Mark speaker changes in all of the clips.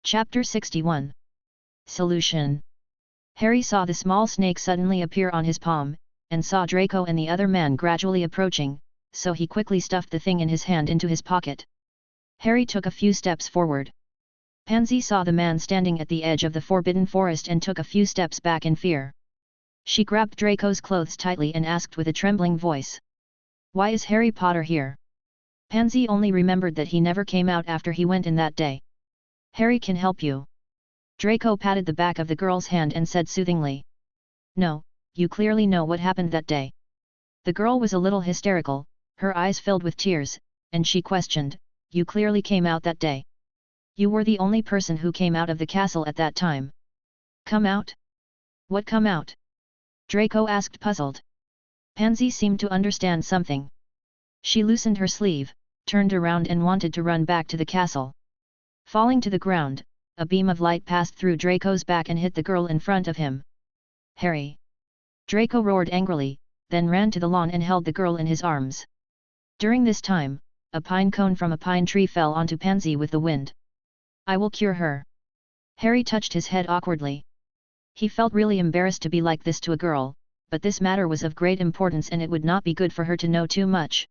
Speaker 1: Chapter 61. Solution. Harry saw the small snake suddenly appear on his palm, and saw Draco and the other man gradually approaching, so he quickly stuffed the thing in his hand into his pocket. Harry took a few steps forward. Pansy saw the man standing at the edge of the forbidden forest and took a few steps back in fear. She grabbed Draco's clothes tightly and asked with a trembling voice, "Why is Harry Potter here?" Pansy only remembered that he never came out after he went in that day. "Harry can help you." Draco patted the back of the girl's hand and said soothingly, "No, you clearly know what happened that day." The girl was a little hysterical, her eyes filled with tears, and she questioned, "You clearly came out that day. You were the only person who came out of the castle at that time." "Come out? What come out?" Draco asked, puzzled. Pansy seemed to understand something. She loosened her sleeve, turned around and wanted to run back to the castle. Falling to the ground, a beam of light passed through Draco's back and hit the girl in front of him. "Harry!" Draco roared angrily, then ran to the lawn and held the girl in his arms. During this time, a pine cone from a pine tree fell onto Pansy with the wind. "I will cure her." Harry touched his head awkwardly. He felt really embarrassed to be like this to a girl, but this matter was of great importance and it would not be good for her to know too much.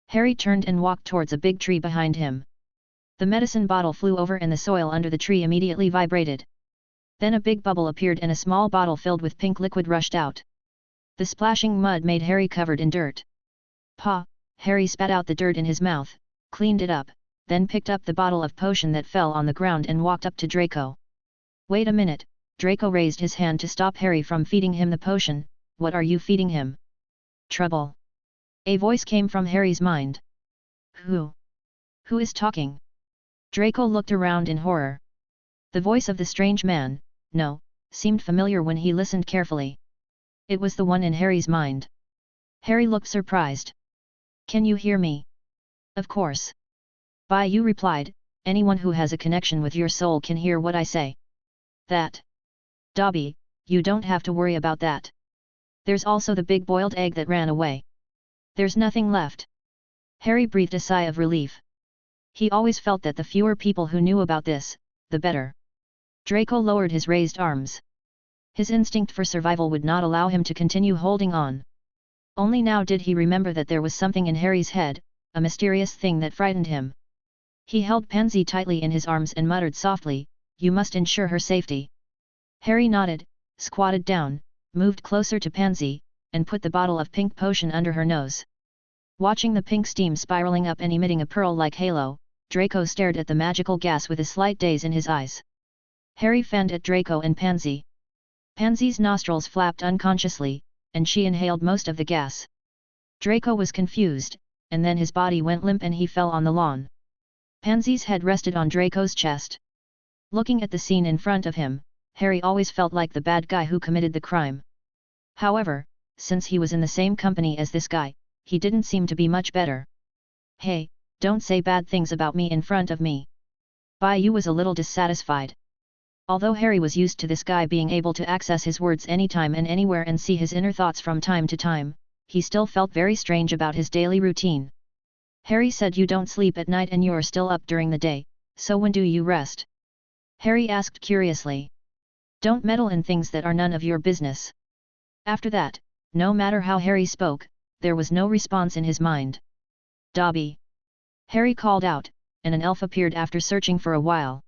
Speaker 1: Harry turned and walked towards a big tree behind him. The medicine bottle flew over and the soil under the tree immediately vibrated. Then a big bubble appeared and a small bottle filled with pink liquid rushed out. The splashing mud made Harry covered in dirt. "Pa!" Harry spat out the dirt in his mouth, cleaned it up, then picked up the bottle of potion that fell on the ground and walked up to Draco. "Wait a minute," Draco raised his hand to stop Harry from feeding him the potion. "What are you feeding him?" "Trouble." A voice came from Harry's mind. Who is talking?" Draco looked around in horror. The voice of the strange man, seemed familiar when he listened carefully. It was the one in Harry's mind. Harry looked surprised. "Can you hear me?" "Of course." You replied, "Anyone who has a connection with your soul can hear what I say." "That? Dobby, you don't have to worry about that. There's also the big boiled egg that ran away. There's nothing left." Harry breathed a sigh of relief. He always felt that the fewer people who knew about this, the better. Draco lowered his raised arms. His instinct for survival would not allow him to continue holding on. Only now did he remember that there was something in Harry's head, a mysterious thing that frightened him. He held Pansy tightly in his arms and muttered softly, "You must ensure her safety." Harry nodded, squatted down, moved closer to Pansy, and put the bottle of pink potion under her nose. Watching the pink steam spiraling up and emitting a pearl-like halo, Draco stared at the magical gas with a slight daze in his eyes. Harry fanned at Draco and Pansy. Pansy's nostrils flapped unconsciously, and she inhaled most of the gas. Draco was confused, and then his body went limp and he fell on the lawn. Pansy's head rested on Draco's chest. Looking at the scene in front of him, Harry always felt like the bad guy who committed the crime. However, since he was in the same company as this guy, he didn't seem to be much better. "Hey, don't say bad things about me in front of me." Yu was a little dissatisfied. Although Harry was used to this guy being able to access his words anytime and anywhere and see his inner thoughts from time to time, he still felt very strange about his daily routine. "Harry said you don't sleep at night and you're still up during the day, so when do you rest?" Harry asked curiously. "Don't meddle in things that are none of your business." After that, no matter how Harry spoke, there was no response in his mind. "Dobby!" Harry called out, and an elf appeared after searching for a while.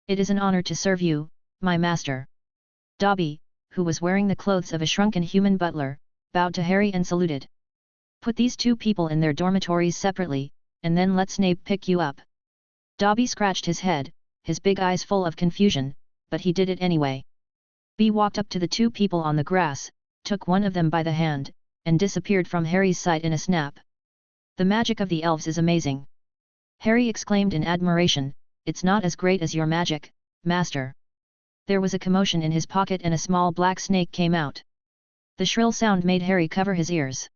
Speaker 1: "It is an honor to serve you, my master." Dobby, who was wearing the clothes of a shrunken human butler, bowed to Harry and saluted. "Put these two people in their dormitories separately, and then let Snape pick you up." Dobby scratched his head, his big eyes full of confusion, but he did it anyway. Walked up to the two people on the grass, took one of them by the hand, and disappeared from Harry's sight in a snap. "The magic of the elves is amazing!" Harry exclaimed in admiration. "It's not as great as your magic, master." There was a commotion in his pocket and a small black snake came out. The shrill sound made Harry cover his ears.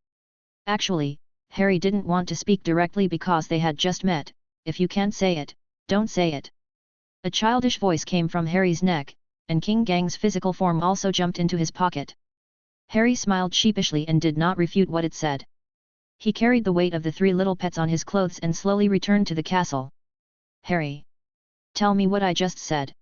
Speaker 1: Actually, Harry didn't want to speak directly because they had just met. "If you can't say it, don't say it." A childish voice came from Harry's neck, and King Gang's physical form also jumped into his pocket. Harry smiled sheepishly and did not refute what it said. He carried the weight of the three little pets on his clothes and slowly returned to the castle. "Harry!" Tell me what I just said.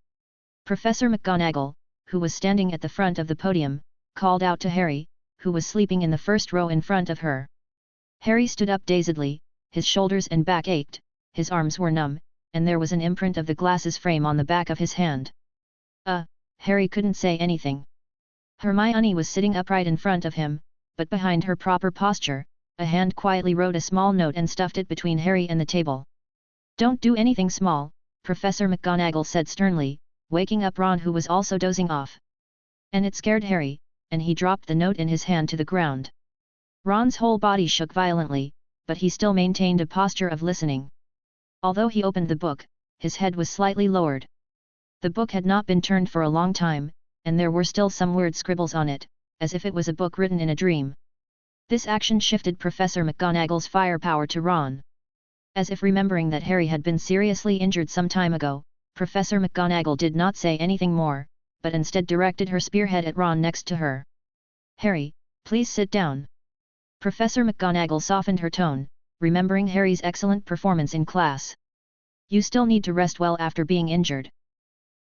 Speaker 1: Professor McGonagall, who was standing at the front of the podium, called out to Harry, who was sleeping in the first row in front of her. Harry stood up dazedly, his shoulders and back ached, his arms were numb, and there was an imprint of the glasses frame on the back of his hand. Harry couldn't say anything. Hermione was sitting upright in front of him, but behind her proper posture, a hand quietly wrote a small note and stuffed it between Harry and the table. Don't do anything small, Professor McGonagall said sternly, waking up Ron, who was also dozing off. And it scared Harry, and he dropped the note in his hand to the ground. Ron's whole body shook violently, but he still maintained a posture of listening. Although he opened the book, his head was slightly lowered. The book had not been turned for a long time, and there were still some weird scribbles on it, as if it was a book written in a dream. This action shifted Professor McGonagall's firepower to Ron. As if remembering that Harry had been seriously injured some time ago, Professor McGonagall did not say anything more, but instead directed her spearhead at Ron next to her. Harry, please sit down. Professor McGonagall softened her tone, remembering Harry's excellent performance in class. You still need to rest well after being injured.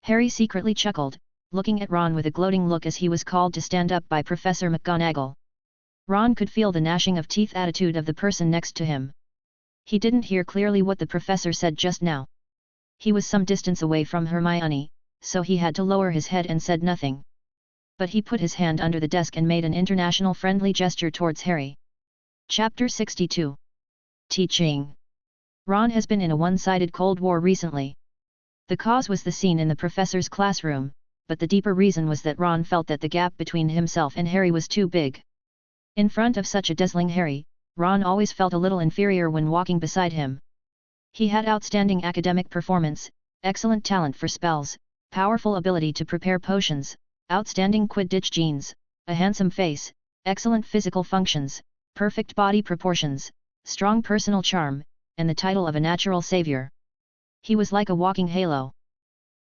Speaker 1: Harry secretly chuckled, looking at Ron with a gloating look as he was called to stand up by Professor McGonagall. Ron could feel the gnashing of teeth attitude of the person next to him. He didn't hear clearly what the professor said just now. He was some distance away from Hermione, so he had to lower his head and said nothing. But he put his hand under the desk and made an international friendly gesture towards Harry. Chapter 62. Teaching. Ron has been in a one-sided Cold War recently. The cause was the scene in the professor's classroom, but the deeper reason was that Ron felt that the gap between himself and Harry was too big. In front of such a dazzling Harry, Ron always felt a little inferior when walking beside him. He had outstanding academic performance, excellent talent for spells, powerful ability to prepare potions, outstanding Quidditch genes, a handsome face, excellent physical functions, perfect body proportions, strong personal charm, and the title of a natural savior. He was like a walking halo.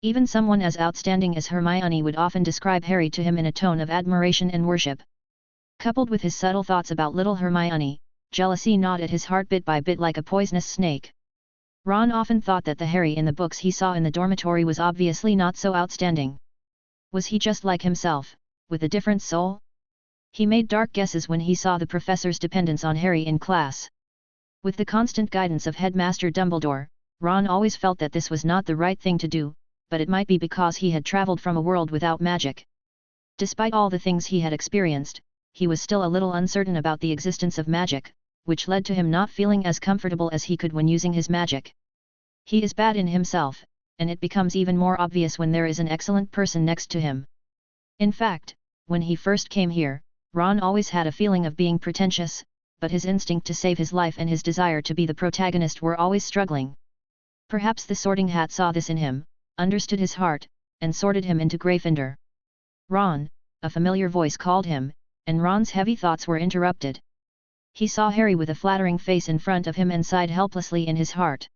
Speaker 1: Even someone as outstanding as Hermione would often describe Harry to him in a tone of admiration and worship. Coupled with his subtle thoughts about little Hermione, jealousy gnawed at his heart bit by bit like a poisonous snake. Ron often thought that the Harry in the books he saw in the dormitory was obviously not so outstanding. Was he just like himself, with a different soul? He made dark guesses when he saw the professor's dependence on Harry in class. With the constant guidance of Headmaster Dumbledore, Ron always felt that this was not the right thing to do, but it might be because he had traveled from a world without magic. Despite all the things he had experienced, he was still a little uncertain about the existence of magic, which led to him not feeling as comfortable as he could when using his magic. He is bad in himself, and it becomes even more obvious when there is an excellent person next to him. In fact, when he first came here, Ron always had a feeling of being pretentious, but his instinct to save his life and his desire to be the protagonist were always struggling. Perhaps the Sorting Hat saw this in him, understood his heart, and sorted him into Gryffindor. Ron, a familiar voice called him, and Ron's heavy thoughts were interrupted. He saw Harry with a flattering face in front of him and sighed helplessly in his heart.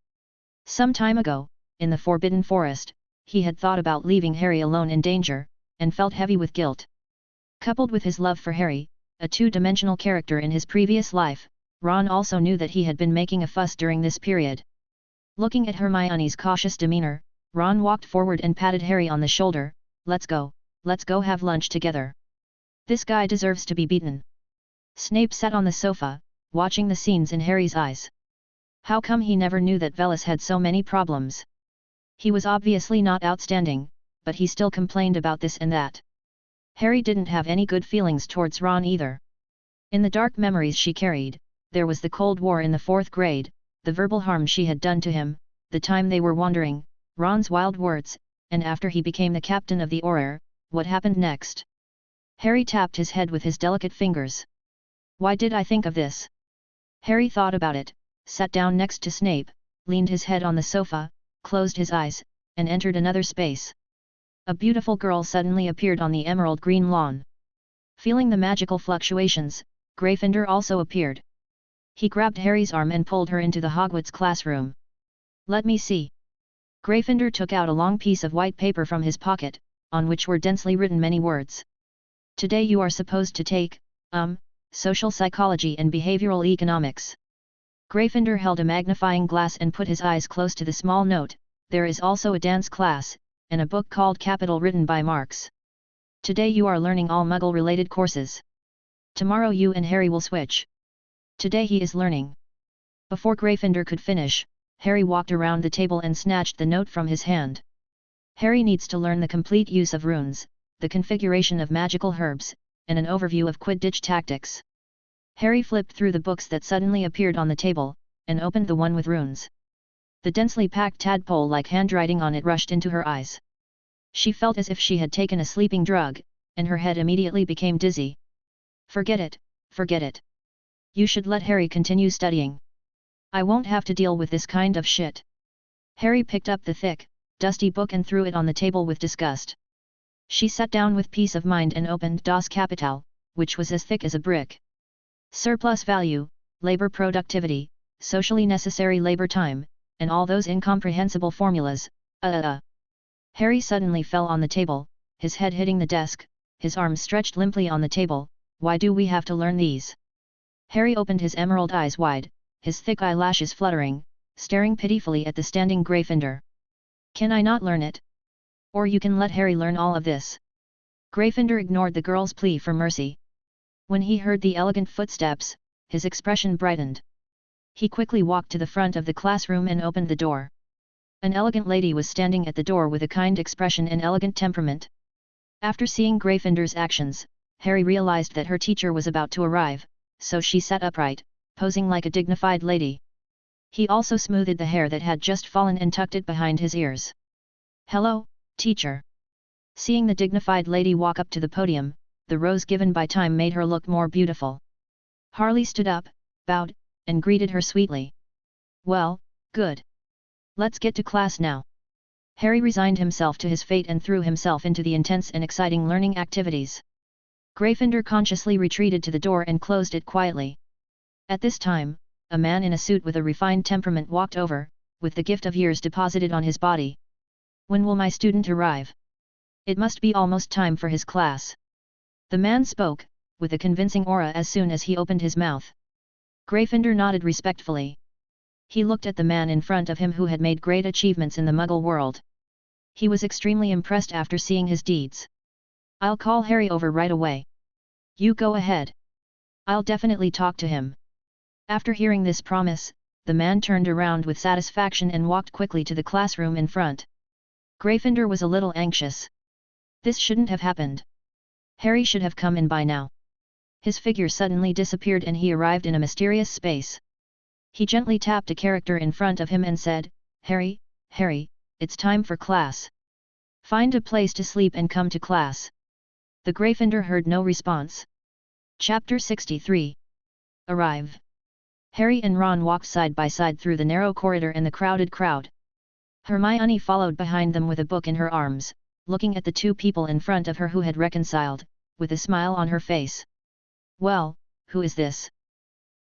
Speaker 1: Some time ago, in the Forbidden Forest, he had thought about leaving Harry alone in danger, and felt heavy with guilt. Coupled with his love for Harry, a two-dimensional character in his previous life, Ron also knew that he had been making a fuss during this period. Looking at Hermione's cautious demeanor, Ron walked forward and patted Harry on the shoulder. Let's go have lunch together. This guy deserves to be beaten. Snape sat on the sofa, watching the scenes in Harry's eyes. How come he never knew that Veles had so many problems? He was obviously not outstanding, but he still complained about this and that. Harry didn't have any good feelings towards Ron either. In the dark memories she carried, there was the Cold War in the 4th grade, the verbal harm she had done to him, the time they were wandering, Ron's wild words, and after he became the captain of the Auror, what happened next? Harry tapped his head with his delicate fingers. Why did I think of this? Harry thought about it, sat down next to Snape, leaned his head on the sofa, closed his eyes, and entered another space. A beautiful girl suddenly appeared on the emerald green lawn. Feeling the magical fluctuations, Gryffindor also appeared. He grabbed Harry's arm and pulled her into the Hogwarts classroom. Let me see. Gryffindor took out a long piece of white paper from his pocket, on which were densely written many words. Today you are supposed to take, social psychology and behavioral economics. Gryffindor held a magnifying glass and put his eyes close to the small note, there is also a dance class, and a book called Capital written by Marx. Today you are learning all Muggle-related courses. Tomorrow you and Harry will switch. Today he is learning. Before Gryffindor could finish, Harry walked around the table and snatched the note from his hand. Harry needs to learn the complete use of runes, the configuration of magical herbs, and an overview of Quidditch tactics. Harry flipped through the books that suddenly appeared on the table, and opened the one with runes. The densely packed tadpole-like handwriting on it rushed into her eyes. She felt as if she had taken a sleeping drug, and her head immediately became dizzy. Forget it, forget it. You should let Harry continue studying. I won't have to deal with this kind of shit. Harry picked up the thick, dusty book and threw it on the table with disgust. She sat down with peace of mind and opened Das Kapital, which was as thick as a brick. Surplus value, labor productivity, socially necessary labor time, and all those incomprehensible formulas, Harry suddenly fell on the table, his head hitting the desk, his arms stretched limply on the table. Why do we have to learn these? Harry opened his emerald eyes wide, his thick eyelashes fluttering, staring pitifully at the standing Gryffindor. Can I not learn it? Or you can let Harry learn all of this. Gryffindor ignored the girl's plea for mercy. When he heard the elegant footsteps, his expression brightened. He quickly walked to the front of the classroom and opened the door. An elegant lady was standing at the door with a kind expression and elegant temperament. After seeing Gryffindor's actions, Harry realized that her teacher was about to arrive, so she sat upright, posing like a dignified lady. He also smoothed the hair that had just fallen and tucked it behind his ears. Hello, teacher. Seeing the dignified lady walk up to the podium, the rose given by time made her look more beautiful. Harley stood up, bowed, and greeted her sweetly. Well, good. Let's get to class now. Harry resigned himself to his fate and threw himself into the intense and exciting learning activities. Gryffindor consciously retreated to the door and closed it quietly. At this time, a man in a suit with a refined temperament walked over, with the gift of years deposited on his body. When will my student arrive? It must be almost time for his class. The man spoke, with a convincing aura as soon as he opened his mouth. Gryffindor nodded respectfully. He looked at the man in front of him who had made great achievements in the Muggle world. He was extremely impressed after seeing his deeds. I'll call Harry over right away. You go ahead. I'll definitely talk to him. After hearing this promise, the man turned around with satisfaction and walked quickly to the classroom in front. Gryffindor was a little anxious. This shouldn't have happened. Harry should have come in by now. His figure suddenly disappeared and he arrived in a mysterious space. He gently tapped a character in front of him and said, Harry, Harry, it's time for class. Find a place to sleep and come to class. The Gryffindor heard no response. Chapter 63. Arrive. Harry and Ron walked side by side through the narrow corridor and the crowded crowd. Hermione followed behind them with a book in her arms, looking at the two people in front of her who had reconciled, with a smile on her face. Well, who is this?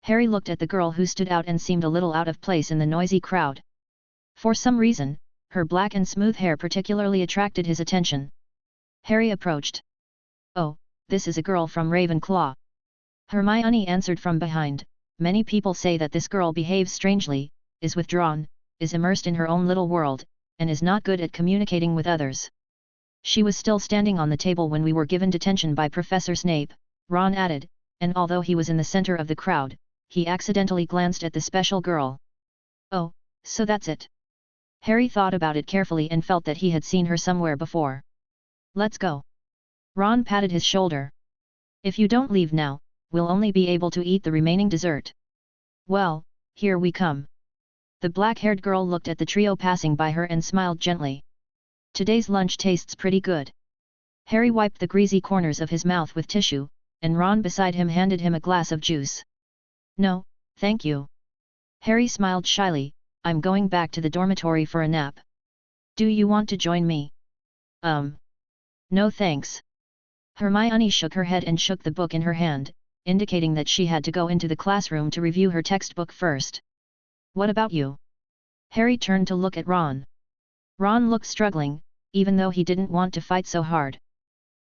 Speaker 1: Harry looked at the girl who stood out and seemed a little out of place in the noisy crowd. For some reason, her black and smooth hair particularly attracted his attention. Harry approached. Oh, this is a girl from Ravenclaw. Hermione answered from behind. Many people say that this girl behaves strangely, is withdrawn, is immersed in her own little world, and is not good at communicating with others. She was still standing on the table when we were given detention by Professor Snape, Ron added, and although he was in the center of the crowd, he accidentally glanced at the special girl. Oh, so that's it. Harry thought about it carefully and felt that he had seen her somewhere before. Let's go. Ron patted his shoulder. If you don't leave now, we'll only be able to eat the remaining dessert. Well, here we come. The black-haired girl looked at the trio passing by her and smiled gently. Today's lunch tastes pretty good. Harry wiped the greasy corners of his mouth with tissue, and Ron beside him handed him a glass of juice. No, thank you. Harry smiled shyly, I'm going back to the dormitory for a nap. Do you want to join me? No thanks. Hermione shook her head and shook the book in her hand, indicating that she had to go into the classroom to review her textbook first. What about you? Harry turned to look at Ron. Ron looked struggling, even though he didn't want to fight so hard.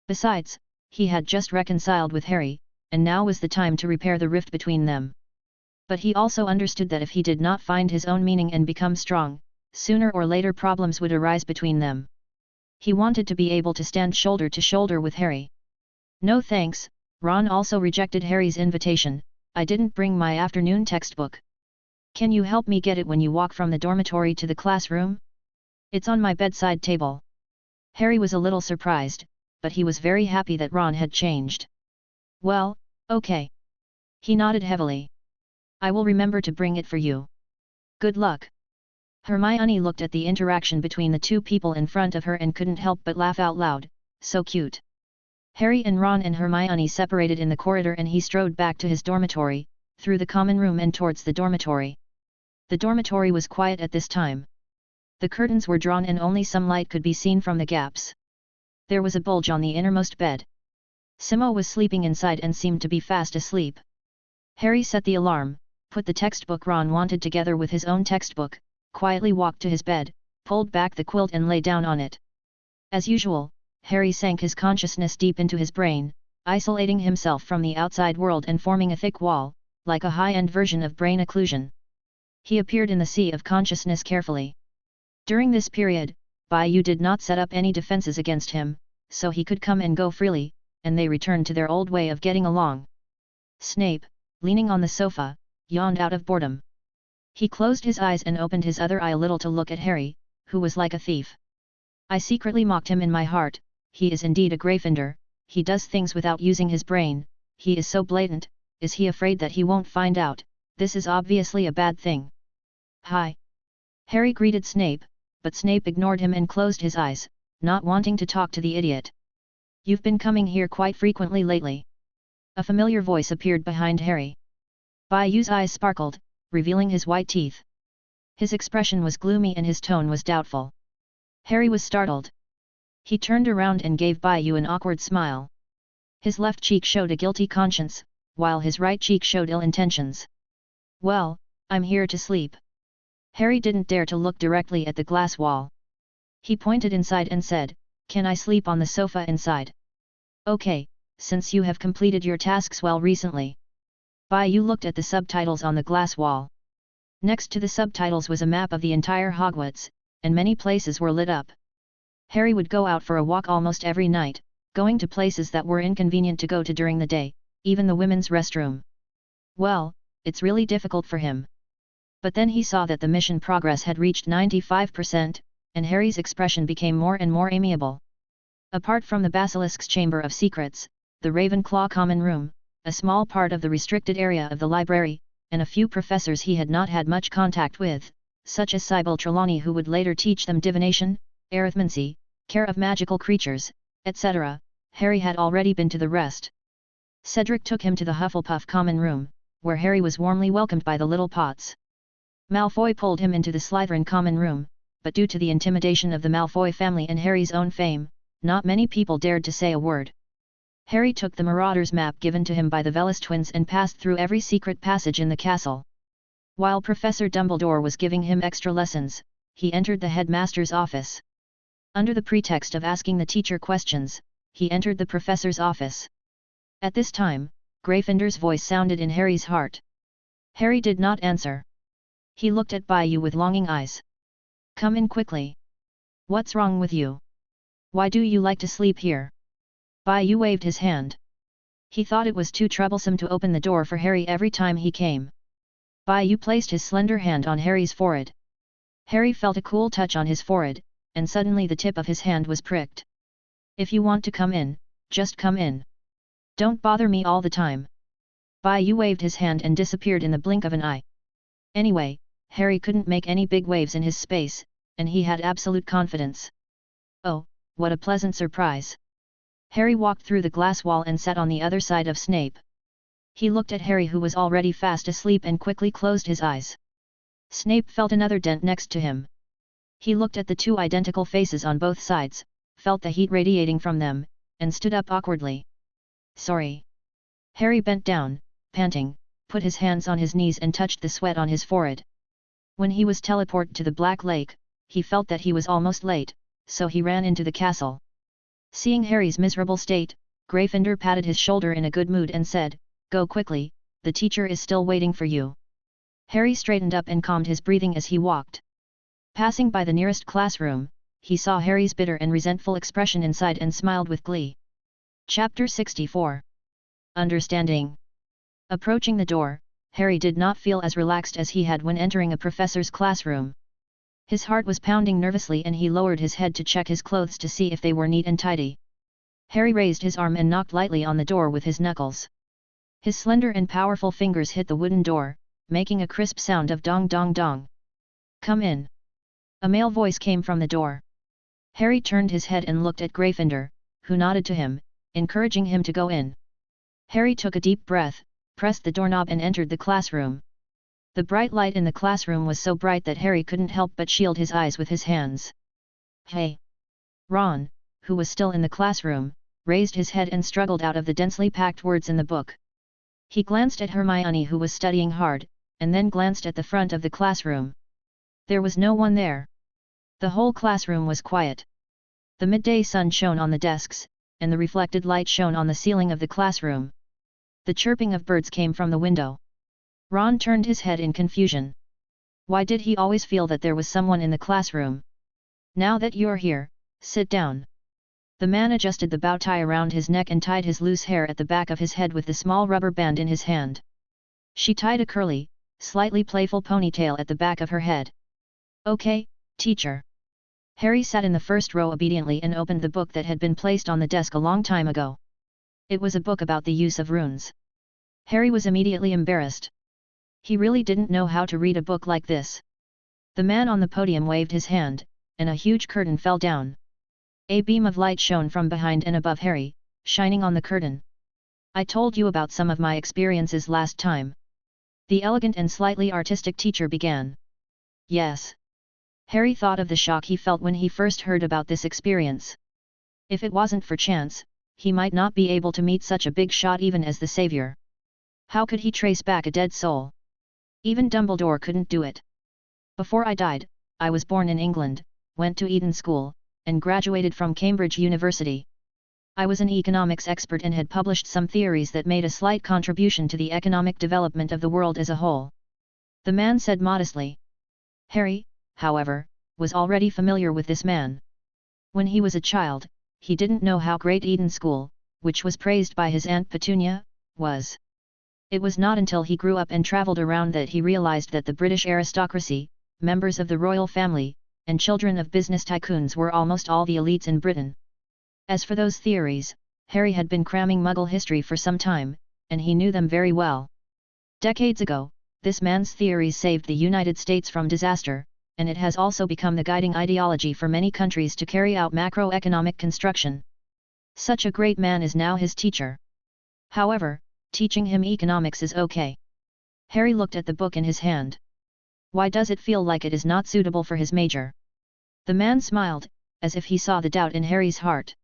Speaker 1: Besides, he had just reconciled with Harry, and now was the time to repair the rift between them. But he also understood that if he did not find his own meaning and become strong, sooner or later problems would arise between them. He wanted to be able to stand shoulder to shoulder with Harry. No thanks, Ron also rejected Harry's invitation. I didn't bring my afternoon textbook. Can you help me get it when you walk from the dormitory to the classroom? It's on my bedside table. Harry was a little surprised, but he was very happy that Ron had changed. Well, okay. He nodded heavily. I will remember to bring it for you. Good luck. Hermione looked at the interaction between the two people in front of her and couldn't help but laugh out loud. So cute. Harry and Ron and Hermione separated in the corridor and he strode back to his dormitory, through the common room and towards the dormitory. The dormitory was quiet at this time. The curtains were drawn and only some light could be seen from the gaps. There was a bulge on the innermost bed. Simo was sleeping inside and seemed to be fast asleep. Harry set the alarm, put the textbook Ron wanted together with his own textbook, quietly walked to his bed, pulled back the quilt and lay down on it. As usual, Harry sank his consciousness deep into his brain, isolating himself from the outside world and forming a thick wall, like a high-end version of brain occlusion. He appeared in the sea of consciousness carefully. During this period, Bayou did not set up any defenses against him, so he could come and go freely, and they returned to their old way of getting along. Snape, leaning on the sofa, yawned out of boredom. He closed his eyes and opened his other eye a little to look at Harry, who was like a thief. I secretly mocked him in my heart. He is indeed a Gryffindor, he does things without using his brain, he is so blatant. Is he afraid that he won't find out? This is obviously a bad thing. Hi. Harry greeted Snape, but Snape ignored him and closed his eyes, not wanting to talk to the idiot. You've been coming here quite frequently lately. A familiar voice appeared behind Harry. Bayou's eyes sparkled, revealing his white teeth. His expression was gloomy and his tone was doubtful. Harry was startled. He turned around and gave Bayou an awkward smile. His left cheek showed a guilty conscience, while his right cheek showed ill intentions. Well, I'm here to sleep. Harry didn't dare to look directly at the glass wall. He pointed inside and said, Can I sleep on the sofa inside? Okay, since you have completed your tasks well recently. Bayou looked at the subtitles on the glass wall. Next to the subtitles was a map of the entire Hogwarts, and many places were lit up. Harry would go out for a walk almost every night, going to places that were inconvenient to go to during the day, even the women's restroom. Well, it's really difficult for him. But then he saw that the mission progress had reached 95%, and Harry's expression became more and more amiable. Apart from the Basilisk's Chamber of Secrets, the Ravenclaw Common Room, a small part of the restricted area of the library, and a few professors he had not had much contact with, such as Sybil Trelawney who would later teach them divination, arithmancy, care of magical creatures, etc., Harry had already been to the rest. Cedric took him to the Hufflepuff Common Room, where Harry was warmly welcomed by the little Pots. Malfoy pulled him into the Slytherin Common Room, but due to the intimidation of the Malfoy family and Harry's own fame, not many people dared to say a word. Harry took the Marauders map given to him by the Velis twins and passed through every secret passage in the castle. While Professor Dumbledore was giving him extra lessons, he entered the headmaster's office. Under the pretext of asking the teacher questions, he entered the professor's office. At this time, Gryffindor's voice sounded in Harry's heart. Harry did not answer. He looked at Bayou with longing eyes. Come in quickly. What's wrong with you? Why do you like to sleep here? Bayou waved his hand. He thought it was too troublesome to open the door for Harry every time he came. Bayou placed his slender hand on Harry's forehead. Harry felt a cool touch on his forehead, and suddenly the tip of his hand was pricked. If you want to come in, just come in. Don't bother me all the time. Bayou waved his hand and disappeared in the blink of an eye. Anyway, Harry couldn't make any big waves in his space, and he had absolute confidence. Oh, what a pleasant surprise. Harry walked through the glass wall and sat on the other side of Snape. He looked at Harry who was already fast asleep and quickly closed his eyes. Snape felt another dent next to him. He looked at the two identical faces on both sides, felt the heat radiating from them, and stood up awkwardly. Sorry. Harry bent down, panting, put his hands on his knees and touched the sweat on his forehead. When he was teleported to the Black Lake, he felt that he was almost late, so he ran into the castle. Seeing Harry's miserable state, Gryffindor patted his shoulder in a good mood and said, Go quickly, the teacher is still waiting for you. Harry straightened up and calmed his breathing as he walked Passing by the nearest classroom, he saw Harry's bitter and resentful expression inside and smiled with glee. Chapter 64. Understanding. Approaching the door, Harry did not feel as relaxed as he had when entering a professor's classroom. His heart was pounding nervously and he lowered his head to check his clothes to see if they were neat and tidy. Harry raised his arm and knocked lightly on the door with his knuckles. His slender and powerful fingers hit the wooden door, making a crisp sound of dong dong dong. "Come in." A male voice came from the door. Harry turned his head and looked at Gryffindor, who nodded to him, encouraging him to go in. Harry took a deep breath, pressed the doorknob and entered the classroom. The bright light in the classroom was so bright that Harry couldn't help but shield his eyes with his hands. "Hey!" Ron, who was still in the classroom, raised his head and struggled out of the densely packed words in the book. He glanced at Hermione, who was studying hard, and then glanced at the front of the classroom. There was no one there. The whole classroom was quiet. The midday sun shone on the desks, and the reflected light shone on the ceiling of the classroom. The chirping of birds came from the window. Ron turned his head in confusion. Why did he always feel that there was someone in the classroom? "Now that you're here, sit down." The man adjusted the bow tie around his neck and tied his loose hair at the back of his head with the small rubber band in his hand. She tied a curly, slightly playful ponytail at the back of her head. "Okay, teacher." Harry sat in the first row obediently and opened the book that had been placed on the desk a long time ago. It was a book about the use of runes. Harry was immediately embarrassed. He really didn't know how to read a book like this. The man on the podium waved his hand, and a huge curtain fell down. A beam of light shone from behind and above Harry, shining on the curtain. "I told you about some of my experiences last time." The elegant and slightly artistic teacher began. "Yes." Harry thought of the shock he felt when he first heard about this experience. If it wasn't for chance, he might not be able to meet such a big shot even as the savior. How could he trace back a dead soul? Even Dumbledore couldn't do it. "Before I died, I was born in England, went to Eton School, and graduated from Cambridge University. I was an economics expert and had published some theories that made a slight contribution to the economic development of the world as a whole." The man said modestly. Harry, however, was already familiar with this man. When he was a child, he didn't know how great Eton School, which was praised by his Aunt Petunia, was. It was not until he grew up and travelled around that he realised that the British aristocracy, members of the royal family, and children of business tycoons were almost all the elites in Britain. As for those theories, Harry had been cramming Muggle history for some time, and he knew them very well. Decades ago, this man's theories saved the United States from disaster, and it has also become the guiding ideology for many countries to carry out macroeconomic construction. Such a great man is now his teacher. However, teaching him economics is okay. Harry looked at the book in his hand. Why does it feel like it is not suitable for his major? The man smiled, as if he saw the doubt in Harry's heart.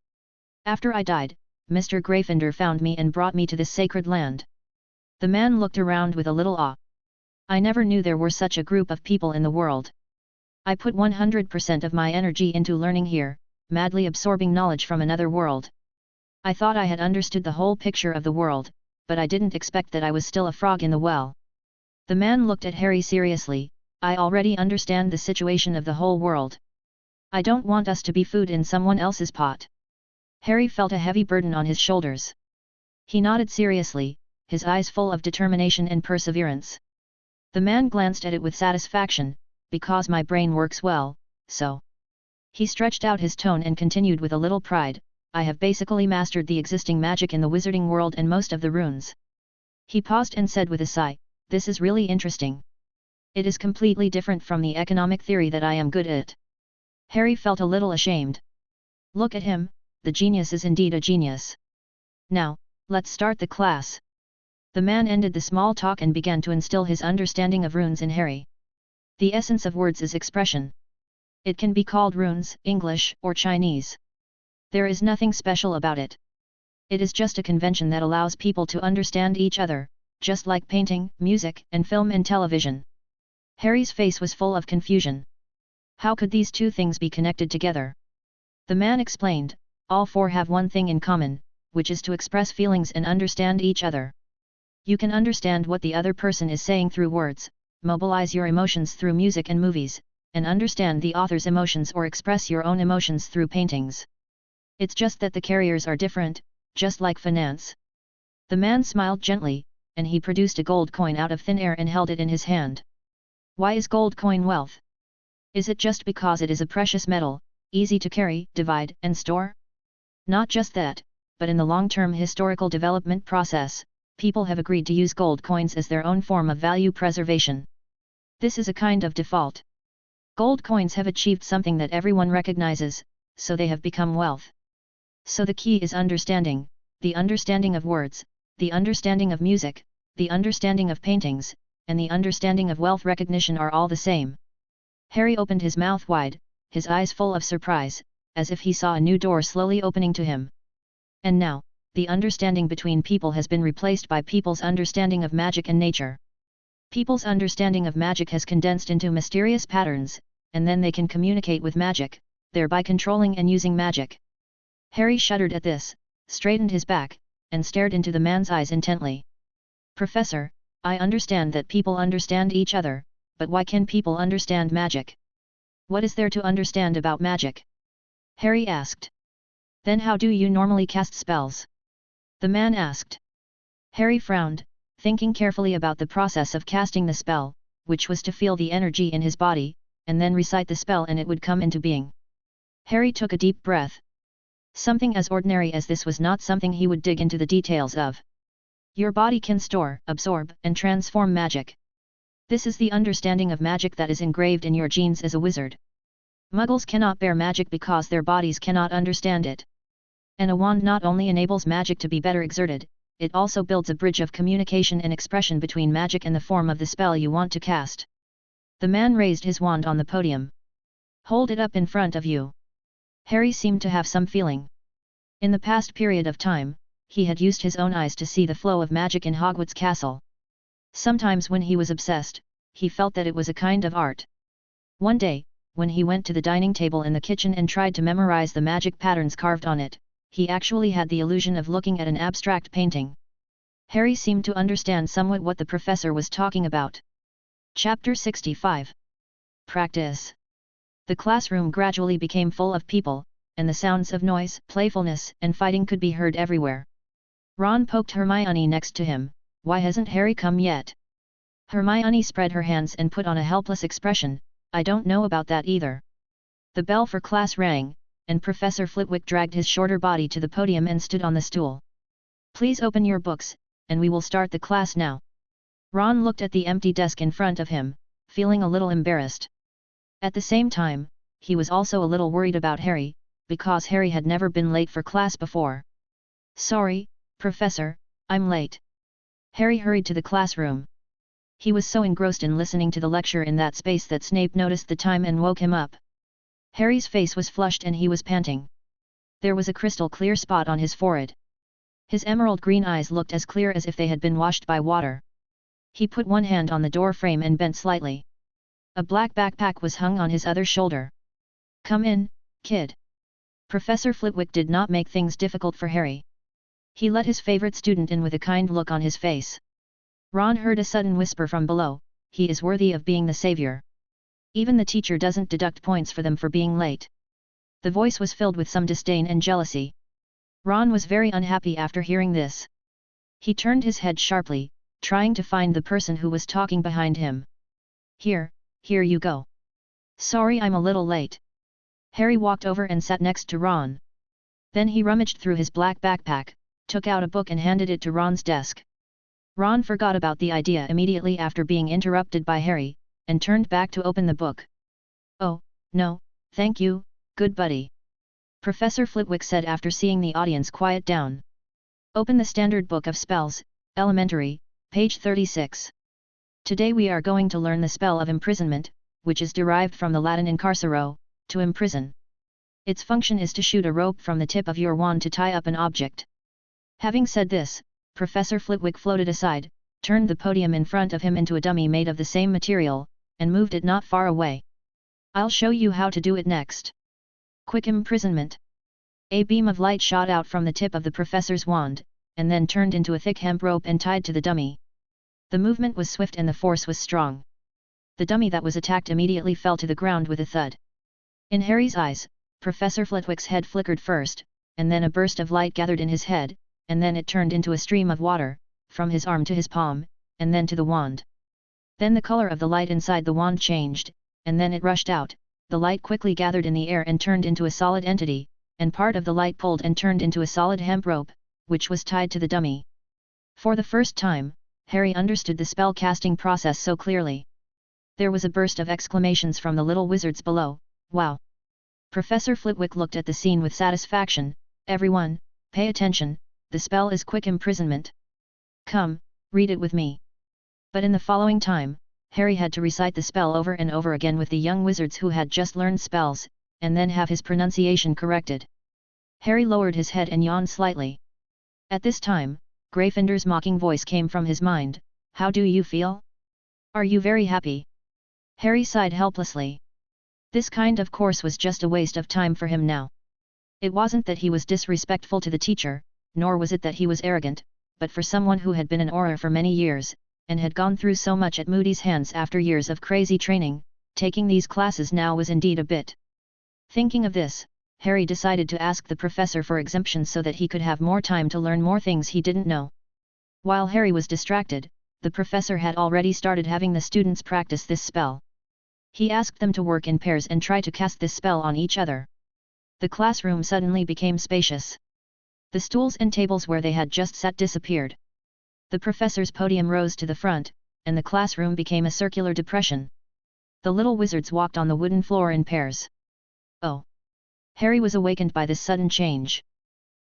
Speaker 1: "After I died, Mr. Gryffindor found me and brought me to this sacred land." The man looked around with a little awe. "I never knew there were such a group of people in the world. I put 100% of my energy into learning here, madly absorbing knowledge from another world. I thought I had understood the whole picture of the world, but I didn't expect that I was still a frog in the well." The man looked at Harry seriously. "I already understand the situation of the whole world. I don't want us to be food in someone else's pot." Harry felt a heavy burden on his shoulders. He nodded seriously, his eyes full of determination and perseverance. The man glanced at it with satisfaction. "Because my brain works well, so." He stretched out his tone and continued with a little pride, "I have basically mastered the existing magic in the wizarding world and most of the runes." He paused and said with a sigh, "This is really interesting. It is completely different from the economic theory that I am good at." Harry felt a little ashamed. Look at him, the genius is indeed a genius. "Now, let's start the class." The man ended the small talk and began to instill his understanding of runes in Harry. The essence of words is expression. It can be called runes, English, or Chinese. There is nothing special about it. It is just a convention that allows people to understand each other, just like painting, music, and film and television. Harry's face was full of confusion. How could these two things be connected together? The man explained, "All four have one thing in common, which is to express feelings and understand each other. You can understand what the other person is saying through words, mobilize your emotions through music and movies, and understand the author's emotions or express your own emotions through paintings. It's just that the carriers are different, just like finance. The man smiled gently, and he produced a gold coin out of thin air and held it in his hand. Why is gold coin wealth? Is it just because it is a precious metal, easy to carry, divide, and store? Not just that, but in the long-term historical development process, people have agreed to use gold coins as their own form of value preservation. This is a kind of default. Gold coins have achieved something that everyone recognizes, so they have become wealth. So the key is understanding, the understanding of words, the understanding of music, the understanding of paintings, and the understanding of wealth recognition are all the same. Harry opened his mouth wide, his eyes full of surprise, as if he saw a new door slowly opening to him. And now, the understanding between people has been replaced by people's understanding of magic and nature. People's understanding of magic has condensed into mysterious patterns, and then they can communicate with magic, thereby controlling and using magic. Harry shuddered at this, straightened his back, and stared into the man's eyes intently. Professor, I understand that people understand each other, but why can people understand magic? What is there to understand about magic? Harry asked. Then how do you normally cast spells? The man asked. Harry frowned, thinking carefully about the process of casting the spell, which was to feel the energy in his body, and then recite the spell and it would come into being. Harry took a deep breath. Something as ordinary as this was not something he would dig into the details of. Your body can store, absorb, and transform magic. This is the understanding of magic that is engraved in your genes as a wizard. Muggles cannot bear magic because their bodies cannot understand it. And a wand not only enables magic to be better exerted, it also builds a bridge of communication and expression between magic and the form of the spell you want to cast. The man raised his wand on the podium. Hold it up in front of you. Harry seemed to have some feeling. In the past period of time, he had used his own eyes to see the flow of magic in Hogwarts Castle. Sometimes when he was obsessed, he felt that it was a kind of art. One day, when he went to the dining table in the kitchen and tried to memorize the magic patterns carved on it, he actually had the illusion of looking at an abstract painting. Harry seemed to understand somewhat what the professor was talking about. Chapter 65. Practice. The classroom gradually became full of people, and the sounds of noise, playfulness, and fighting could be heard everywhere. Ron poked Hermione next to him. Why hasn't Harry come yet? Hermione spread her hands and put on a helpless expression. I don't know about that either. The bell for class rang, and Professor Flitwick dragged his shorter body to the podium and stood on the stool. Please open your books, and we will start the class now. Ron looked at the empty desk in front of him, feeling a little embarrassed. At the same time, he was also a little worried about Harry, because Harry had never been late for class before. Sorry, Professor, I'm late. Harry hurried to the classroom. He was so engrossed in listening to the lecture in that space that Snape noticed the time and woke him up. Harry's face was flushed and he was panting. There was a crystal-clear spot on his forehead. His emerald green eyes looked as clear as if they had been washed by water. He put one hand on the door frame and bent slightly. A black backpack was hung on his other shoulder. Come in, kid. Professor Flitwick did not make things difficult for Harry. He let his favorite student in with a kind look on his face. Ron heard a sudden whisper from below, he is worthy of being the savior. Even the teacher doesn't deduct points for them for being late. The voice was filled with some disdain and jealousy. Ron was very unhappy after hearing this. He turned his head sharply, trying to find the person who was talking behind him. Here you go. Sorry I'm a little late. Harry walked over and sat next to Ron. Then he rummaged through his black backpack, took out a book and handed it to Ron's desk. Ron forgot about the idea immediately after being interrupted by Harry, and turned back to open the book. Oh, no, thank you, good buddy. Professor Flitwick said after seeing the audience quiet down. Open the Standard Book of Spells, Elementary, page 36. Today we are going to learn the spell of imprisonment, which is derived from the Latin incarcero, to imprison. Its function is to shoot a rope from the tip of your wand to tie up an object. Having said this, Professor Flitwick floated aside, turned the podium in front of him into a dummy made of the same material, and moved it not far away. I'll show you how to do it next. Quick imprisonment. A beam of light shot out from the tip of the professor's wand, and then turned into a thick hemp rope and tied to the dummy. The movement was swift and the force was strong. The dummy that was attacked immediately fell to the ground with a thud. In Harry's eyes, Professor Flitwick's head flickered first, and then a burst of light gathered in his head, and then it turned into a stream of water, from his arm to his palm, and then to the wand. Then the color of the light inside the wand changed, and then it rushed out. The light quickly gathered in the air and turned into a solid entity, and part of the light pulled and turned into a solid hemp rope, which was tied to the dummy. For the first time, Harry understood the spell-casting process so clearly. There was a burst of exclamations from the little wizards below. Wow! Professor Flitwick looked at the scene with satisfaction. Everyone, pay attention, the spell is quick imprisonment. Come, read it with me. But in the following time, Harry had to recite the spell over and over again with the young wizards who had just learned spells, and then have his pronunciation corrected. Harry lowered his head and yawned slightly. At this time, Gryffindor's mocking voice came from his mind. How do you feel? Are you very happy? Harry sighed helplessly. This kind of course was just a waste of time for him now. It wasn't that he was disrespectful to the teacher, nor was it that he was arrogant, but for someone who had been an Auror for many years, and had gone through so much at Moody's hands after years of crazy training, taking these classes now was indeed a bit. Thinking of this, Harry decided to ask the professor for exemptions so that he could have more time to learn more things he didn't know. While Harry was distracted, the professor had already started having the students practice this spell. He asked them to work in pairs and try to cast this spell on each other. The classroom suddenly became spacious. The stools and tables where they had just sat disappeared. The professor's podium rose to the front, and the classroom became a circular depression. The little wizards walked on the wooden floor in pairs. Oh! Harry was awakened by this sudden change.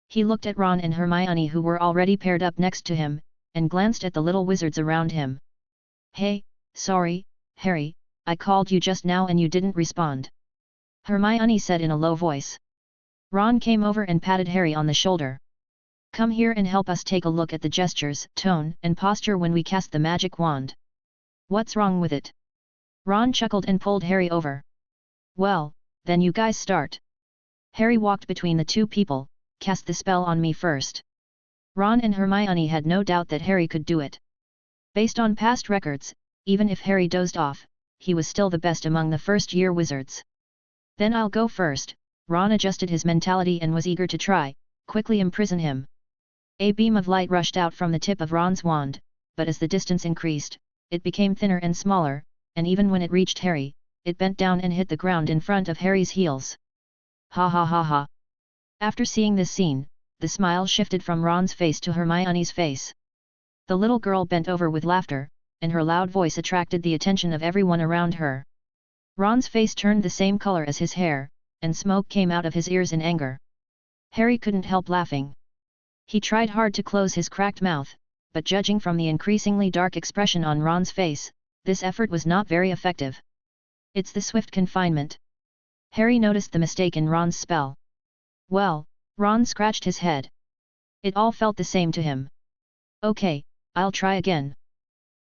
Speaker 1: He looked at Ron and Hermione who were already paired up next to him, and glanced at the little wizards around him. Hey, sorry, Harry, I called you just now and you didn't respond. Hermione said in a low voice. Ron came over and patted Harry on the shoulder. Come here and help us take a look at the gestures, tone, and posture when we cast the magic wand. What's wrong with it? Ron chuckled and pulled Harry over. Well, then you guys start. Harry walked between the two people. Cast the spell on me first. Ron and Hermione had no doubt that Harry could do it. Based on past records, even if Harry dozed off, he was still the best among the first-year wizards. Then I'll go first. Ron adjusted his mentality and was eager to try, quickly imprison him. A beam of light rushed out from the tip of Ron's wand, but as the distance increased, it became thinner and smaller, and even when it reached Harry, it bent down and hit the ground in front of Harry's heels. Ha ha ha ha. After seeing this scene, the smile shifted from Ron's face to Hermione's face. The little girl bent over with laughter, and her loud voice attracted the attention of everyone around her. Ron's face turned the same color as his hair, and smoke came out of his ears in anger. Harry couldn't help laughing. He tried hard to close his cracked mouth, but judging from the increasingly dark expression on Ron's face, this effort was not very effective. It's the swift confinement. Harry noticed the mistake in Ron's spell. Well, Ron scratched his head. It all felt the same to him. Okay, I'll try again.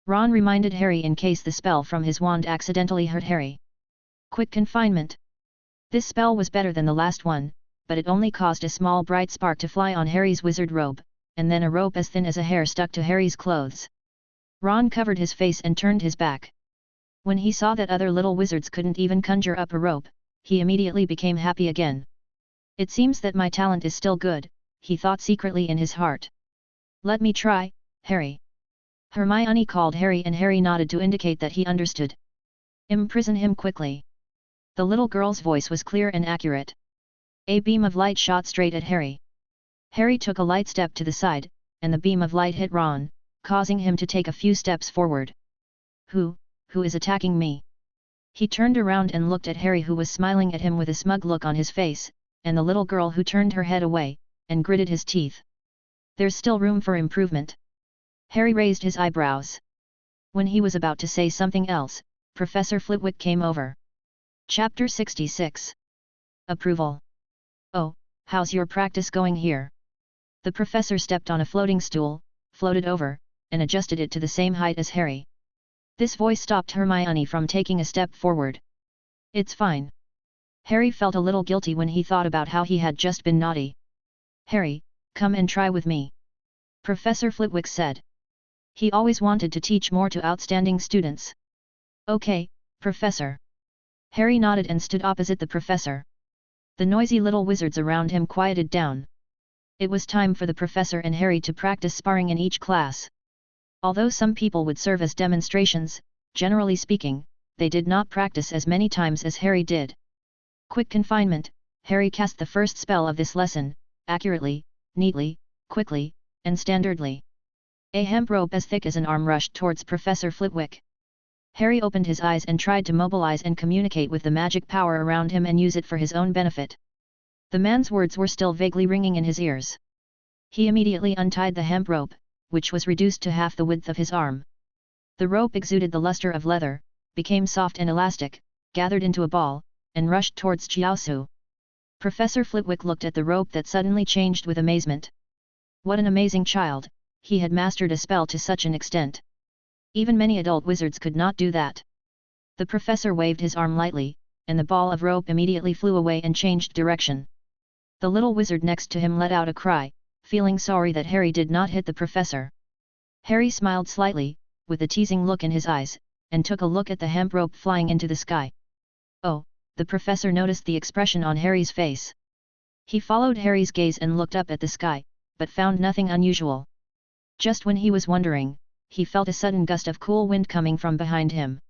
Speaker 1: Ron reminded Harry in case the spell from his wand accidentally hurt Harry. Quick confinement. This spell was better than the last one, but it only caused a small bright spark to fly on Harry's wizard robe, and then a rope as thin as a hair stuck to Harry's clothes. Ron covered his face and turned his back. When he saw that other little wizards couldn't even conjure up a rope, he immediately became happy again. It seems that my talent is still good, he thought secretly in his heart. Let me try, Harry. Hermione called Harry and Harry nodded to indicate that he understood. Imprison him quickly. The little girl's voice was clear and accurate. A beam of light shot straight at Harry. Harry took a light step to the side, and the beam of light hit Ron, causing him to take a few steps forward. Who is attacking me? He turned around and looked at Harry who was smiling at him with a smug look on his face, and the little girl who turned her head away, and gritted his teeth. There's still room for improvement. Harry raised his eyebrows. When he was about to say something else, Professor Flitwick came over. Chapter 66. Approval. Oh, how's your practice going here? The professor stepped on a floating stool, floated over, and adjusted it to the same height as Harry. This voice stopped Hermione from taking a step forward. It's fine. Harry felt a little guilty when he thought about how he had just been naughty. Harry, come and try with me. Professor Flitwick said. He always wanted to teach more to outstanding students. Okay, Professor. Harry nodded and stood opposite the professor. The noisy little wizards around him quieted down. It was time for the professor and Harry to practice sparring in each class. Although some people would serve as demonstrations, generally speaking, they did not practice as many times as Harry did. Quick confinement. Harry cast the first spell of this lesson, accurately, neatly, quickly, and standardly. A hemp rope as thick as an arm rushed towards Professor Flitwick. Harry opened his eyes and tried to mobilize and communicate with the magic power around him and use it for his own benefit. The man's words were still vaguely ringing in his ears. He immediately untied the hemp rope, which was reduced to half the width of his arm. The rope exuded the luster of leather, became soft and elastic, gathered into a ball, and rushed towards Chiaozu. Professor Flitwick looked at the rope that suddenly changed with amazement. What an amazing child, he had mastered a spell to such an extent. Even many adult wizards could not do that. The professor waved his arm lightly, and the ball of rope immediately flew away and changed direction. The little wizard next to him let out a cry, feeling sorry that Harry did not hit the professor. Harry smiled slightly, with a teasing look in his eyes, and took a look at the hemp rope flying into the sky. Oh, the professor noticed the expression on Harry's face. He followed Harry's gaze and looked up at the sky, but found nothing unusual. Just when he was wondering, he felt a sudden gust of cool wind coming from behind him.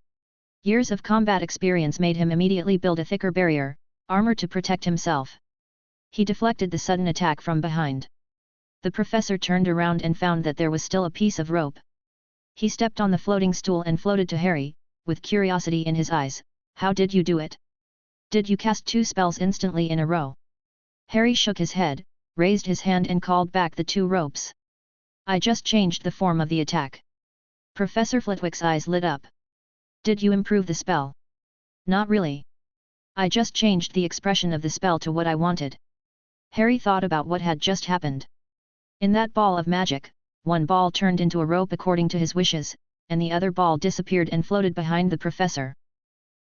Speaker 1: Years of combat experience made him immediately build a thicker barrier, armor to protect himself. He deflected the sudden attack from behind. The professor turned around and found that there was still a piece of rope. He stepped on the floating stool and floated to Harry, with curiosity in his eyes. How did you do it? Did you cast 2 spells instantly in a row? Harry shook his head, raised his hand and called back the 2 ropes. I just changed the form of the attack. Professor Flitwick's eyes lit up. Did you improve the spell? Not really. I just changed the expression of the spell to what I wanted. Harry thought about what had just happened. In that ball of magic, one ball turned into a rope according to his wishes, and the other ball disappeared and floated behind the professor.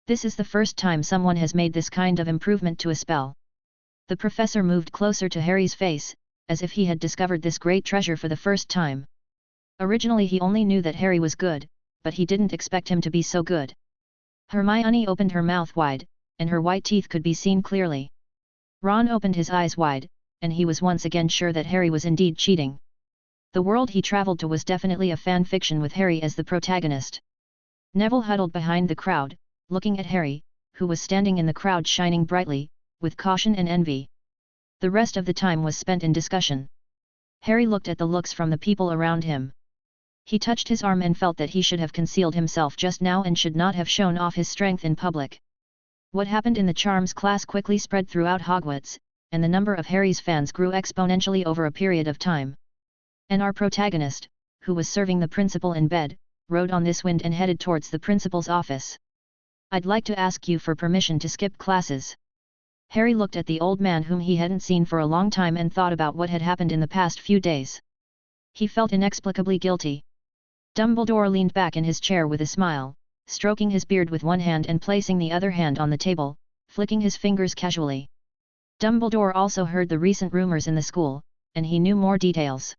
Speaker 1: This is the first time someone has made this kind of improvement to a spell. The professor moved closer to Harry's face, as if he had discovered this great treasure for the first time. Originally he only knew that Harry was good, but he didn't expect him to be so good. Hermione opened her mouth wide, and her white teeth could be seen clearly. Ron opened his eyes wide, and he was once again sure that Harry was indeed cheating. The world he traveled to was definitely a fan fiction with Harry as the protagonist. Neville huddled behind the crowd, looking at Harry, who was standing in the crowd shining brightly, with caution and envy. The rest of the time was spent in discussion. Harry looked at the looks from the people around him. He touched his arm and felt that he should have concealed himself just now and should not have shown off his strength in public. What happened in the charms class quickly spread throughout Hogwarts, and the number of Harry's fans grew exponentially over a period of time. And our protagonist, who was serving the principal in bed, rode on this wind and headed towards the principal's office. I'd like to ask you for permission to skip classes. Harry looked at the old man whom he hadn't seen for a long time and thought about what had happened in the past few days. He felt inexplicably guilty. Dumbledore leaned back in his chair with a smile, stroking his beard with one hand and placing the other hand on the table, flicking his fingers casually. Dumbledore also heard the recent rumors in the school, and he knew more details.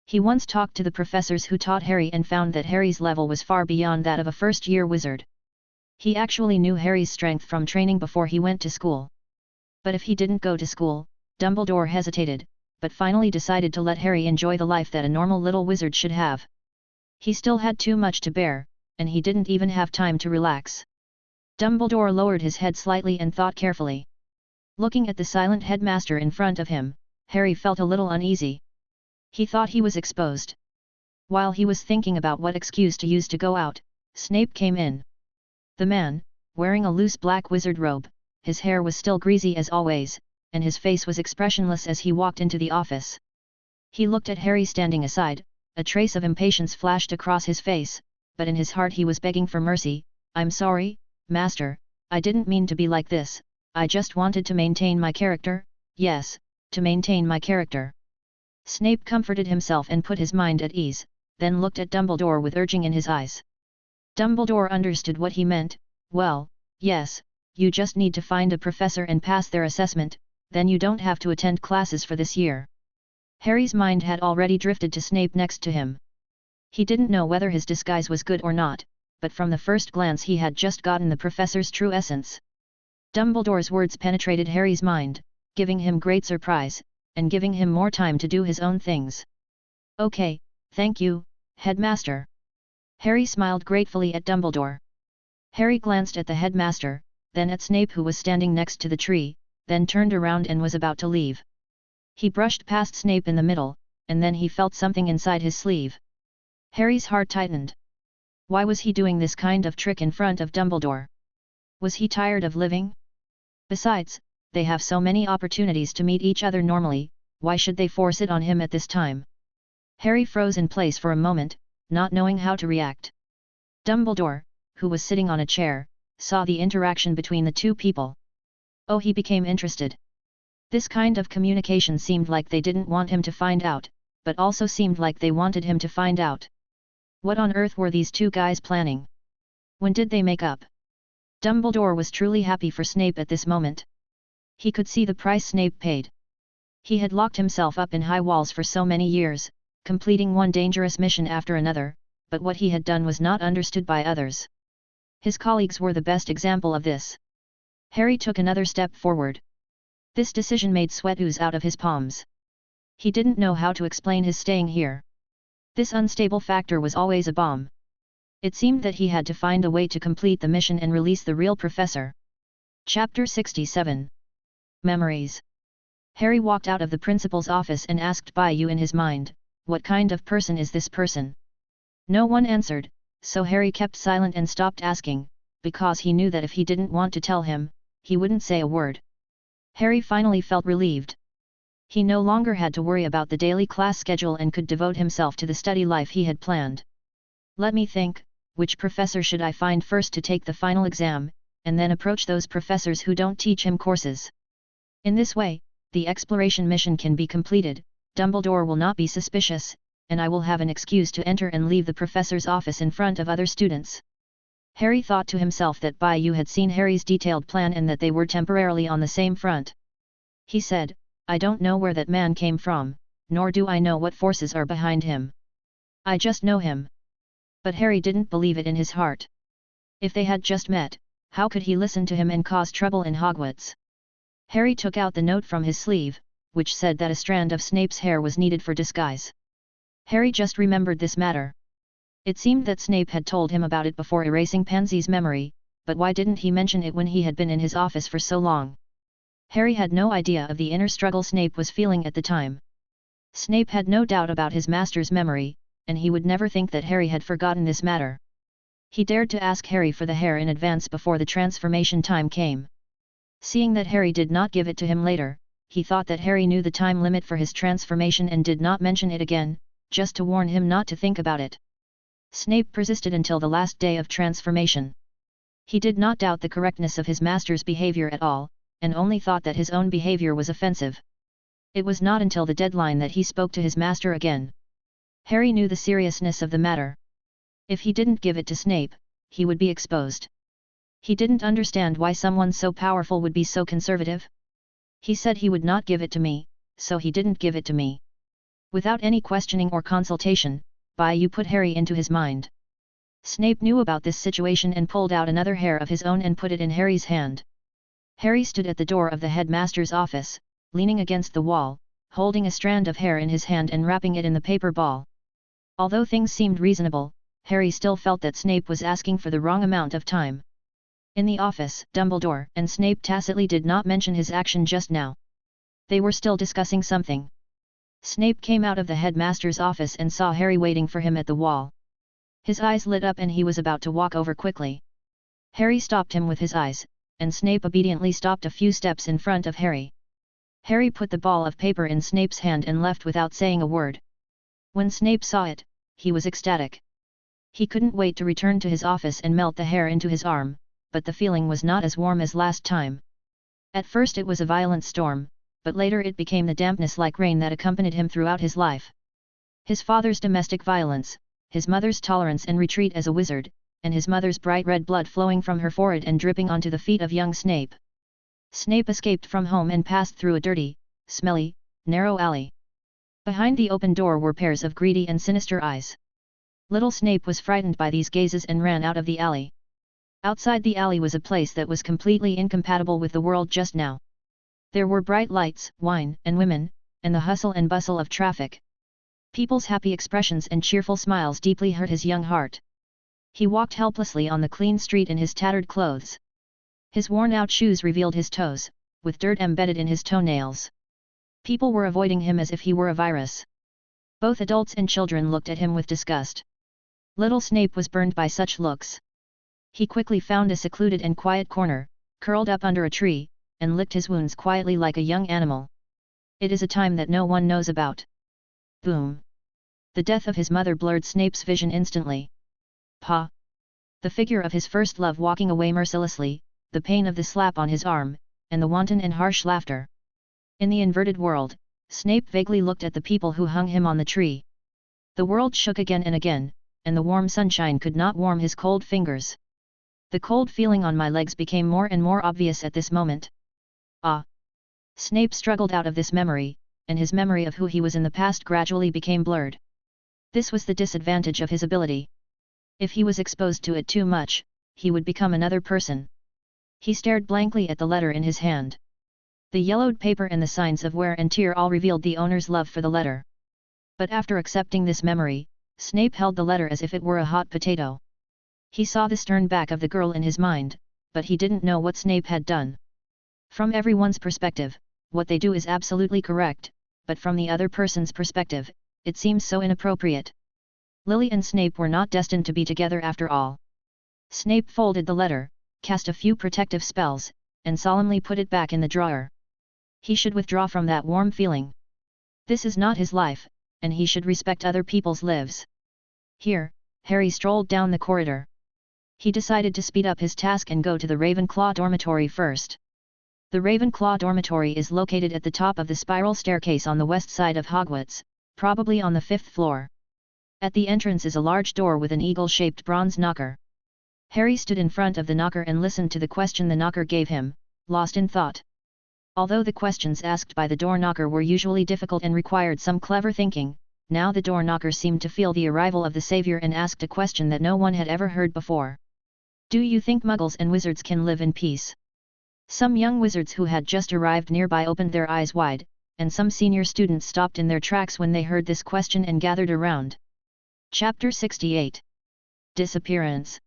Speaker 1: He once talked to the professors who taught Harry and found that Harry's level was far beyond that of a first-year wizard. He actually knew Harry's strength from training before he went to school. But if he didn't go to school, Dumbledore hesitated, but finally decided to let Harry enjoy the life that a normal little wizard should have. He still had too much to bear, and he didn't even have time to relax. Dumbledore lowered his head slightly and thought carefully. Looking at the silent headmaster in front of him, Harry felt a little uneasy. He thought he was exposed. While he was thinking about what excuse to use to go out, Snape came in. The man, wearing a loose black wizard robe, his hair was still greasy as always, and his face was expressionless as he walked into the office. He looked at Harry standing aside, a trace of impatience flashed across his face, but in his heart he was begging for mercy. I'm sorry, Master, I didn't mean to be like this, I just wanted to maintain my character, yes, to maintain my character. Snape comforted himself and put his mind at ease, then looked at Dumbledore with urging in his eyes. Dumbledore understood what he meant. Well, yes, you just need to find a professor and pass their assessment, then you don't have to attend classes for this year. Harry's mind had already drifted to Snape next to him. He didn't know whether his disguise was good or not, but from the first glance he had just gotten the professor's true essence. Dumbledore's words penetrated Harry's mind, giving him great surprise, and giving him more time to do his own things. "Okay, thank you, Headmaster." Harry smiled gratefully at Dumbledore. Harry glanced at the headmaster, then at Snape who was standing next to the tree, then turned around and was about to leave. He brushed past Snape in the middle, and then he felt something inside his sleeve. Harry's heart tightened. Why was he doing this kind of trick in front of Dumbledore? Was he tired of living? Besides, they have so many opportunities to meet each other normally, why should they force it on him at this time? Harry froze in place for a moment, not knowing how to react. Dumbledore, who was sitting on a chair, saw the interaction between the two people. Oh, he became interested. This kind of communication seemed like they didn't want him to find out, but also seemed like they wanted him to find out. What on earth were these two guys planning? When did they make up? Dumbledore was truly happy for Snape at this moment. He could see the price Snape paid. He had locked himself up in high walls for so many years, completing one dangerous mission after another, but what he had done was not understood by others. His colleagues were the best example of this. Harry took another step forward. This decision made sweat ooze out of his palms. He didn't know how to explain his staying here. This unstable factor was always a bomb. It seemed that he had to find a way to complete the mission and release the real professor. Chapter 67. Memories. Harry walked out of the principal's office and asked Bayou in his mind, what kind of person is this person? No one answered, so Harry kept silent and stopped asking, because he knew that if he didn't want to tell him, he wouldn't say a word. Harry finally felt relieved. He no longer had to worry about the daily class schedule and could devote himself to the study life he had planned. Let me think, which professor should I find first to take the final exam, and then approach those professors who don't teach him courses. In this way, the exploration mission can be completed, Dumbledore will not be suspicious, and I will have an excuse to enter and leave the professor's office in front of other students. Harry thought to himself that Bayou had seen Harry's detailed plan and that they were temporarily on the same front. He said, I don't know where that man came from, nor do I know what forces are behind him. I just know him. But Harry didn't believe it in his heart. If they had just met, how could he listen to him and cause trouble in Hogwarts? Harry took out the note from his sleeve, which said that a strand of Snape's hair was needed for disguise. Harry just remembered this matter. It seemed that Snape had told him about it before erasing Pansy's memory, but why didn't he mention it when he had been in his office for so long? Harry had no idea of the inner struggle Snape was feeling at the time. Snape had no doubt about his master's memory, and he would never think that Harry had forgotten this matter. He dared to ask Harry for the hair in advance before the transformation time came. Seeing that Harry did not give it to him later, he thought that Harry knew the time limit for his transformation and did not mention it again, just to warn him not to think about it. Snape persisted until the last day of transformation. He did not doubt the correctness of his master's behavior at all, and only thought that his own behavior was offensive. It was not until the deadline that he spoke to his master again. Harry knew the seriousness of the matter. If he didn't give it to Snape, he would be exposed. He didn't understand why someone so powerful would be so conservative. He said he would not give it to me, so he didn't give it to me. Without any questioning or consultation, Bayou put Harry into his mind. Snape knew about this situation and pulled out another hair of his own and put it in Harry's hand. Harry stood at the door of the headmaster's office, leaning against the wall, holding a strand of hair in his hand and wrapping it in the paper ball. Although things seemed reasonable, Harry still felt that Snape was asking for the wrong amount of time. In the office, Dumbledore and Snape tacitly did not mention his action just now. They were still discussing something. Snape came out of the headmaster's office and saw Harry waiting for him at the wall. His eyes lit up and he was about to walk over quickly. Harry stopped him with his eyes, and Snape obediently stopped a few steps in front of Harry. Harry put the ball of paper in Snape's hand and left without saying a word. When Snape saw it, he was ecstatic. He couldn't wait to return to his office and melt the hair into his arm, but the feeling was not as warm as last time. At first it was a violent storm, but later it became the dampness like rain that accompanied him throughout his life. His father's domestic violence, his mother's tolerance and retreat as a wizard, and his mother's bright red blood flowing from her forehead and dripping onto the feet of young Snape. Snape escaped from home and passed through a dirty, smelly, narrow alley. Behind the open door were pairs of greedy and sinister eyes. Little Snape was frightened by these gazes and ran out of the alley. Outside the alley was a place that was completely incompatible with the world just now. There were bright lights, wine, and women, and the hustle and bustle of traffic. People's happy expressions and cheerful smiles deeply hurt his young heart. He walked helplessly on the clean street in his tattered clothes. His worn-out shoes revealed his toes, with dirt embedded in his toenails. People were avoiding him as if he were a virus. Both adults and children looked at him with disgust. Little Snape was burned by such looks. He quickly found a secluded and quiet corner, curled up under a tree, and licked his wounds quietly like a young animal. It is a time that no one knows about. Boom! The death of his mother blurred Snape's vision instantly. Pa! The figure of his first love walking away mercilessly, the pain of the slap on his arm, and the wanton and harsh laughter. In the inverted world, Snape vaguely looked at the people who hung him on the tree. The world shook again and again, and the warm sunshine could not warm his cold fingers. The cold feeling on my legs became more and more obvious at this moment. Ah! Snape struggled out of this memory, and his memory of who he was in the past gradually became blurred. This was the disadvantage of his ability. If he was exposed to it too much, he would become another person. He stared blankly at the letter in his hand. The yellowed paper and the signs of wear and tear all revealed the owner's love for the letter. But after accepting this memory, Snape held the letter as if it were a hot potato. He saw the stern back of the girl in his mind, but he didn't know what Snape had done. From everyone's perspective, what they do is absolutely correct, but from the other person's perspective, it seems so inappropriate. Lily and Snape were not destined to be together after all. Snape folded the letter, cast a few protective spells, and solemnly put it back in the drawer. He should withdraw from that warm feeling. This is not his life, and he should respect other people's lives. Here, Harry strolled down the corridor. He decided to speed up his task and go to the Ravenclaw dormitory first. The Ravenclaw dormitory is located at the top of the spiral staircase on the west side of Hogwarts, probably on the 5th floor. At the entrance is a large door with an eagle-shaped bronze knocker. Harry stood in front of the knocker and listened to the question the knocker gave him, lost in thought. Although the questions asked by the door knocker were usually difficult and required some clever thinking, now the door knocker seemed to feel the arrival of the savior and asked a question that no one had ever heard before. Do you think Muggles and wizards can live in peace? Some young wizards who had just arrived nearby opened their eyes wide, and some senior students stopped in their tracks when they heard this question and gathered around. Chapter 68. Disappearance.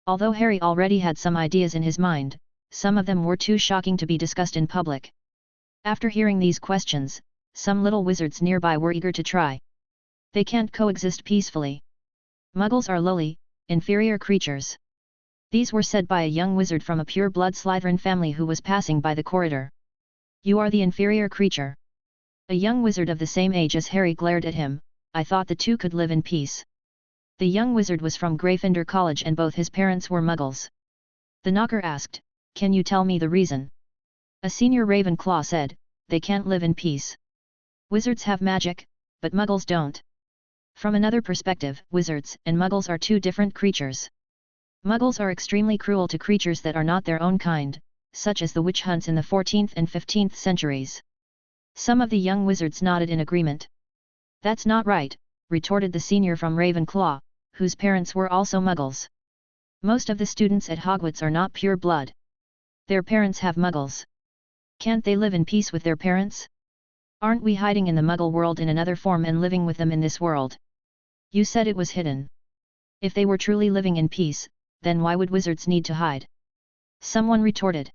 Speaker 1: Although Harry already had some ideas in his mind, some of them were too shocking to be discussed in public. After hearing these questions, some little wizards nearby were eager to try. They can't coexist peacefully. Muggles are lowly, inferior creatures. These were said by a young wizard from a pure-blood Slytherin family who was passing by the corridor. You are the inferior creature. A young wizard of the same age as Harry glared at him. I thought the two could live in peace. The young wizard was from Gryffindor College and both his parents were Muggles. The knocker asked, can you tell me the reason? A senior Ravenclaw said, they can't live in peace. Wizards have magic, but Muggles don't. From another perspective, wizards and Muggles are two different creatures. Muggles are extremely cruel to creatures that are not their own kind, such as the witch hunts in the 14th and 15th centuries. Some of the young wizards nodded in agreement. That's not right, retorted the senior from Ravenclaw, whose parents were also Muggles. Most of the students at Hogwarts are not pure blood. Their parents have Muggles. Can't they live in peace with their parents? Aren't we hiding in the Muggle world in another form and living with them in this world? You said it was hidden. If they were truly living in peace, then why would wizards need to hide? Someone retorted.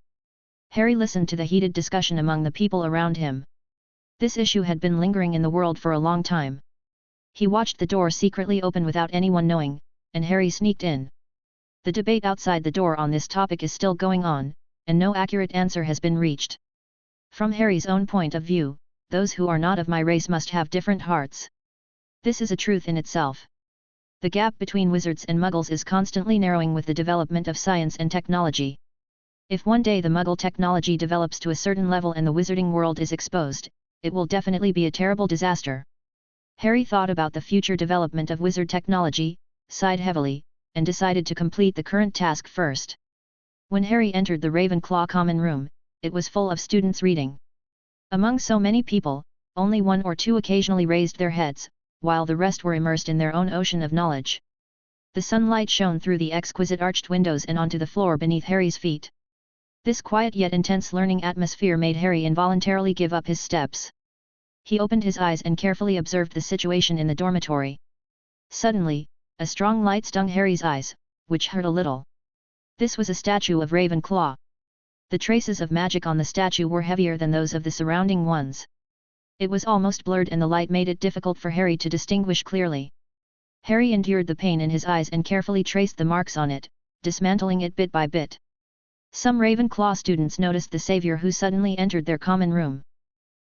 Speaker 1: Harry listened to the heated discussion among the people around him. This issue had been lingering in the world for a long time. He watched the door secretly open without anyone knowing, and Harry sneaked in. The debate outside the door on this topic is still going on, and no accurate answer has been reached. From Harry's own point of view, those who are not of my race must have different hearts. This is a truth in itself. The gap between wizards and Muggles is constantly narrowing with the development of science and technology. If one day the Muggle technology develops to a certain level and the wizarding world is exposed, it will definitely be a terrible disaster. Harry thought about the future development of wizard technology, sighed heavily, and decided to complete the current task first. When Harry entered the Ravenclaw common room, it was full of students reading. Among so many people, only one or two occasionally raised their heads, while the rest were immersed in their own ocean of knowledge. The sunlight shone through the exquisite arched windows and onto the floor beneath Harry's feet. This quiet yet intense learning atmosphere made Harry involuntarily give up his steps. He opened his eyes and carefully observed the situation in the dormitory. Suddenly, a strong light stung Harry's eyes, which hurt a little. This was a statue of Ravenclaw. The traces of magic on the statue were heavier than those of the surrounding ones. It was almost blurred and the light made it difficult for Harry to distinguish clearly. Harry endured the pain in his eyes and carefully traced the marks on it, dismantling it bit by bit. Some Ravenclaw students noticed the savior who suddenly entered their common room.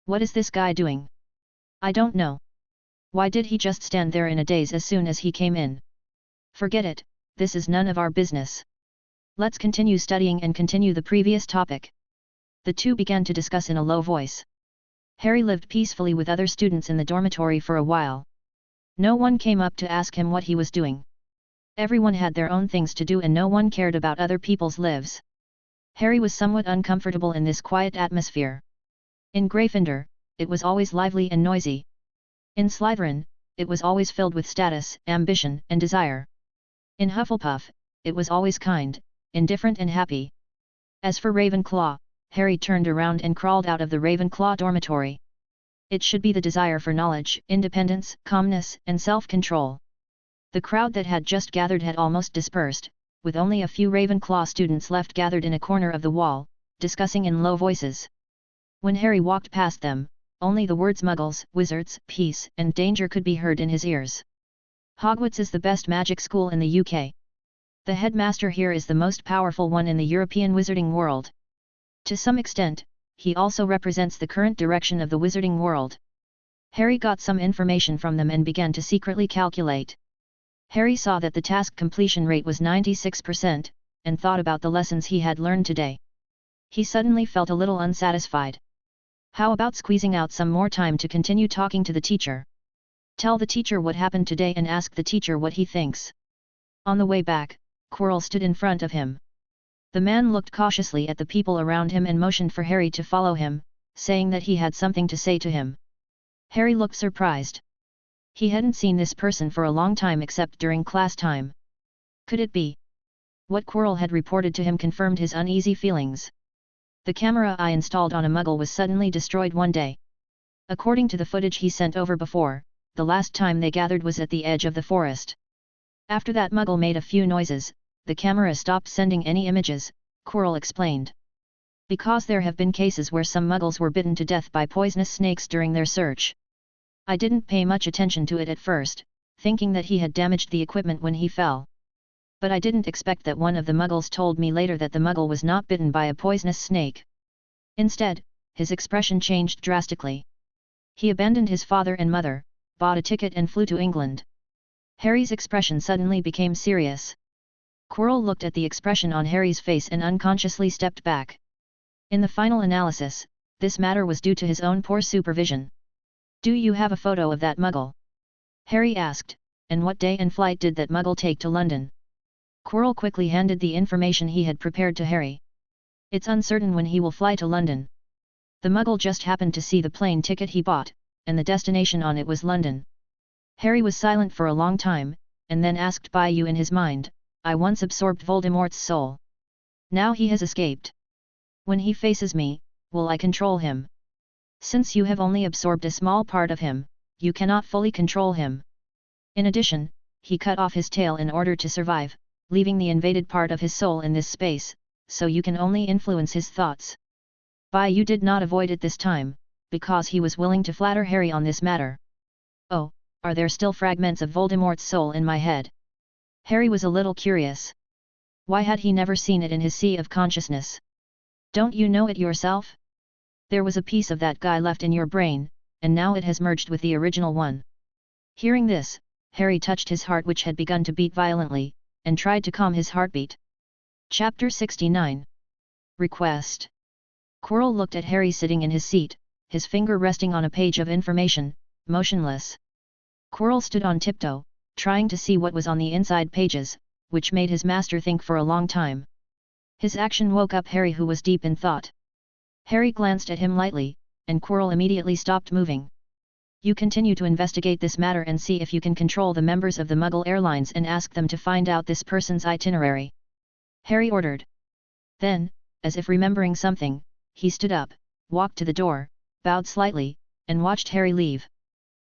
Speaker 1: "What is this guy doing? I don't know. Why did he just stand there in a daze as soon as he came in? Forget it, this is none of our business. Let's continue studying and continue the previous topic." The two began to discuss in a low voice. Harry lived peacefully with other students in the dormitory for a while. No one came up to ask him what he was doing. Everyone had their own things to do and no one cared about other people's lives. Harry was somewhat uncomfortable in this quiet atmosphere. In Gryffindor, it was always lively and noisy. In Slytherin, it was always filled with status, ambition, and desire. In Hufflepuff, it was always kind, indifferent and happy. As for Ravenclaw, Harry turned around and crawled out of the Ravenclaw dormitory. It should be the desire for knowledge, independence, calmness, and self-control. The crowd that had just gathered had almost dispersed, with only a few Ravenclaw students left gathered in a corner of the wall, discussing in low voices. When Harry walked past them, only the words Muggles, wizards, peace, and danger could be heard in his ears. Hogwarts is the best magic school in the UK. The headmaster here is the most powerful one in the European wizarding world. To some extent, he also represents the current direction of the wizarding world. Harry got some information from them and began to secretly calculate. Harry saw that the task completion rate was 96%, and thought about the lessons he had learned today. He suddenly felt a little unsatisfied. How about squeezing out some more time to continue talking to the teacher? Tell the teacher what happened today and ask the teacher what he thinks. On the way back, Quirrell stood in front of him. The man looked cautiously at the people around him and motioned for Harry to follow him, saying that he had something to say to him. Harry looked surprised. He hadn't seen this person for a long time except during class time. Could it be? What Quirrell had reported to him confirmed his uneasy feelings. The camera I installed on a Muggle was suddenly destroyed one day. According to the footage he sent over before, the last time they gathered was at the edge of the forest. After that Muggle made a few noises, the camera stopped sending any images, Quirrell explained. Because there have been cases where some Muggles were bitten to death by poisonous snakes during their search. I didn't pay much attention to it at first, thinking that he had damaged the equipment when he fell. But I didn't expect that one of the Muggles told me later that the Muggle was not bitten by a poisonous snake. Instead, his expression changed drastically. He abandoned his father and mother, bought a ticket and flew to England. Harry's expression suddenly became serious. Quirrell looked at the expression on Harry's face and unconsciously stepped back. In the final analysis, this matter was due to his own poor supervision. "Do you have a photo of that Muggle?" Harry asked, "And what day and flight did that Muggle take to London?" Quirrell quickly handed the information he had prepared to Harry. "It's uncertain when he will fly to London. The Muggle just happened to see the plane ticket he bought, and the destination on it was London." Harry was silent for a long time, and then asked by you in his mind, "I once absorbed Voldemort's soul. Now he has escaped. When he faces me, will I control him? Since you have only absorbed a small part of him, you cannot fully control him. In addition, he cut off his tail in order to survive, leaving the invaded part of his soul in this space, so you can only influence his thoughts. Bayou did not avoid it this time, because he was willing to flatter Harry on this matter. Oh, are there still fragments of Voldemort's soul in my head?" Harry was a little curious. Why had he never seen it in his sea of consciousness? "Don't you know it yourself? There was a piece of that guy left in your brain, and now it has merged with the original one." Hearing this, Harry touched his heart which had begun to beat violently, and tried to calm his heartbeat. Chapter 69. Request. Quirrell looked at Harry sitting in his seat, his finger resting on a page of information, motionless. Quirrell stood on tiptoe, trying to see what was on the inside pages, which made his master think for a long time. His action woke up Harry, who was deep in thought. Harry glanced at him lightly, and Quirrell immediately stopped moving. You continue to investigate this matter and see if you can control the members of the Muggle Airlines and ask them to find out this person's itinerary," Harry ordered. Then, as if remembering something, he stood up, walked to the door, bowed slightly, and watched Harry leave.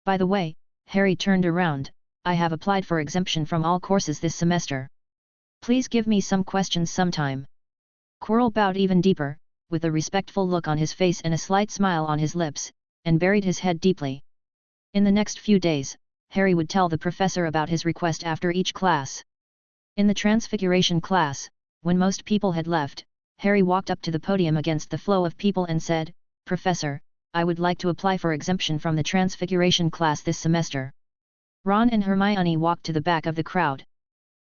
Speaker 1: "By the way," Harry turned around, "I have applied for exemption from all courses this semester. Please give me some questions sometime." Quirrell bowed even deeper, with a respectful look on his face and a slight smile on his lips, and buried his head deeply. In the next few days, Harry would tell the professor about his request after each class. In the Transfiguration class, when most people had left, Harry walked up to the podium against the flow of people and said, "Professor, I would like to apply for exemption from the Transfiguration class this semester." Ron and Hermione walked to the back of the crowd.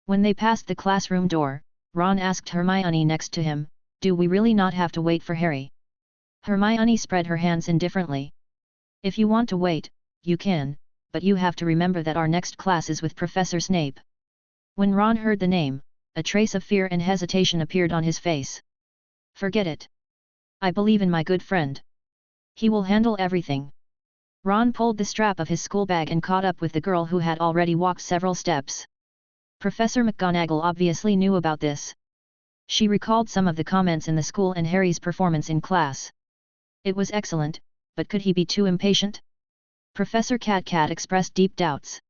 Speaker 1: When they passed the classroom door, Ron asked Hermione next to him, "Do we really not have to wait for Harry?" Hermione spread her hands indifferently. "If you want to wait, you can, but you have to remember that our next class is with Professor Snape." When Ron heard the name, a trace of fear and hesitation appeared on his face. "Forget it. I believe in my good friend. He will handle everything." Ron pulled the strap of his school bag and caught up with the girl who had already walked several steps. Professor McGonagall obviously knew about this. She recalled some of the comments in the school and Harry's performance in class. It was excellent, but could he be too impatient? Professor Cat expressed deep doubts.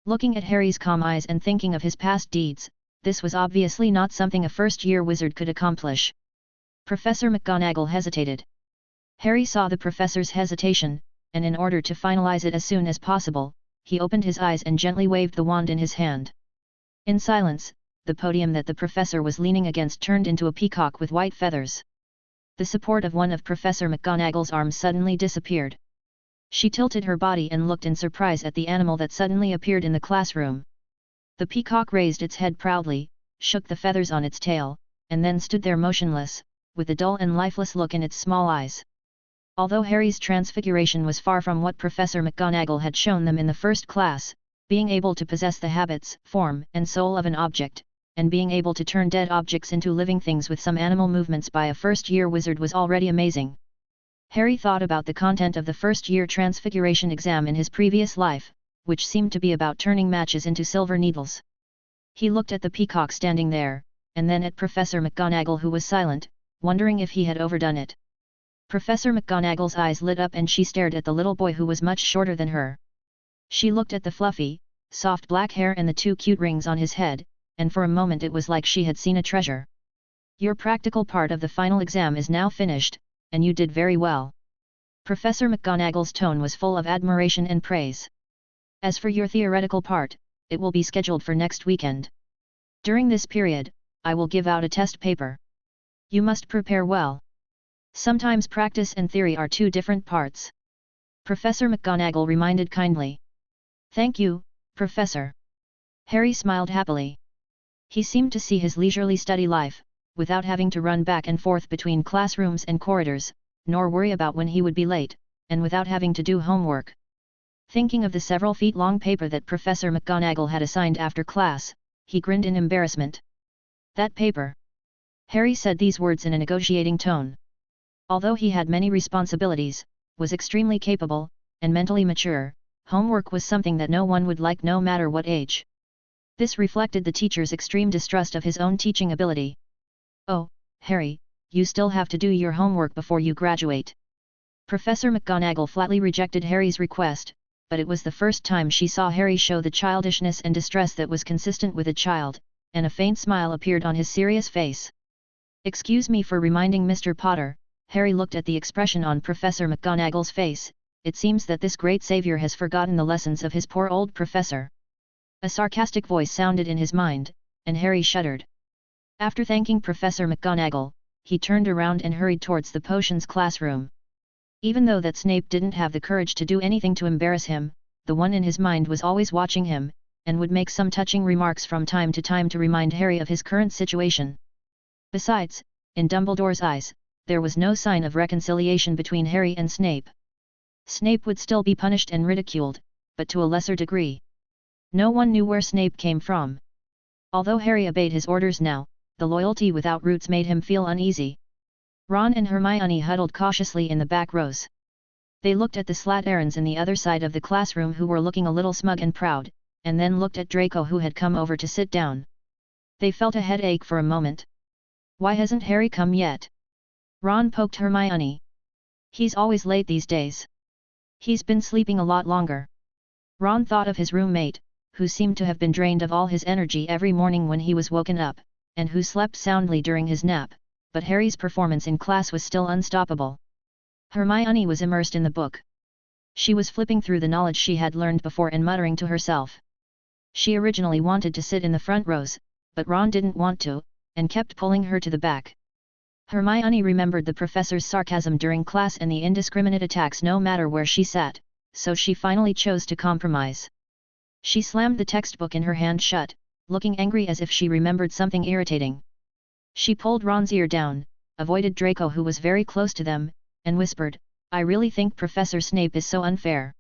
Speaker 1: Looking at Harry's calm eyes and thinking of his past deeds, this was obviously not something a first-year wizard could accomplish. Professor McGonagall hesitated. Harry saw the professor's hesitation, and in order to finalize it as soon as possible, he opened his eyes and gently waved the wand in his hand. In silence, the podium that the professor was leaning against turned into a peacock with white feathers. The support of one of Professor McGonagall's arms suddenly disappeared. She tilted her body and looked in surprise at the animal that suddenly appeared in the classroom. The peacock raised its head proudly, shook the feathers on its tail, and then stood there motionless, with a dull and lifeless look in its small eyes. Although Harry's transfiguration was far from what Professor McGonagall had shown them in the first class, being able to possess the habits, form, and soul of an object, and being able to turn dead objects into living things with some animal movements by a first-year wizard was already amazing. Harry thought about the content of the first-year transfiguration exam in his previous life, which seemed to be about turning matches into silver needles. He looked at the peacock standing there, and then at Professor McGonagall who was silent, wondering if he had overdone it. Professor McGonagall's eyes lit up and she stared at the little boy who was much shorter than her. She looked at the fluffy, soft black hair and the two cute rings on his head, and for a moment it was like she had seen a treasure. "Your practical part of the final exam is now finished, and you did very well." Professor McGonagall's tone was full of admiration and praise. "As for your theoretical part, it will be scheduled for next weekend. During this period, I will give out a test paper. You must prepare well. Sometimes practice and theory are two different parts." Professor McGonagall reminded kindly. "Thank you, Professor." Harry smiled happily. He seemed to see his leisurely study life, without having to run back and forth between classrooms and corridors, nor worry about when he would be late, and without having to do homework. Thinking of the several feet-long paper that Professor McGonagall had assigned after class, he grinned in embarrassment. "That paper." Harry said these words in a negotiating tone. Although he had many responsibilities, was extremely capable, and mentally mature, homework was something that no one would like no matter what age. This reflected the teacher's extreme distrust of his own teaching ability. "Oh, Harry, you still have to do your homework before you graduate." Professor McGonagall flatly rejected Harry's request, but it was the first time she saw Harry show the childishness and distress that was consistent with a child, and a faint smile appeared on his serious face. "Excuse me for reminding Mr. Potter." Harry looked at the expression on Professor McGonagall's face. "It seems that this great savior has forgotten the lessons of his poor old professor." A sarcastic voice sounded in his mind, and Harry shuddered. After thanking Professor McGonagall, he turned around and hurried towards the potions classroom. Even though that Snape didn't have the courage to do anything to embarrass him, the one in his mind was always watching him, and would make some touching remarks from time to time to remind Harry of his current situation. Besides, in Dumbledore's eyes, there was no sign of reconciliation between Harry and Snape. Snape would still be punished and ridiculed, but to a lesser degree. No one knew where Snape came from. Although Harry obeyed his orders now, the loyalty without roots made him feel uneasy. Ron and Hermione huddled cautiously in the back rows. They looked at the Slytherins in the other side of the classroom who were looking a little smug and proud, and then looked at Draco who had come over to sit down. They felt a headache for a moment. Why hasn't Harry come yet? Ron poked Hermione. He's always late these days. He's been sleeping a lot longer. Ron thought of his roommate, who seemed to have been drained of all his energy every morning when he was woken up, and who slept soundly during his nap, but Harry's performance in class was still unstoppable. Hermione was immersed in the book. She was flipping through the knowledge she had learned before and muttering to herself. She originally wanted to sit in the front rows, but Ron didn't want to, and kept pulling her to the back. Hermione remembered the professor's sarcasm during class and the indiscriminate attacks no matter where she sat, so she finally chose to compromise. She slammed the textbook in her hand shut, looking angry as if she remembered something irritating. She pulled Ron's ear down, avoided Draco who was very close to them, and whispered, "I really think Professor Snape is so unfair."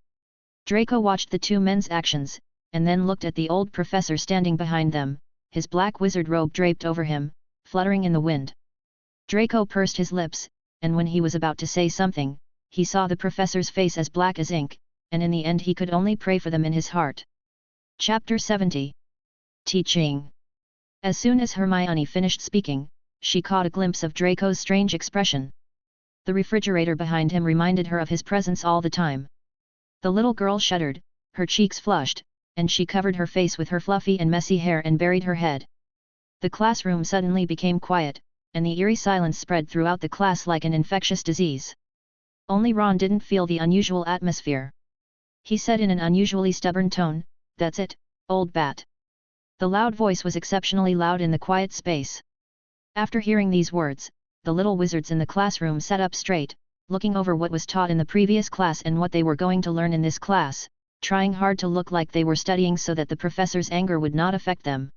Speaker 1: Draco watched the two men's actions, and then looked at the old professor standing behind them, his black wizard robe draped over him, fluttering in the wind. Draco pursed his lips, and when he was about to say something, he saw the professor's face as black as ink, and in the end he could only pray for them in his heart. Chapter 70. Teaching. As soon as Hermione finished speaking, she caught a glimpse of Draco's strange expression. The refrigerator behind him reminded her of his presence all the time. The little girl shuddered, her cheeks flushed, and she covered her face with her fluffy and messy hair and buried her head. The classroom suddenly became quiet, and the eerie silence spread throughout the class like an infectious disease. Only Ron didn't feel the unusual atmosphere. He said in an unusually stubborn tone, "That's it, old bat." The loud voice was exceptionally loud in the quiet space. After hearing these words, the little wizards in the classroom sat up straight, looking over what was taught in the previous class and what they were going to learn in this class, trying hard to look like they were studying so that the professor's anger would not affect them.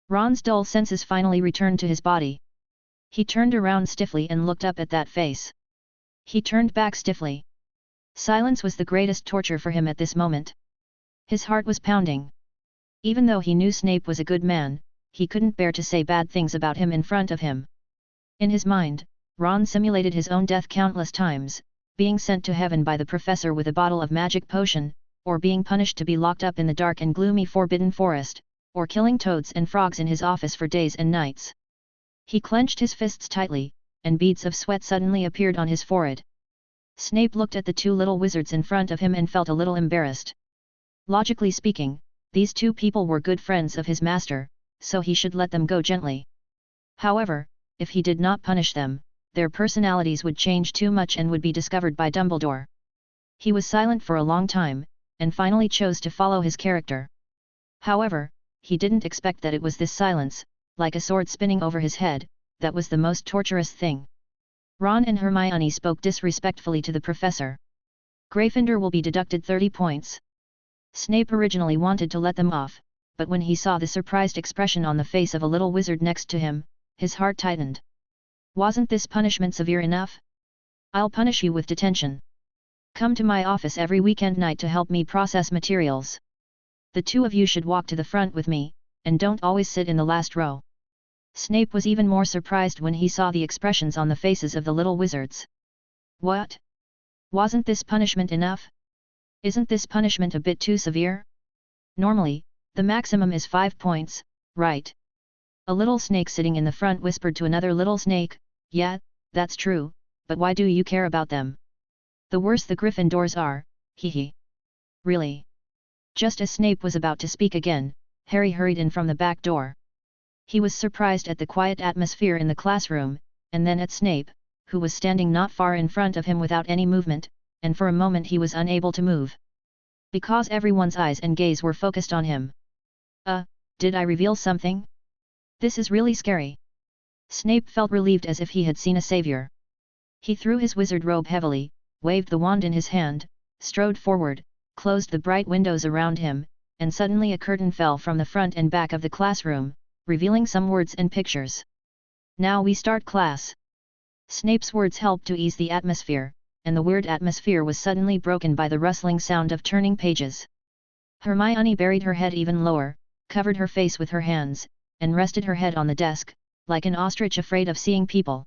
Speaker 1: Ron's dull senses finally returned to his body. He turned around stiffly and looked up at that face. He turned back stiffly. Silence was the greatest torture for him at this moment. His heart was pounding. Even though he knew Snape was a good man, he couldn't bear to say bad things about him in front of him. In his mind, Ron simulated his own death countless times, being sent to heaven by the professor with a bottle of magic potion, or being punished to be locked up in the dark and gloomy forbidden forest, or killing toads and frogs in his office for days and nights. He clenched his fists tightly, and beads of sweat suddenly appeared on his forehead. Snape looked at the two little wizards in front of him and felt a little embarrassed. Logically speaking, these two people were good friends of his master, so he should let them go gently. However, if he did not punish them, their personalities would change too much and would be discovered by Dumbledore. He was silent for a long time, and finally chose to follow his character. However, he didn't expect that it was this silence, like a sword spinning over his head, that was the most torturous thing. Ron and Hermione spoke disrespectfully to the professor. Gryffindor will be deducted 30 points. Snape originally wanted to let them off, but when he saw the surprised expression on the face of a little wizard next to him, his heart tightened. Wasn't this punishment severe enough? I'll punish you with detention. Come to my office every weekend night to help me process materials. The two of you should walk to the front with me, and don't always sit in the last row. Snape was even more surprised when he saw the expressions on the faces of the little wizards. What? Wasn't this punishment enough? Isn't this punishment a bit too severe? Normally, the maximum is 5 points, right? A little snake sitting in the front whispered to another little snake, "Yeah, that's true, but why do you care about them? The worse the Gryffindors are, hee." Really? Just as Snape was about to speak again, Harry hurried in from the back door. He was surprised at the quiet atmosphere in the classroom, and then at Snape, who was standing not far in front of him without any movement, and for a moment he was unable to move. Because everyone's eyes and gaze were focused on him. Did I reveal something? This is really scary. Snape felt relieved as if he had seen a savior. He threw his wizard robe heavily, waved the wand in his hand, strode forward, closed the bright windows around him, and suddenly a curtain fell from the front and back of the classroom, revealing some words and pictures. "Now we start class." Snape's words helped to ease the atmosphere, and the weird atmosphere was suddenly broken by the rustling sound of turning pages. Hermione buried her head even lower, covered her face with her hands, and rested her head on the desk, like an ostrich afraid of seeing people.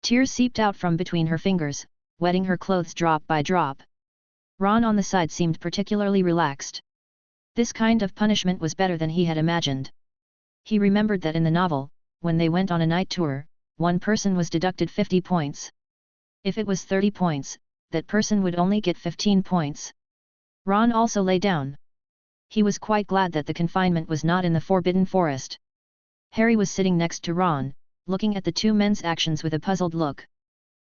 Speaker 1: Tears seeped out from between her fingers, wetting her clothes drop by drop. Ron on the side seemed particularly relaxed. This kind of punishment was better than he had imagined. He remembered that in the novel, when they went on a night tour, one person was deducted 50 points. If it was 30 points, that person would only get 15 points. Ron also lay down. He was quite glad that the confinement was not in the Forbidden Forest. Harry was sitting next to Ron, looking at the two men's actions with a puzzled look.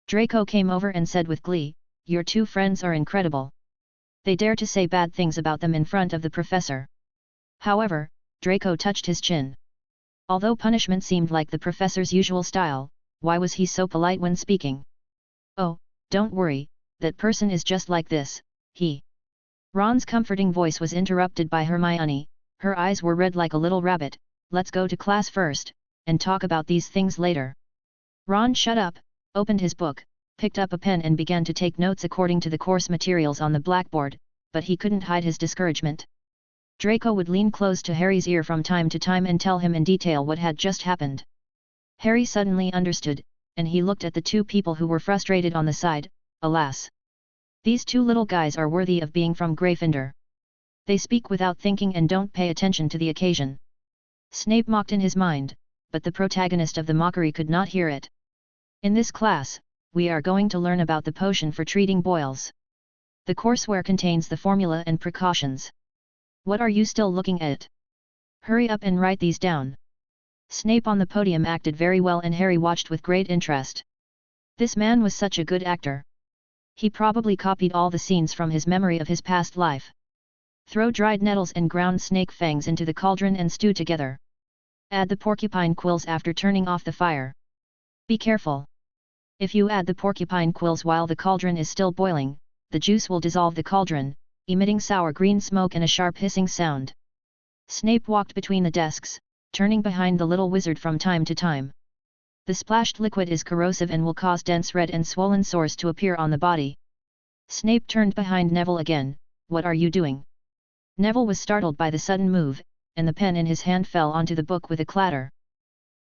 Speaker 1: Draco came over and said with glee, "Your two friends are incredible. They dare to say bad things about them in front of the professor." However, Draco touched his chin. Although punishment seemed like the professor's usual style, why was he so polite when speaking? "Oh, don't worry, that person is just like this, he." Ron's comforting voice was interrupted by Hermione. Her eyes were red like a little rabbit. "Let's go to class first, and talk about these things later." Ron shut up, opened his book, picked up a pen and began to take notes according to the course materials on the blackboard, but he couldn't hide his discouragement. Draco would lean close to Harry's ear from time to time and tell him in detail what had just happened. Harry suddenly understood, and he looked at the two people who were frustrated on the side. Alas! These two little guys are worthy of being from Gryffindor. They speak without thinking and don't pay attention to the occasion. Snape mocked in his mind, but the protagonist of the mockery could not hear it. "In this class, we are going to learn about the potion for treating boils. The courseware contains the formula and precautions. What are you still looking at? Hurry up and write these down." Snape on the podium acted very well and Harry watched with great interest. This man was such a good actor. He probably copied all the scenes from his memory of his past life. Throw dried nettles and ground snake fangs into the cauldron and stew together. Add the porcupine quills after turning off the fire. Be careful. If you add the porcupine quills while the cauldron is still boiling, the juice will dissolve the cauldron, emitting sour green smoke and a sharp hissing sound. Snape walked between the desks, turning behind the little wizard from time to time. The splashed liquid is corrosive and will cause dense red and swollen sores to appear on the body. Snape turned behind Neville again. "What are you doing?" Neville was startled by the sudden move, and the pen in his hand fell onto the book with a clatter.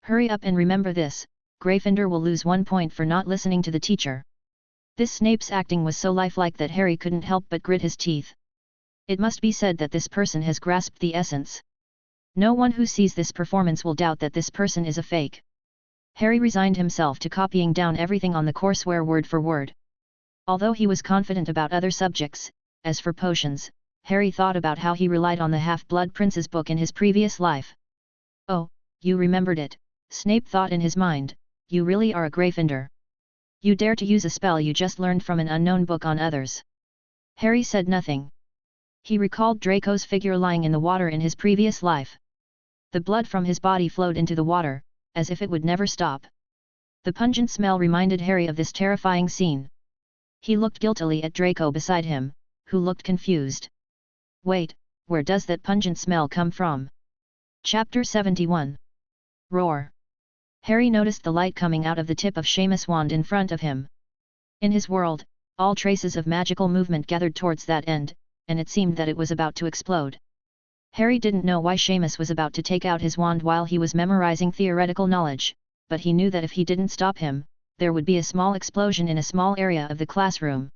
Speaker 1: "Hurry up and remember this, Gryffindor will lose 1 point for not listening to the teacher." This Snape's acting was so lifelike that Harry couldn't help but grit his teeth. It must be said that this person has grasped the essence. No one who sees this performance will doubt that this person is a fake. Harry resigned himself to copying down everything on the courseware word for word. Although he was confident about other subjects, as for potions, Harry thought about how he relied on the Half-Blood Prince's book in his previous life. "Oh, you remembered it," Snape thought in his mind, "you really are a Gryffindor. You dare to use a spell you just learned from an unknown book on others." Harry said nothing. He recalled Draco's figure lying in the water in his previous life. The blood from his body flowed into the water, as if it would never stop. The pungent smell reminded Harry of this terrifying scene. He looked guiltily at Draco beside him, who looked confused. "Wait, where does that pungent smell come from?" Chapter 71. Roar. Harry noticed the light coming out of the tip of Seamus' wand in front of him. In his world, all traces of magical movement gathered towards that end, and it seemed that it was about to explode. Harry didn't know why Seamus was about to take out his wand while he was memorizing theoretical knowledge, but he knew that if he didn't stop him, there would be a small explosion in a small area of the classroom.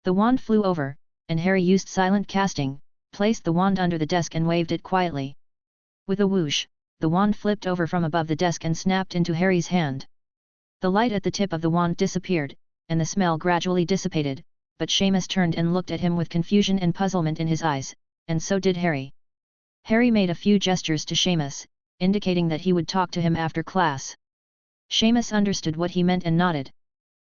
Speaker 1: The wand flew over, and Harry used silent casting, placed the wand under the desk and waved it quietly. With a whoosh, the wand flipped over from above the desk and snapped into Harry's hand. The light at the tip of the wand disappeared, and the smell gradually dissipated, but Seamus turned and looked at him with confusion and puzzlement in his eyes, and so did Harry. Harry made a few gestures to Seamus, indicating that he would talk to him after class. Seamus understood what he meant and nodded.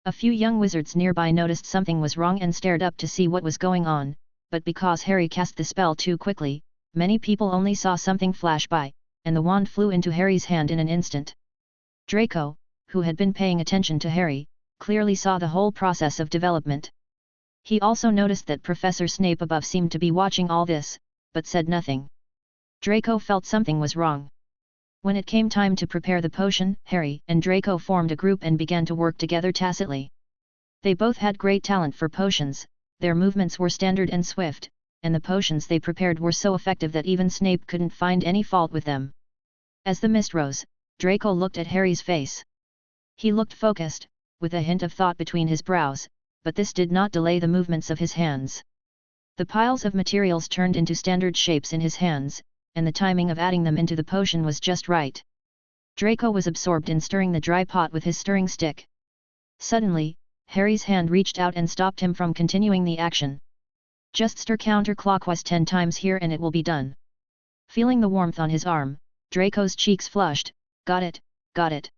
Speaker 1: A few young wizards nearby noticed something was wrong and stared up to see what was going on, but because Harry cast the spell too quickly, many people only saw something flash by, and the wand flew into Harry's hand in an instant. Draco, who had been paying attention to Harry, clearly saw the whole process of development. He also noticed that Professor Snape above seemed to be watching all this, but said nothing. Draco felt something was wrong. When it came time to prepare the potion, Harry and Draco formed a group and began to work together tacitly. They both had great talent for potions, their movements were standard and swift, and the potions they prepared were so effective that even Snape couldn't find any fault with them. As the mist rose, Draco looked at Harry's face. He looked focused, with a hint of thought between his brows, but this did not delay the movements of his hands. The piles of materials turned into standard shapes in his hands, and the timing of adding them into the potion was just right. Draco was absorbed in stirring the dry pot with his stirring stick. Suddenly, Harry's hand reached out and stopped him from continuing the action. Just stir counterclockwise 10 times here and it will be done. Feeling the warmth on his arm, Draco's cheeks flushed. Got it, got it.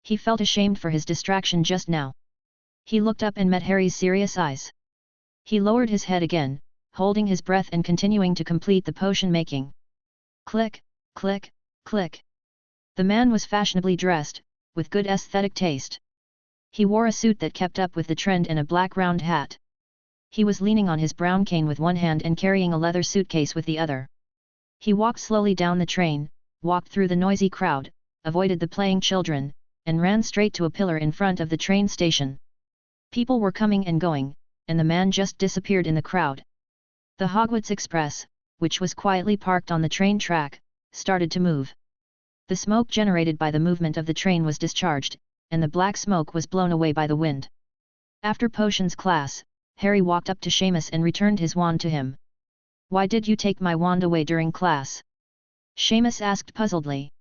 Speaker 1: He felt ashamed for his distraction just now. He looked up and met Harry's serious eyes. He lowered his head again, holding his breath and continuing to complete the potion making. Click, click, click. The man was fashionably dressed, with good aesthetic taste. He wore a suit that kept up with the trend and a black round hat. He was leaning on his brown cane with one hand and carrying a leather suitcase with the other. He walked slowly down the train, walked through the noisy crowd, avoided the playing children, and ran straight to a pillar in front of the train station. People were coming and going, and the man just disappeared in the crowd. The Hogwarts Express, which was quietly parked on the train track, started to move. The smoke generated by the movement of the train was discharged, and the black smoke was blown away by the wind. After potions class, Harry walked up to Seamus and returned his wand to him. "Why did you take my wand away during class?" Seamus asked puzzledly.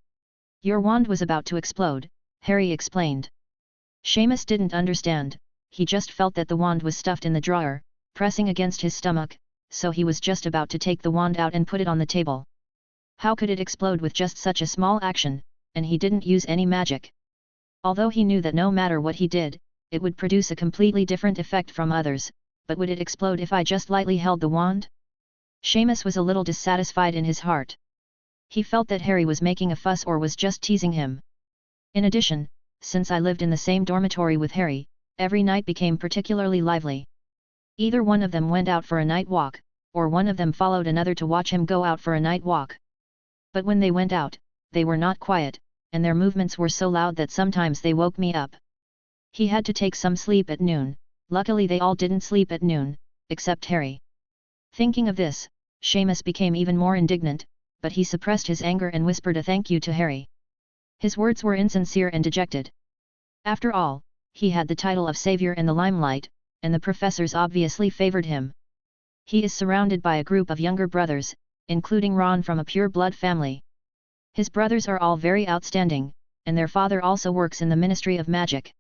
Speaker 1: "Your wand was about to explode," Harry explained. Seamus didn't understand, he just felt that the wand was stuffed in the drawer, pressing against his stomach, so he was just about to take the wand out and put it on the table. How could it explode with just such a small action, and he didn't use any magic? Although he knew that no matter what he did, it would produce a completely different effect from others, but would it explode if I just lightly held the wand? Seamus was a little dissatisfied in his heart. He felt that Harry was making a fuss or was just teasing him. In addition, since I lived in the same dormitory with Harry, every night became particularly lively. Either one of them went out for a night walk, or one of them followed another to watch him go out for a night walk. But when they went out, they were not quiet, and their movements were so loud that sometimes they woke me up. He had to take some sleep at noon. Luckily they all didn't sleep at noon, except Harry. Thinking of this, Seamus became even more indignant, but he suppressed his anger and whispered a thank you to Harry. His words were insincere and dejected. After all, he had the title of savior and the limelight, and the professors obviously favored him. He is surrounded by a group of younger brothers, including Ron from a pure-blood family. His brothers are all very outstanding, and their father also works in the Ministry of Magic.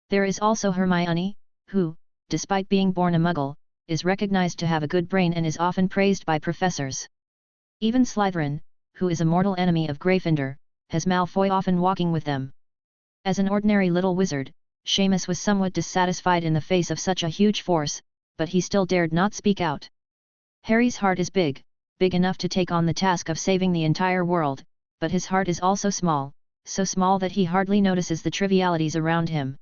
Speaker 1: There is also Hermione, who, despite being born a Muggle, is recognized to have a good brain and is often praised by professors. Even Slytherin, who is a mortal enemy of Gryffindor, has Malfoy often walking with them. As an ordinary little wizard, Seamus was somewhat dissatisfied in the face of such a huge force, but he still dared not speak out. Harry's heart is big, big enough to take on the task of saving the entire world, but his heart is also small, so small that he hardly notices the trivialities around him.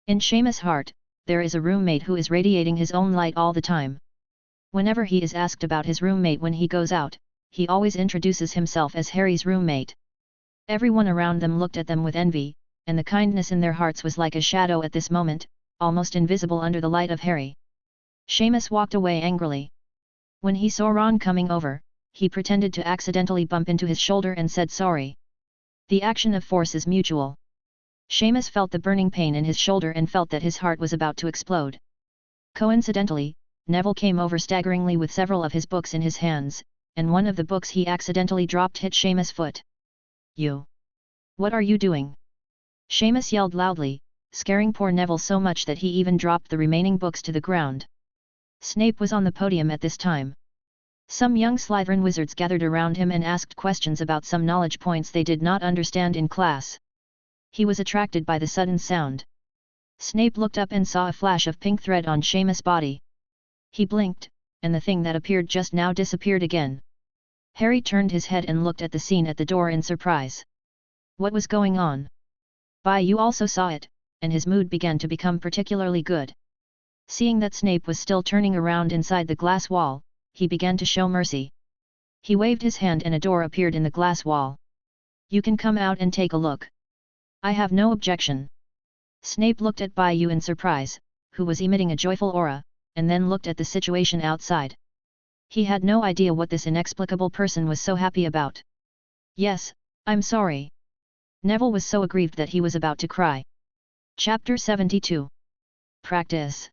Speaker 1: In Seamus' heart, there is a roommate who is radiating his own light all the time. Whenever he is asked about his roommate when he goes out, he always introduces himself as Harry's roommate. Everyone around them looked at them with envy, and the kindness in their hearts was like a shadow at this moment, almost invisible under the light of Harry. Seamus walked away angrily. When he saw Ron coming over, he pretended to accidentally bump into his shoulder and said sorry. The action of force is mutual. Seamus felt the burning pain in his shoulder and felt that his heart was about to explode. Coincidentally, Neville came over staggeringly with several of his books in his hands, and one of the books he accidentally dropped hit Seamus' foot. "You! What are you doing?" Seamus yelled loudly, scaring poor Neville so much that he even dropped the remaining books to the ground. Snape was on the podium at this time. Some young Slytherin wizards gathered around him and asked questions about some knowledge points they did not understand in class. He was attracted by the sudden sound. Snape looked up and saw a flash of pink thread on Seamus' body. He blinked, and the thing that appeared just now disappeared again. Harry turned his head and looked at the scene at the door in surprise. What was going on? You also saw it, and his mood began to become particularly good. Seeing that Snape was still turning around inside the glass wall, he began to show mercy. He waved his hand and a door appeared in the glass wall. "You can come out and take a look. I have no objection." Snape looked at Bayou in surprise, who was emitting a joyful aura, and then looked at the situation outside. He had no idea what this inexplicable person was so happy about. "Yes, I'm sorry." Neville was so aggrieved that he was about to cry. Chapter 72. Practice.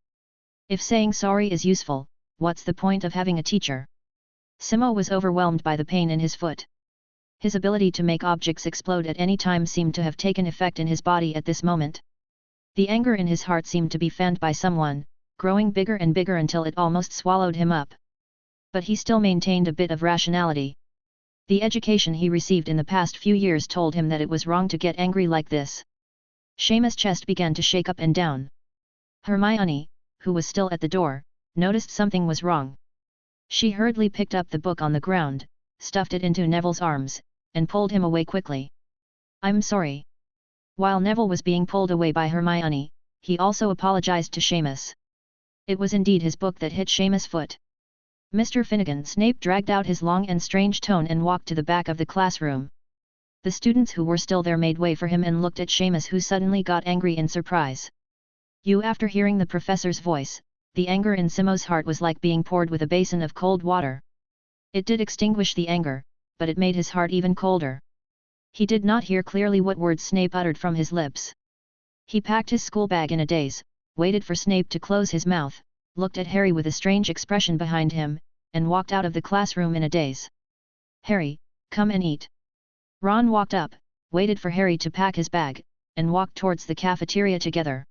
Speaker 1: If saying sorry is useful, what's the point of having a teacher? Simo was overwhelmed by the pain in his foot. His ability to make objects explode at any time seemed to have taken effect in his body at this moment. The anger in his heart seemed to be fanned by someone, growing bigger and bigger until it almost swallowed him up. But he still maintained a bit of rationality. The education he received in the past few years told him that it was wrong to get angry like this. Seamus' chest began to shake up and down. Hermione, who was still at the door, noticed something was wrong. She hurriedly picked up the book on the ground, stuffed it into Neville's arms, and pulled him away quickly. "I'm sorry." While Neville was being pulled away by Hermione, he also apologized to Seamus. It was indeed his book that hit Seamus' foot. Mr. Finnegan Snape dragged out his long and strange tone and walked to the back of the classroom. The students who were still there made way for him and looked at Seamus, who suddenly got angry in surprise. After hearing the professor's voice, the anger in Simo's heart was like being poured with a basin of cold water. It did extinguish the anger, but it made his heart even colder. He did not hear clearly what words Snape uttered from his lips. He packed his school bag in a daze, waited for Snape to close his mouth, looked at Harry with a strange expression behind him, and walked out of the classroom in a daze. "Harry, come and eat." Ron walked up, waited for Harry to pack his bag, and walked towards the cafeteria together.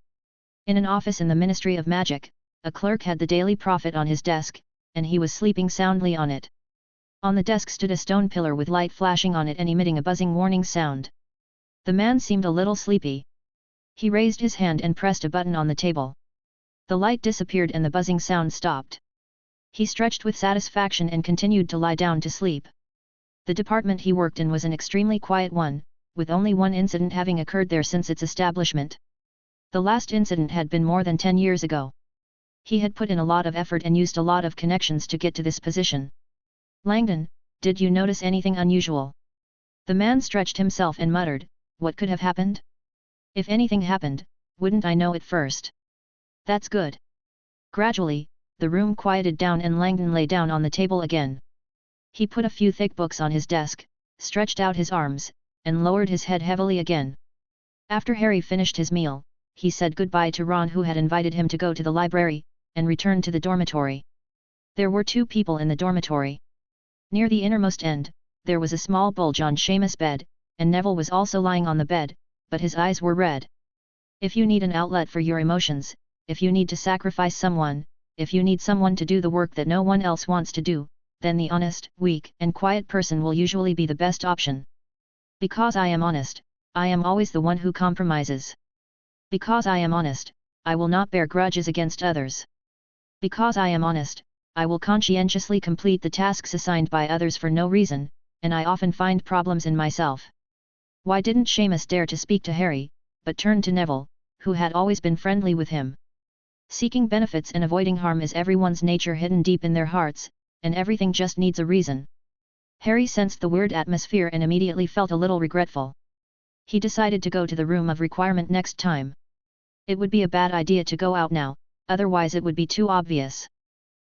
Speaker 1: In an office in the Ministry of Magic, a clerk had the Daily Prophet on his desk, and he was sleeping soundly on it. On the desk stood a stone pillar with light flashing on it and emitting a buzzing warning sound. The man seemed a little sleepy. He raised his hand and pressed a button on the table. The light disappeared and the buzzing sound stopped. He stretched with satisfaction and continued to lie down to sleep. The department he worked in was an extremely quiet one, with only one incident having occurred there since its establishment. The last incident had been more than 10 years ago. He had put in a lot of effort and used a lot of connections to get to this position. "Langdon, did you notice anything unusual?" The man stretched himself and muttered, "What could have happened? If anything happened, wouldn't I know it first?" "That's good." Gradually, the room quieted down and Langdon lay down on the table again. He put a few thick books on his desk, stretched out his arms, and lowered his head heavily again. After Harry finished his meal, he said goodbye to Ron, who had invited him to go to the library, and returned to the dormitory. There were 2 people in the dormitory. Near the innermost end, there was a small bulge on Seamus' bed, and Neville was also lying on the bed, but his eyes were red. If you need an outlet for your emotions, if you need to sacrifice someone, if you need someone to do the work that no one else wants to do, then the honest, weak, and quiet person will usually be the best option. Because I am honest, I am always the one who compromises. Because I am honest, I will not bear grudges against others. Because I am honest, I will conscientiously complete the tasks assigned by others for no reason, and I often find problems in myself. Why didn't Seamus dare to speak to Harry, but turned to Neville, who had always been friendly with him? Seeking benefits and avoiding harm is everyone's nature hidden deep in their hearts, and everything just needs a reason. Harry sensed the weird atmosphere and immediately felt a little regretful. He decided to go to the room of requirement next time. It would be a bad idea to go out now, otherwise it would be too obvious.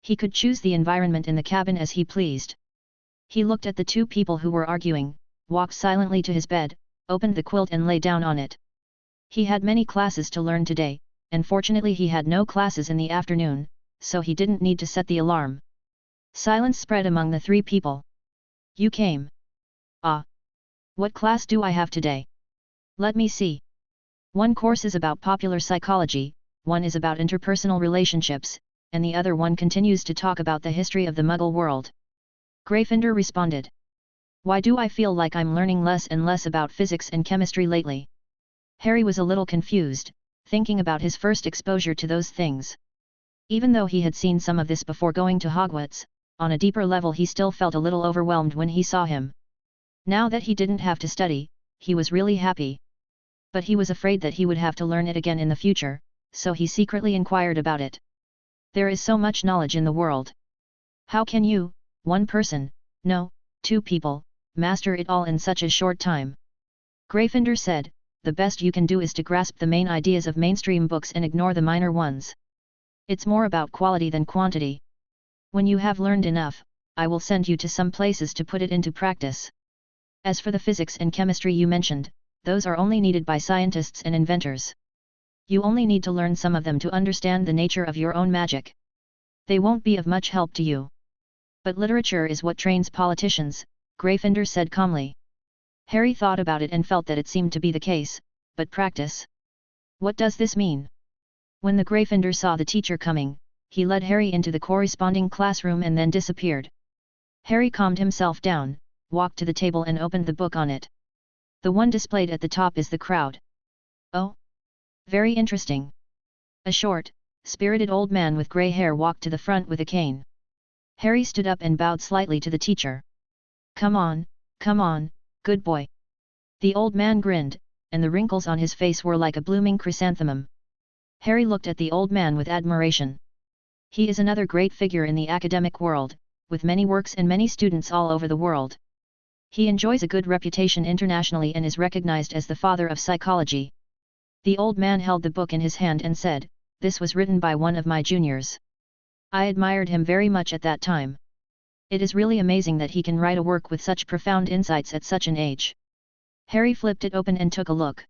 Speaker 1: He could choose the environment in the cabin as he pleased. He looked at the 2 people who were arguing, walked silently to his bed, opened the quilt and lay down on it. He had many classes to learn today, and fortunately he had no classes in the afternoon, so he didn't need to set the alarm. Silence spread among the 3 people. "You came. Ah. What class do I have today? Let me see. One course is about popular psychology, one is about interpersonal relationships, and the other one continues to talk about the history of the Muggle world." Gryffindor responded. "Why do I feel like I'm learning less and less about physics and chemistry lately?" Harry was a little confused, thinking about his first exposure to those things. Even though he had seen some of this before going to Hogwarts, on a deeper level he still felt a little overwhelmed when he saw him. Now that he didn't have to study, he was really happy. But he was afraid that he would have to learn it again in the future, so he secretly inquired about it. "There is so much knowledge in the world. How can you, one person, no, 2 people, master it all in such a short time?" Gryffindor said, "The best you can do is to grasp the main ideas of mainstream books and ignore the minor ones. It's more about quality than quantity. When you have learned enough, I will send you to some places to put it into practice. As for the physics and chemistry you mentioned, those are only needed by scientists and inventors. You only need to learn some of them to understand the nature of your own magic. They won't be of much help to you. But literature is what trains politicians, Gryffindor said calmly. Harry thought about it and felt that it seemed to be the case, but practice? What does this mean? When the Gryffindor saw the teacher coming, he led Harry into the corresponding classroom and then disappeared. Harry calmed himself down, walked to the table and opened the book on it. The one displayed at the top is The Crowd. Oh? Very interesting. A short, spirited old man with grey hair walked to the front with a cane. Harry stood up and bowed slightly to the teacher. Come on, good boy. The old man grinned, and the wrinkles on his face were like a blooming chrysanthemum. Harry looked at the old man with admiration. He is another great figure in the academic world, with many works and many students all over the world. He enjoys a good reputation internationally and is recognized as the father of psychology. The old man held the book in his hand and said, "This was written by one of my juniors. I admired him very much at that time. It is really amazing that he can write a work with such profound insights at such an age." Harry flipped it open and took a look.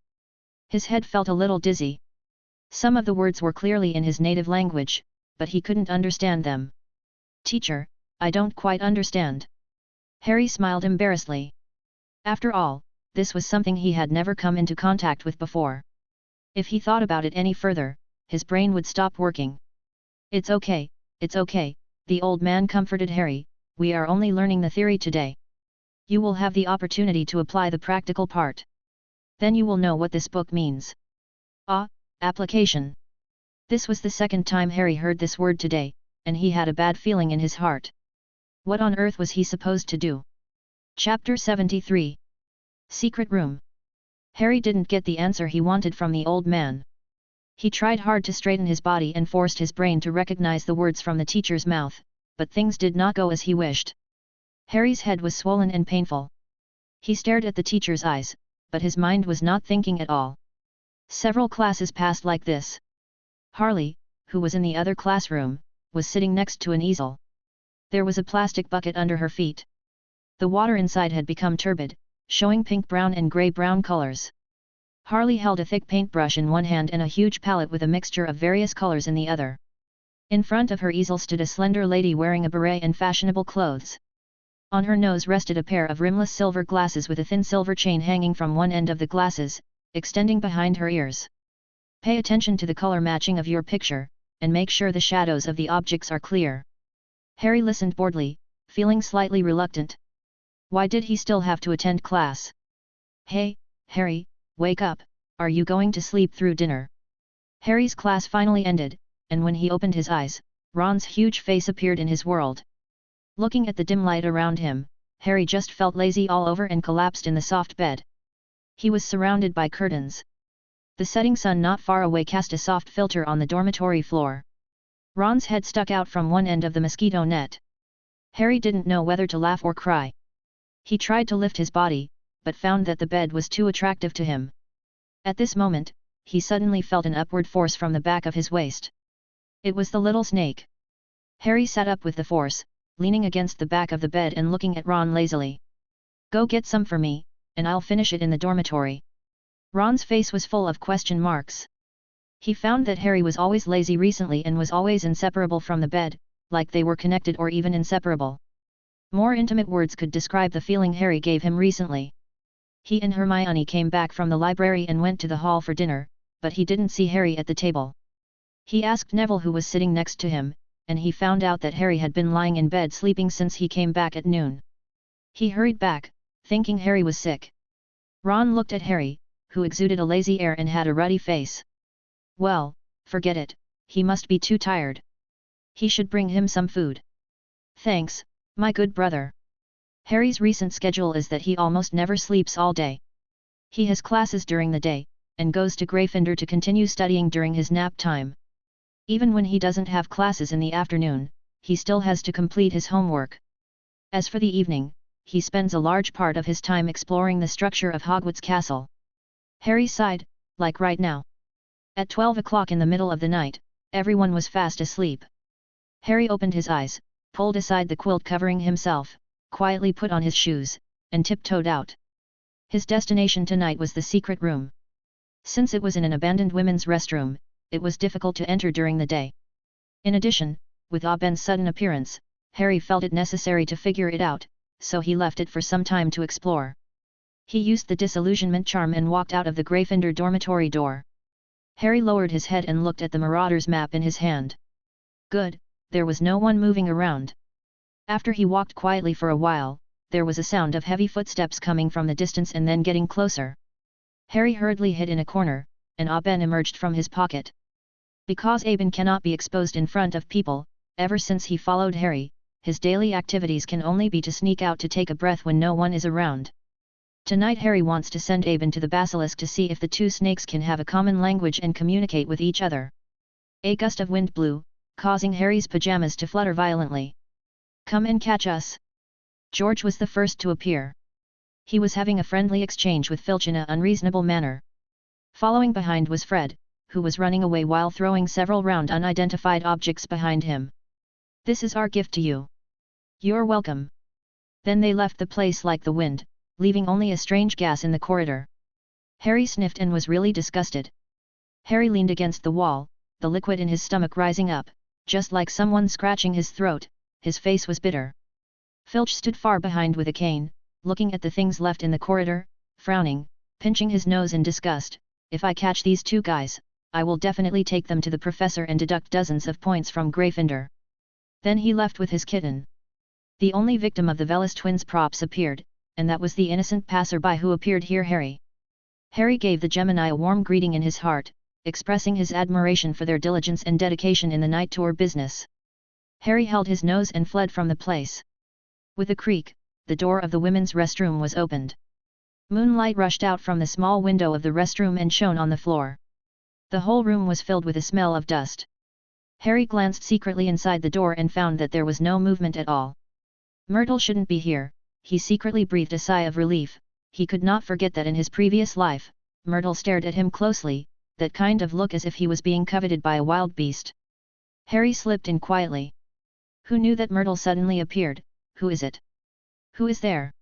Speaker 1: His head felt a little dizzy. Some of the words were clearly in his native language, but he couldn't understand them. "Teacher, I don't quite understand." Harry smiled embarrassedly. After all, this was something he had never come into contact with before. If he thought about it any further, his brain would stop working. It's okay," the old man comforted Harry, "we are only learning the theory today. You will have the opportunity to apply the practical part. Then you will know what this book means." Ah, application. This was the second time Harry heard this word today, and he had a bad feeling in his heart. What on earth was he supposed to do? Chapter 73. Secret Room. Harry didn't get the answer he wanted from the old man. He tried hard to straighten his body and forced his brain to recognize the words from the teacher's mouth, but things did not go as he wished. Harry's head was swollen and painful. He stared at the teacher's eyes, but his mind was not thinking at all. Several classes passed like this. Harley, who was in the other classroom, was sitting next to an easel. There was a plastic bucket under her feet. The water inside had become turbid, showing pink-brown and grey-brown colors. Harley held a thick paintbrush in one hand and a huge palette with a mixture of various colors in the other. In front of her easel stood a slender lady wearing a beret and fashionable clothes. On her nose rested a pair of rimless silver glasses with a thin silver chain hanging from one end of the glasses, extending behind her ears. Pay attention to the color matching of your picture, and make sure the shadows of the objects are clear. Harry listened boredly, feeling slightly reluctant. Why did he still have to attend class? Hey, Harry, wake up, are you going to sleep through dinner? Harry's class finally ended, and when he opened his eyes, Ron's huge face appeared in his world. Looking at the dim light around him, Harry just felt lazy all over and collapsed in the soft bed. He was surrounded by curtains. The setting sun not far away cast a soft filter on the dormitory floor. Ron's head stuck out from one end of the mosquito net. Harry didn't know whether to laugh or cry. He tried to lift his body, but found that the bed was too attractive to him. At this moment, he suddenly felt an upward force from the back of his waist. It was the little snake. Harry sat up with the force, leaning against the back of the bed and looking at Ron lazily. "Go get some for me, and I'll finish it in the dormitory." Ron's face was full of question marks. He found that Harry was always lazy recently and was always inseparable from the bed, like they were connected or even inseparable. More intimate words could describe the feeling Harry gave him recently. He and Hermione came back from the library and went to the hall for dinner, but he didn't see Harry at the table. He asked Neville, who was sitting next to him, and he found out that Harry had been lying in bed sleeping since he came back at noon. He hurried back, thinking Harry was sick. Ron looked at Harry, who exuded a lazy air and had a ruddy face. Well, forget it, he must be too tired. He should bring him some food. Thanks, my good brother. Harry's recent schedule is that he almost never sleeps all day. He has classes during the day, and goes to Gryffindor to continue studying during his nap time. Even when he doesn't have classes in the afternoon, he still has to complete his homework. As for the evening, he spends a large part of his time exploring the structure of Hogwarts Castle. Harry sighed, like right now. At 12 o'clock in the middle of the night, everyone was fast asleep. Harry opened his eyes, pulled aside the quilt covering himself, quietly put on his shoes, and tiptoed out. His destination tonight was the secret room. Since it was in an abandoned women's restroom, it was difficult to enter during the day. In addition, with Auben's sudden appearance, Harry felt it necessary to figure it out, so he left it for some time to explore. He used the disillusionment charm and walked out of the Gryffindor dormitory door. Harry lowered his head and looked at the Marauder's map in his hand. Good, there was no one moving around. After he walked quietly for a while, there was a sound of heavy footsteps coming from the distance and then getting closer. Harry hurriedly hid in a corner, and Auben emerged from his pocket. Because Auben cannot be exposed in front of people, ever since he followed Harry, his daily activities can only be to sneak out to take a breath when no one is around. Tonight Harry wants to send Auben to the basilisk to see if the two snakes can have a common language and communicate with each other. A gust of wind blew, causing Harry's pajamas to flutter violently. "Come and catch us!" George was the first to appear. He was having a friendly exchange with Filch in an unreasonable manner. Following behind was Fred, who was running away while throwing several round unidentified objects behind him. "This is our gift to you. You're welcome." Then they left the place like the wind, leaving only a strange gas in the corridor. Harry sniffed and was really disgusted. Harry leaned against the wall, the liquid in his stomach rising up, just like someone scratching his throat. His face was bitter. Filch stood far behind with a cane, looking at the things left in the corridor, frowning, pinching his nose in disgust. "If I catch these two guys, I will definitely take them to the professor and deduct dozens of points from Gryffindor." Then he left with his kitten. The only victim of the Velas twins' props appeared, and that was the innocent passerby who appeared here. Harry gave the Gemini a warm greeting in his heart, expressing his admiration for their diligence and dedication in the night tour business. Harry held his nose and fled from the place. With a creak, the door of the women's restroom was opened. Moonlight rushed out from the small window of the restroom and shone on the floor. The whole room was filled with a smell of dust. Harry glanced secretly inside the door and found that there was no movement at all. Myrtle shouldn't be here, he secretly breathed a sigh of relief. He could not forget that in his previous life, Myrtle stared at him closely, that kind of look as if he was being coveted by a wild beast. Harry slipped in quietly. Who knew that Myrtle suddenly appeared? Who is it? Who is there?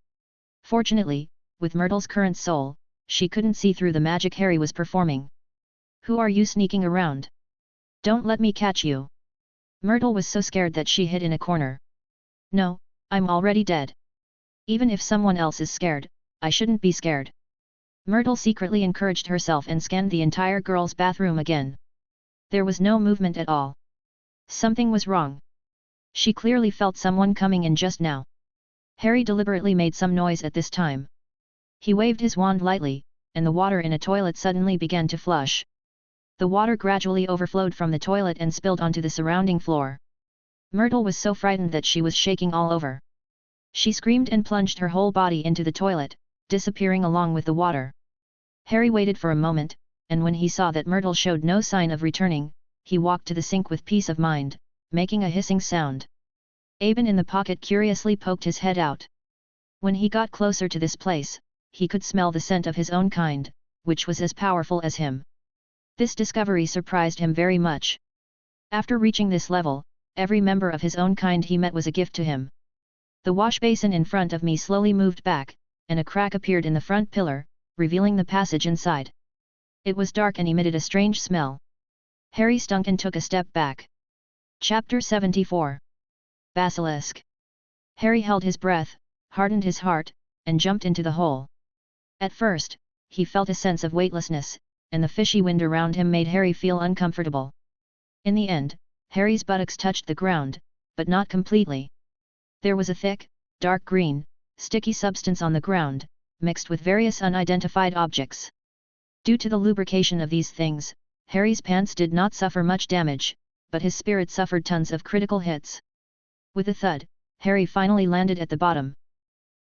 Speaker 1: Fortunately, with Myrtle's current soul, she couldn't see through the magic Harry was performing. "Who are you sneaking around? Don't let me catch you." Myrtle was so scared that she hid in a corner. "No, I'm already dead. Even if someone else is scared, I shouldn't be scared." Myrtle secretly encouraged herself and scanned the entire girls' bathroom again. There was no movement at all. Something was wrong. She clearly felt someone coming in just now. Harry deliberately made some noise at this time. He waved his wand lightly, and the water in a toilet suddenly began to flush. The water gradually overflowed from the toilet and spilled onto the surrounding floor. Myrtle was so frightened that she was shaking all over. She screamed and plunged her whole body into the toilet, disappearing along with the water. Harry waited for a moment, and when he saw that Myrtle showed no sign of returning, he walked to the sink with peace of mind, making a hissing sound. Auben in the pocket curiously poked his head out. When he got closer to this place, he could smell the scent of his own kind, which was as powerful as him. This discovery surprised him very much. After reaching this level, every member of his own kind he met was a gift to him. The wash basin in front of me slowly moved back, and a crack appeared in the front pillar, revealing the passage inside. It was dark and emitted a strange smell. Harry stunk and took a step back. Chapter 74. Basilisk. Harry held his breath, hardened his heart, and jumped into the hole. At first, he felt a sense of weightlessness, and the fishy wind around him made Harry feel uncomfortable. In the end, Harry's buttocks touched the ground, but not completely. There was a thick, dark green, sticky substance on the ground, mixed with various unidentified objects. Due to the lubrication of these things, Harry's pants did not suffer much damage, but his spirit suffered tons of critical hits. With a thud, Harry finally landed at the bottom.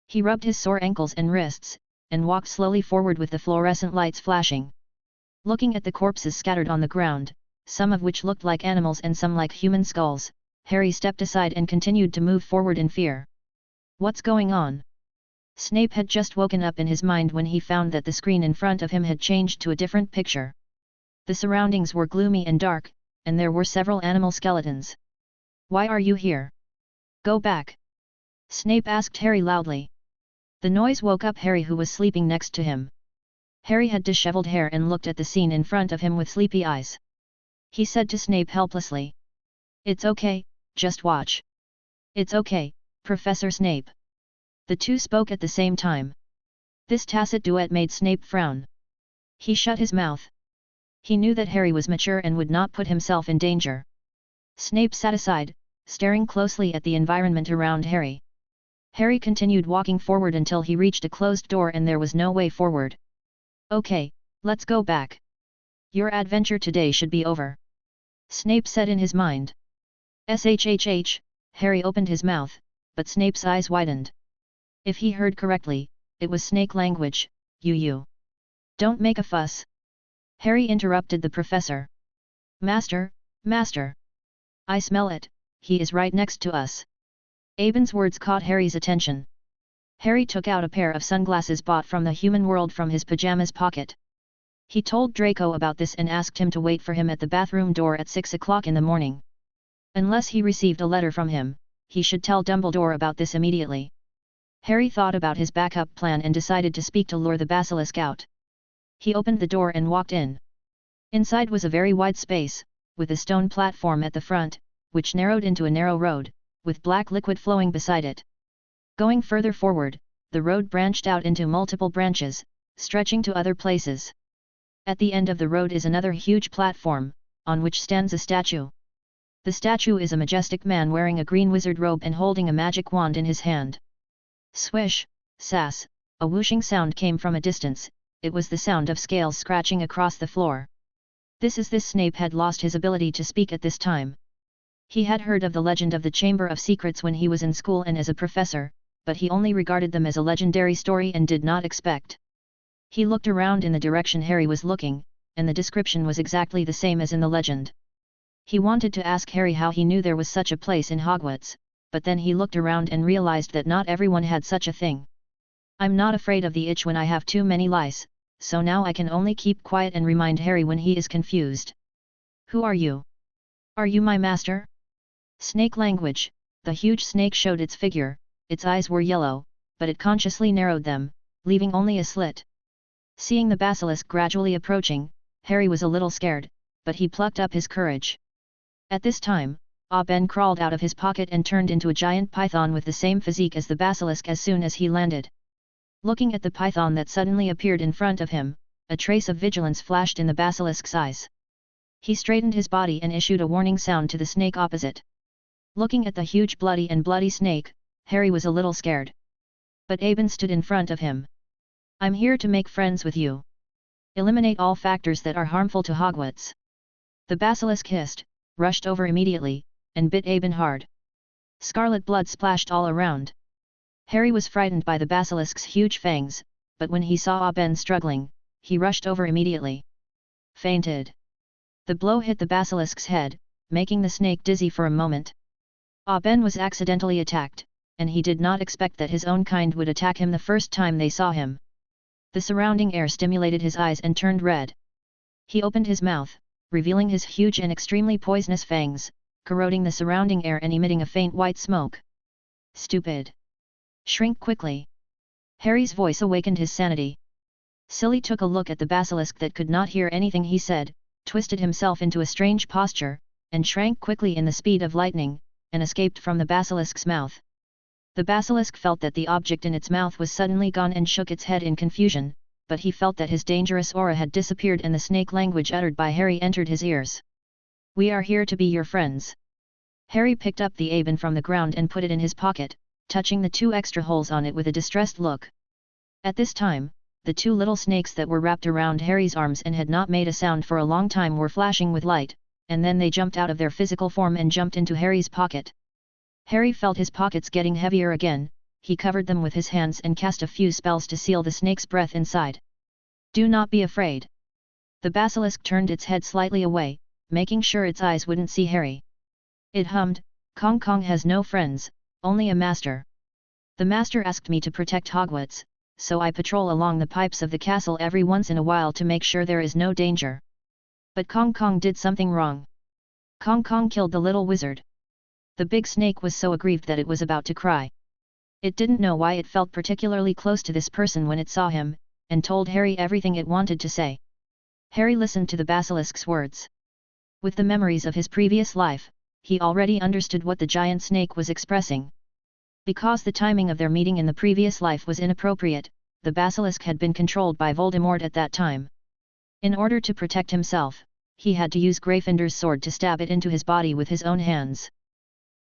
Speaker 1: He rubbed his sore ankles and wrists, and walked slowly forward with the fluorescent lights flashing. Looking at the corpses scattered on the ground, some of which looked like animals and some like human skulls, Harry stepped aside and continued to move forward in fear. What's going on? Snape had just woken up in his mind when he found that the screen in front of him had changed to a different picture. The surroundings were gloomy and dark, and there were several animal skeletons. "Why are you here? Go back!" Snape asked Harry loudly. The noise woke up Harry, who was sleeping next to him. Harry had disheveled hair and looked at the scene in front of him with sleepy eyes. He said to Snape helplessly. "It's okay, just watch." "It's okay, Professor Snape." The two spoke at the same time. This tacit duet made Snape frown. He shut his mouth. He knew that Harry was mature and would not put himself in danger. Snape sat aside, staring closely at the environment around Harry. Harry continued walking forward until he reached a closed door and there was no way forward. "Okay, let's go back. Your adventure today should be over," Snape said in his mind. Shhh, Harry opened his mouth, but Snape's eyes widened. If he heard correctly, it was snake language. You. Don't make a fuss. Harry interrupted the professor. Master. I smell it, he is right next to us." Aben's words caught Harry's attention. Harry took out a pair of sunglasses bought from the human world from his pajamas pocket. He told Draco about this and asked him to wait for him at the bathroom door at 6 o'clock in the morning. Unless he received a letter from him, he should tell Dumbledore about this immediately. Harry thought about his backup plan and decided to speak to lure the basilisk out. He opened the door and walked in. Inside was a very wide space, with a stone platform at the front, which narrowed into a narrow road, with black liquid flowing beside it. Going further forward, the road branched out into multiple branches, stretching to other places. At the end of the road is another huge platform, on which stands a statue. The statue is a majestic man wearing a green wizard robe and holding a magic wand in his hand. Swish, sass, a whooshing sound came from a distance. It was the sound of scales scratching across the floor. This Snape had lost his ability to speak at this time. He had heard of the legend of the Chamber of Secrets when he was in school and as a professor, but he only regarded them as a legendary story and did not expect. He looked around in the direction Harry was looking, and the description was exactly the same as in the legend. He wanted to ask Harry how he knew there was such a place in Hogwarts, but then he looked around and realized that not everyone had such a thing. "I'm not afraid of the itch when I have too many lice, so now I can only keep quiet and remind Harry when he is confused." "Who are you? Are you my master?" Snake language. The huge snake showed its figure. Its eyes were yellow, but it consciously narrowed them, leaving only a slit. Seeing the basilisk gradually approaching, Harry was a little scared, but he plucked up his courage. At this time, Ben crawled out of his pocket and turned into a giant python with the same physique as the basilisk as soon as he landed. Looking at the python that suddenly appeared in front of him, a trace of vigilance flashed in the basilisk's eyes. He straightened his body and issued a warning sound to the snake opposite. Looking at the huge bloody snake, Harry was a little scared. But Aben stood in front of him. "I'm here to make friends with you. Eliminate all factors that are harmful to Hogwarts." The basilisk hissed, rushed over immediately, and bit Aben hard. Scarlet blood splashed all around. Harry was frightened by the basilisk's huge fangs, but when he saw Aben struggling, he rushed over immediately. Fainted. The blow hit the basilisk's head, making the snake dizzy for a moment. Aben was accidentally attacked, and he did not expect that his own kind would attack him the first time they saw him. The surrounding air stimulated his eyes and turned red. He opened his mouth, revealing his huge and extremely poisonous fangs, corroding the surrounding air and emitting a faint white smoke. "Stupid! Shrink quickly!" Harry's voice awakened his sanity. Silly took a look at the basilisk that could not hear anything he said, twisted himself into a strange posture, and shrank quickly in the speed of lightning, and escaped from the basilisk's mouth. The basilisk felt that the object in its mouth was suddenly gone and shook its head in confusion, but he felt that his dangerous aura had disappeared and the snake language uttered by Harry entered his ears. "We are here to be your friends." Harry picked up the Aben from the ground and put it in his pocket, touching the 2 extra holes on it with a distressed look. At this time, the 2 little snakes that were wrapped around Harry's arms and had not made a sound for a long time were flashing with light, and then they jumped out of their physical form and jumped into Harry's pocket. Harry felt his pockets getting heavier again. He covered them with his hands and cast a few spells to seal the snake's breath inside. "Do not be afraid." The basilisk turned its head slightly away, making sure its eyes wouldn't see Harry. It hummed, "Kong Kong has no friends, only a master. The master asked me to protect Hogwarts, so I patrol along the pipes of the castle every once in a while to make sure there is no danger. But Kong Kong did something wrong. Kong Kong killed the little wizard." The big snake was so aggrieved that it was about to cry. It didn't know why it felt particularly close to this person when it saw him, and told Harry everything it wanted to say. Harry listened to the basilisk's words. With the memories of his previous life, he already understood what the giant snake was expressing. Because the timing of their meeting in the previous life was inappropriate, the basilisk had been controlled by Voldemort at that time. In order to protect himself, he had to use Gryffindor's sword to stab it into his body with his own hands.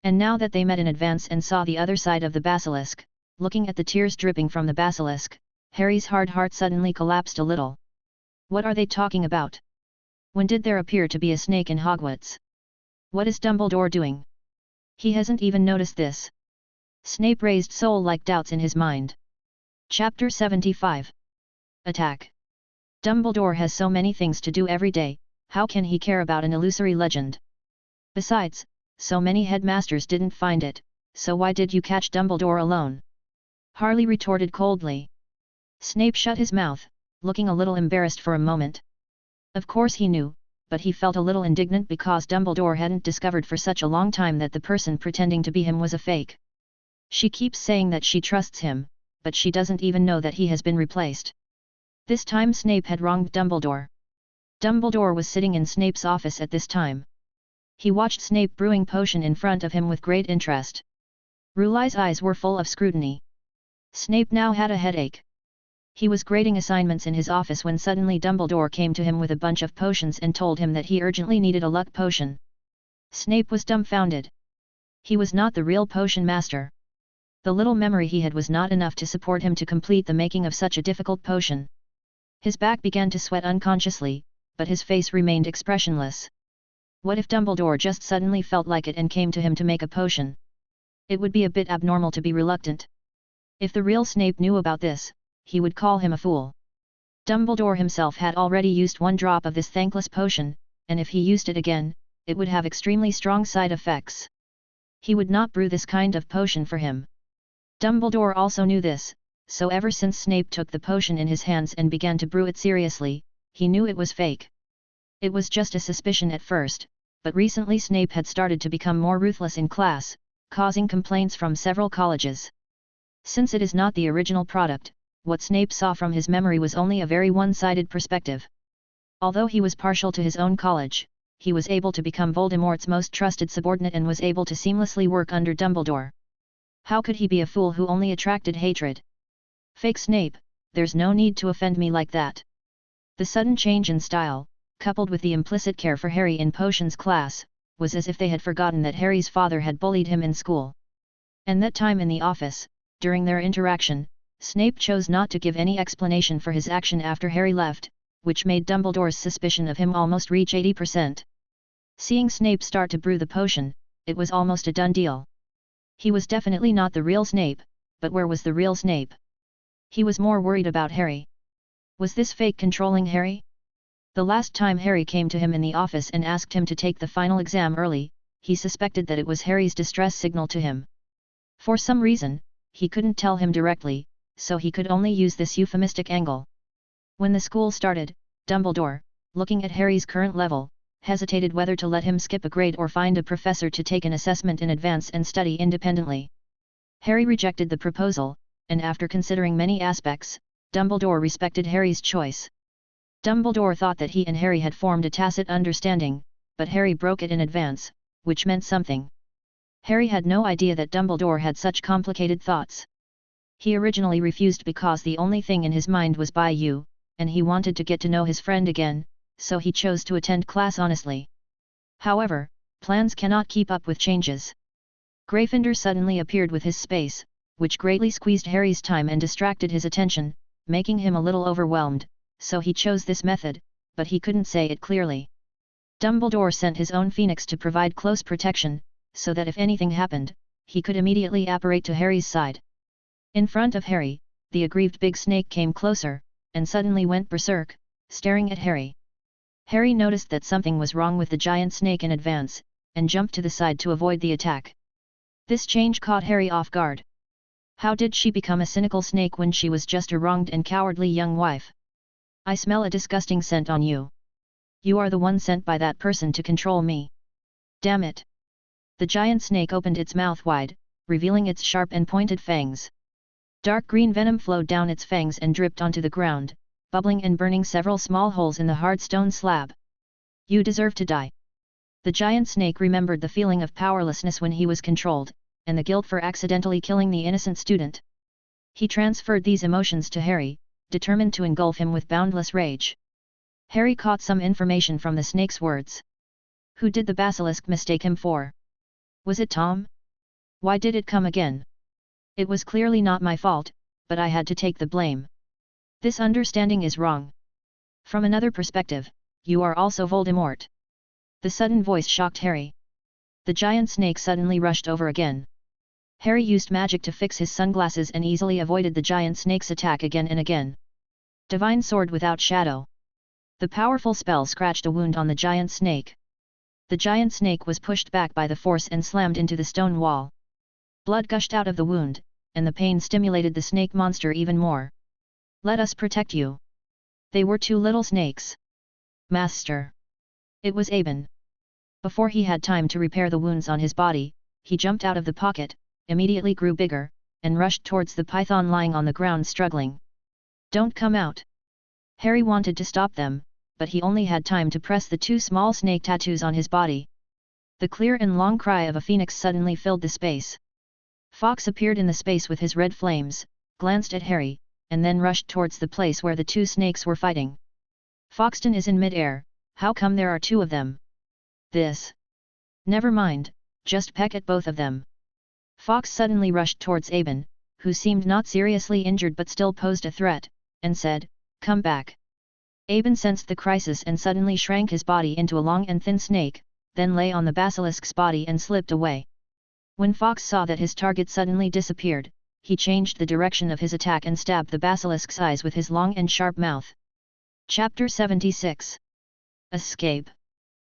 Speaker 1: And now that they met in advance and saw the other side of the basilisk, looking at the tears dripping from the basilisk, Harry's hard heart suddenly collapsed a little. What are they talking about? When did there appear to be a snake in Hogwarts? What is Dumbledore doing? He hasn't even noticed this. Snape raised soul-like doubts in his mind. Chapter 75. Attack. Dumbledore has so many things to do every day, how can he care about an illusory legend? Besides, so many headmasters didn't find it, so why did you catch Dumbledore alone? Harley retorted coldly. Snape shut his mouth, looking a little embarrassed for a moment. Of course he knew, but he felt a little indignant because Dumbledore hadn't discovered for such a long time that the person pretending to be him was a fake. She keeps saying that she trusts him, but she doesn't even know that he has been replaced. This time Snape had wronged Dumbledore. Dumbledore was sitting in Snape's office at this time. He watched Snape brewing potion in front of him with great interest. Roulei's eyes were full of scrutiny. Snape now had a headache. He was grading assignments in his office when suddenly Dumbledore came to him with a bunch of potions and told him that he urgently needed a luck potion. Snape was dumbfounded. He was not the real potion master. The little memory he had was not enough to support him to complete the making of such a difficult potion. His back began to sweat unconsciously, but his face remained expressionless. What if Dumbledore just suddenly felt like it and came to him to make a potion? It would be a bit abnormal to be reluctant. If the real Snape knew about this, he would call him a fool. Dumbledore himself had already used one drop of this thankless potion, and if he used it again, it would have extremely strong side effects. He would not brew this kind of potion for him. Dumbledore also knew this, so ever since Snape took the potion in his hands and began to brew it seriously, he knew it was fake. It was just a suspicion at first, but recently Snape had started to become more ruthless in class, causing complaints from several colleges. Since it is not the original product, what Snape saw from his memory was only a very one-sided perspective. Although he was partial to his own college, he was able to become Voldemort's most trusted subordinate and was able to seamlessly work under Dumbledore. How could he be a fool who only attracted hatred? Fake Snape, there's no need to offend me like that. The sudden change in style, coupled with the implicit care for Harry in potions class, was as if they had forgotten that Harry's father had bullied him in school. And that time in the office, during their interaction, Snape chose not to give any explanation for his action after Harry left, which made Dumbledore's suspicion of him almost reach 80%. Seeing Snape start to brew the potion, it was almost a done deal. He was definitely not the real Snape, but where was the real Snape? He was more worried about Harry. Was this fake controlling Harry? The last time Harry came to him in the office and asked him to take the final exam early, he suspected that it was Harry's distress signal to him. For some reason, he couldn't tell him directly, so he could only use this euphemistic angle. When the school started, Dumbledore, looking at Harry's current level, hesitated whether to let him skip a grade or find a professor to take an assessment in advance and study independently. Harry rejected the proposal, and after considering many aspects, Dumbledore respected Harry's choice. Dumbledore thought that he and Harry had formed a tacit understanding, but Harry broke it in advance, which meant something. Harry had no idea that Dumbledore had such complicated thoughts. He originally refused because the only thing in his mind was Bayou, and he wanted to get to know his friend again, so he chose to attend class honestly. However, plans cannot keep up with changes. Gryffindor suddenly appeared with his space, which greatly squeezed Harry's time and distracted his attention, making him a little overwhelmed, so he chose this method, but he couldn't say it clearly. Dumbledore sent his own Phoenix to provide close protection, so that if anything happened, he could immediately apparate to Harry's side. In front of Harry, the aggrieved big snake came closer, and suddenly went berserk, staring at Harry. Harry noticed that something was wrong with the giant snake in advance, and jumped to the side to avoid the attack. This change caught Harry off guard. How did she become a cynical snake when she was just a wronged and cowardly young wife? I smell a disgusting scent on you. You are the one sent by that person to control me. Damn it! The giant snake opened its mouth wide, revealing its sharp and pointed fangs. Dark green venom flowed down its fangs and dripped onto the ground, bubbling and burning several small holes in the hard stone slab. You deserve to die. The giant snake remembered the feeling of powerlessness when he was controlled, and the guilt for accidentally killing the innocent student. He transferred these emotions to Harry, determined to engulf him with boundless rage. Harry caught some information from the snake's words. Who did the basilisk mistake him for? Was it Tom? Why did it come again? It was clearly not my fault, but I had to take the blame. This understanding is wrong. From another perspective, you are also Voldemort. The sudden voice shocked Harry. The giant snake suddenly rushed over again. Harry used magic to fix his sunglasses and easily avoided the giant snake's attack again and again. Divine Sword without shadow. The powerful spell scratched a wound on the giant snake. The giant snake was pushed back by the force and slammed into the stone wall. Blood gushed out of the wound, and the pain stimulated the snake monster even more. Let us protect you. They were two little snakes. Master. It was Aben. Before he had time to repair the wounds on his body, he jumped out of the pocket, immediately grew bigger, and rushed towards the python lying on the ground struggling. Don't come out. Harry wanted to stop them, but he only had time to press the two small snake tattoos on his body. The clear and long cry of a phoenix suddenly filled the space. Fawkes appeared in the space with his red flames, glanced at Harry, and then rushed towards the place where the two snakes were fighting. Foxton is in mid-air, how come there are two of them? This. Never mind, just peck at both of them. Fawkes suddenly rushed towards Aben, who seemed not seriously injured but still posed a threat, and said, Come back. Aben sensed the crisis and suddenly shrank his body into a long and thin snake, then lay on the basilisk's body and slipped away. When Fawkes saw that his target suddenly disappeared, he changed the direction of his attack and stabbed the basilisk's eyes with his long and sharp mouth. Chapter 76. Escape.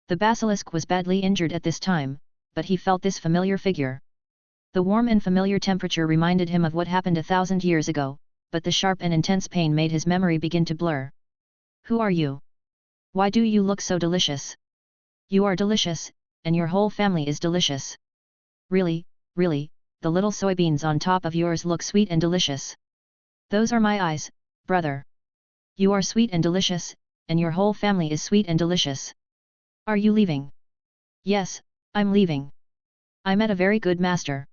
Speaker 1: The basilisk was badly injured at this time, but he felt this familiar figure. The warm and familiar temperature reminded him of what happened 1,000 years ago, but the sharp and intense pain made his memory begin to blur. Who are you? Why do you look so delicious? You are delicious, and your whole family is delicious. Really, the little soybeans on top of yours look sweet and delicious. Those are my eyes, brother. You are sweet and delicious, and your whole family is sweet and delicious. Are you leaving? Yes, I'm leaving. I met a very good master.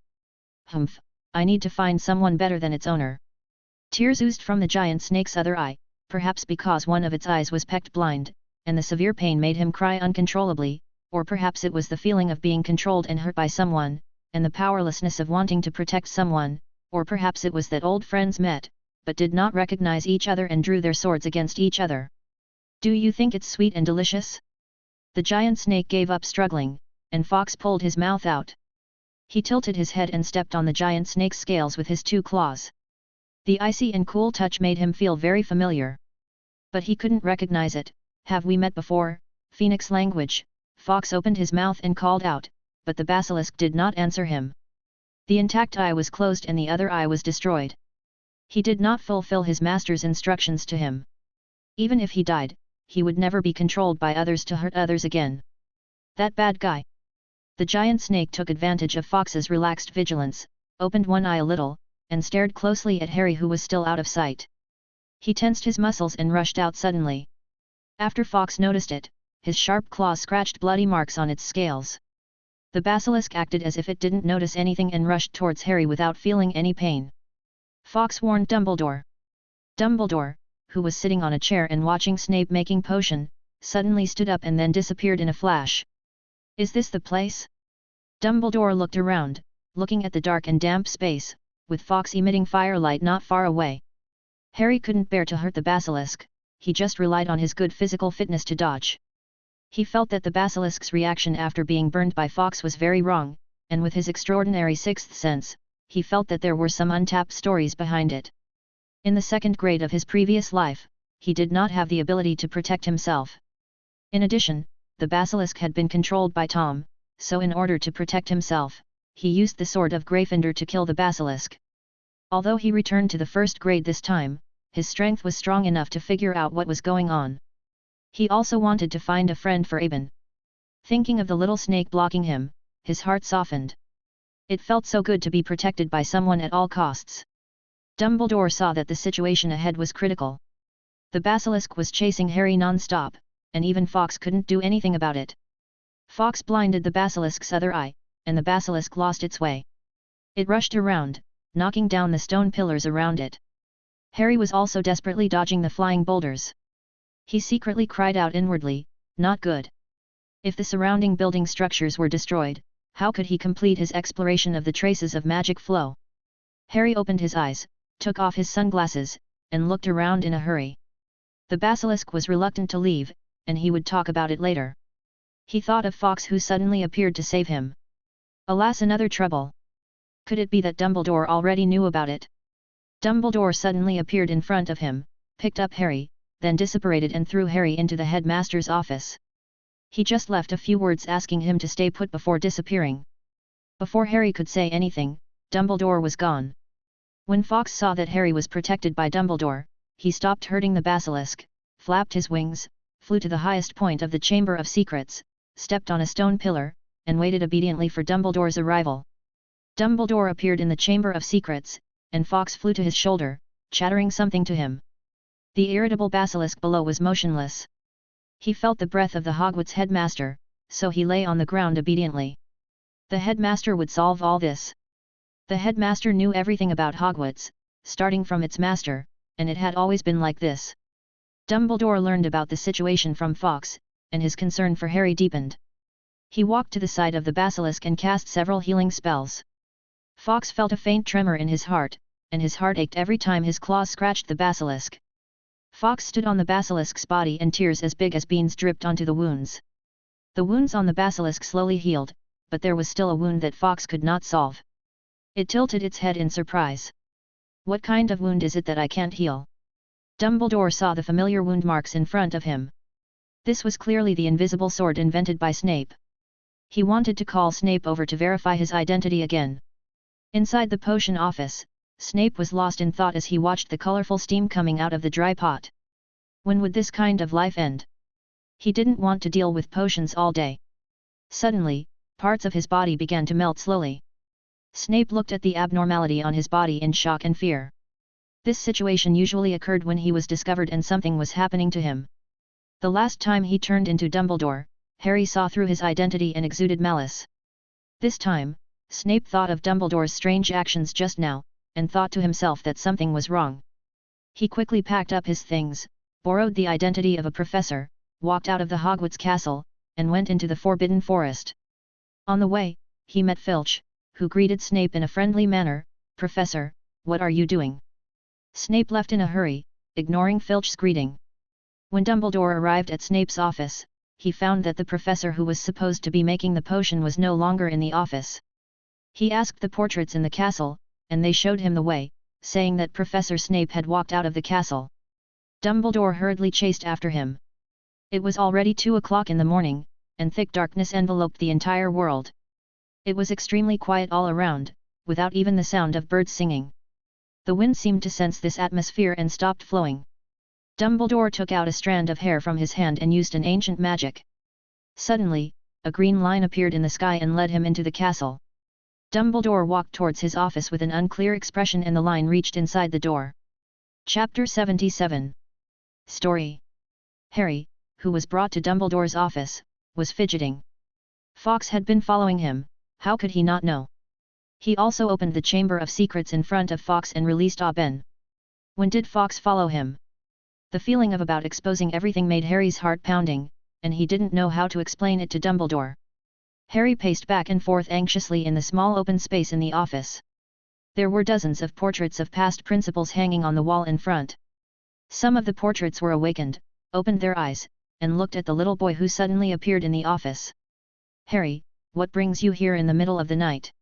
Speaker 1: Humph, I need to find someone better than its owner. Tears oozed from the giant snake's other eye, perhaps because one of its eyes was pecked blind, and the severe pain made him cry uncontrollably, or perhaps it was the feeling of being controlled and hurt by someone, and the powerlessness of wanting to protect someone, or perhaps it was that old friends met, but did not recognize each other and drew their swords against each other. Do you think it's sweet and delicious? The giant snake gave up struggling, and Fawkes pulled his mouth out. He tilted his head and stepped on the giant snake's scales with his two claws. The icy and cool touch made him feel very familiar. But he couldn't recognize it. Have we met before? Phoenix language. Fawkes opened his mouth and called out, but the basilisk did not answer him. The intact eye was closed and the other eye was destroyed. He did not fulfill his master's instructions to him. Even if he died, he would never be controlled by others to hurt others again. That bad guy. The giant snake took advantage of Fawkes's relaxed vigilance, opened one eye a little, and stared closely at Harry who was still out of sight. He tensed his muscles and rushed out suddenly. After Fawkes noticed it, his sharp claws scratched bloody marks on its scales. The basilisk acted as if it didn't notice anything and rushed towards Harry without feeling any pain. Fawkes warned Dumbledore. Dumbledore, who was sitting on a chair and watching Snape making potion, suddenly stood up and then disappeared in a flash. Is this the place? Dumbledore looked around, looking at the dark and damp space, with Fawkes emitting firelight not far away. Harry couldn't bear to hurt the basilisk, he just relied on his good physical fitness to dodge. He felt that the basilisk's reaction after being burned by Fawkes was very wrong, and with his extraordinary sixth sense, he felt that there were some untapped stories behind it. In the second grade of his previous life, he did not have the ability to protect himself. In addition, the basilisk had been controlled by Tom, so in order to protect himself, he used the sword of Gryffindor to kill the basilisk. Although he returned to the first grade this time, his strength was strong enough to figure out what was going on. He also wanted to find a friend for Aben. Thinking of the little snake blocking him, his heart softened. It felt so good to be protected by someone at all costs. Dumbledore saw that the situation ahead was critical. The basilisk was chasing Harry non-stop, and even Fawkes couldn't do anything about it. Fawkes blinded the basilisk's other eye, and the basilisk lost its way. It rushed around, knocking down the stone pillars around it. Harry was also desperately dodging the flying boulders. He secretly cried out inwardly, "Not good." If the surrounding building structures were destroyed, how could he complete his exploration of the traces of magic flow? Harry opened his eyes, took off his sunglasses, and looked around in a hurry. The basilisk was reluctant to leave, and he would talk about it later. He thought of Fawkes, who suddenly appeared to save him. Alas, another trouble! Could it be that Dumbledore already knew about it? Dumbledore suddenly appeared in front of him, picked up Harry, then disapparated and threw Harry into the headmaster's office. He just left a few words asking him to stay put before disappearing. Before Harry could say anything, Dumbledore was gone. When Fawkes saw that Harry was protected by Dumbledore, he stopped hurting the basilisk, flapped his wings, flew to the highest point of the Chamber of Secrets, stepped on a stone pillar, and waited obediently for Dumbledore's arrival. Dumbledore appeared in the Chamber of Secrets, and Fawkes flew to his shoulder, chattering something to him. The irritable basilisk below was motionless. He felt the breath of the Hogwarts headmaster, so he lay on the ground obediently. The headmaster would solve all this. The headmaster knew everything about Hogwarts, starting from its master, and it had always been like this. Dumbledore learned about the situation from Fawkes, and his concern for Harry deepened. He walked to the side of the basilisk and cast several healing spells. Fawkes felt a faint tremor in his heart, and his heart ached every time his claws scratched the basilisk. Fawkes stood on the basilisk's body and tears as big as beans dripped onto the wounds. The wounds on the basilisk slowly healed, but there was still a wound that Fawkes could not solve. It tilted its head in surprise. "What kind of wound is it that I can't heal?" Dumbledore saw the familiar wound marks in front of him. This was clearly the invisible sword invented by Snape. He wanted to call Snape over to verify his identity again. Inside the potion office, Snape was lost in thought as he watched the colorful steam coming out of the dry pot. When would this kind of life end? He didn't want to deal with potions all day. Suddenly, parts of his body began to melt slowly. Snape looked at the abnormality on his body in shock and fear. This situation usually occurred when he was discovered and something was happening to him. The last time he turned into Dumbledore, Harry saw through his identity and exuded malice. This time, Snape thought of Dumbledore's strange actions just now, and thought to himself that something was wrong. He quickly packed up his things, borrowed the identity of a professor, walked out of the Hogwarts castle, and went into the Forbidden Forest. On the way, he met Filch, who greeted Snape in a friendly manner. "Professor, what are you doing?" Snape left in a hurry, ignoring Filch's greeting. When Dumbledore arrived at Snape's office, he found that the professor who was supposed to be making the potion was no longer in the office. He asked the portraits in the castle, and they showed him the way, saying that Professor Snape had walked out of the castle. Dumbledore hurriedly chased after him. It was already 2 o'clock in the morning, and thick darkness enveloped the entire world. It was extremely quiet all around, without even the sound of birds singing. The wind seemed to sense this atmosphere and stopped flowing. Dumbledore took out a strand of hair from his hand and used an ancient magic. Suddenly, a green line appeared in the sky and led him into the castle. Dumbledore walked towards his office with an unclear expression and the line reached inside the door. Chapter 77. Story. Harry, who was brought to Dumbledore's office, was fidgeting. Fawkes had been following him, how could he not know? He also opened the Chamber of Secrets in front of Fawkes and released Auben. When did Fawkes follow him? The feeling of about exposing everything made Harry's heart pounding, and he didn't know how to explain it to Dumbledore. Harry paced back and forth anxiously in the small open space in the office. There were dozens of portraits of past principals hanging on the wall in front. Some of the portraits were awakened, opened their eyes, and looked at the little boy who suddenly appeared in the office. "Harry, what brings you here in the middle of the night?"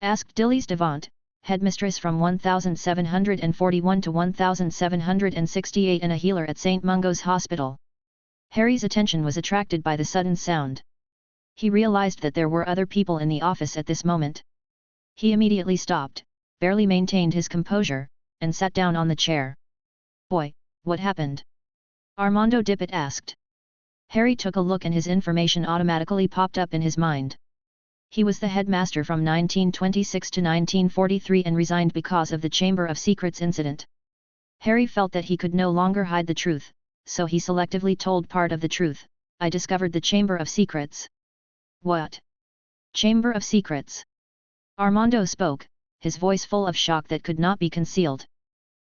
Speaker 1: asked Dilys Devant, headmistress from 1741 to 1768 and a healer at St. Mungo's Hospital. Harry's attention was attracted by the sudden sound. He realized that there were other people in the office at this moment. He immediately stopped, barely maintained his composure, and sat down on the chair. "Boy, what happened?" Armando Dippet asked. Harry took a look and his information automatically popped up in his mind. He was the headmaster from 1926 to 1943 and resigned because of the Chamber of Secrets incident. Harry felt that he could no longer hide the truth, so he selectively told part of the truth. I discovered the Chamber of Secrets. What? Chamber of Secrets? Armando spoke, his voice full of shock that could not be concealed.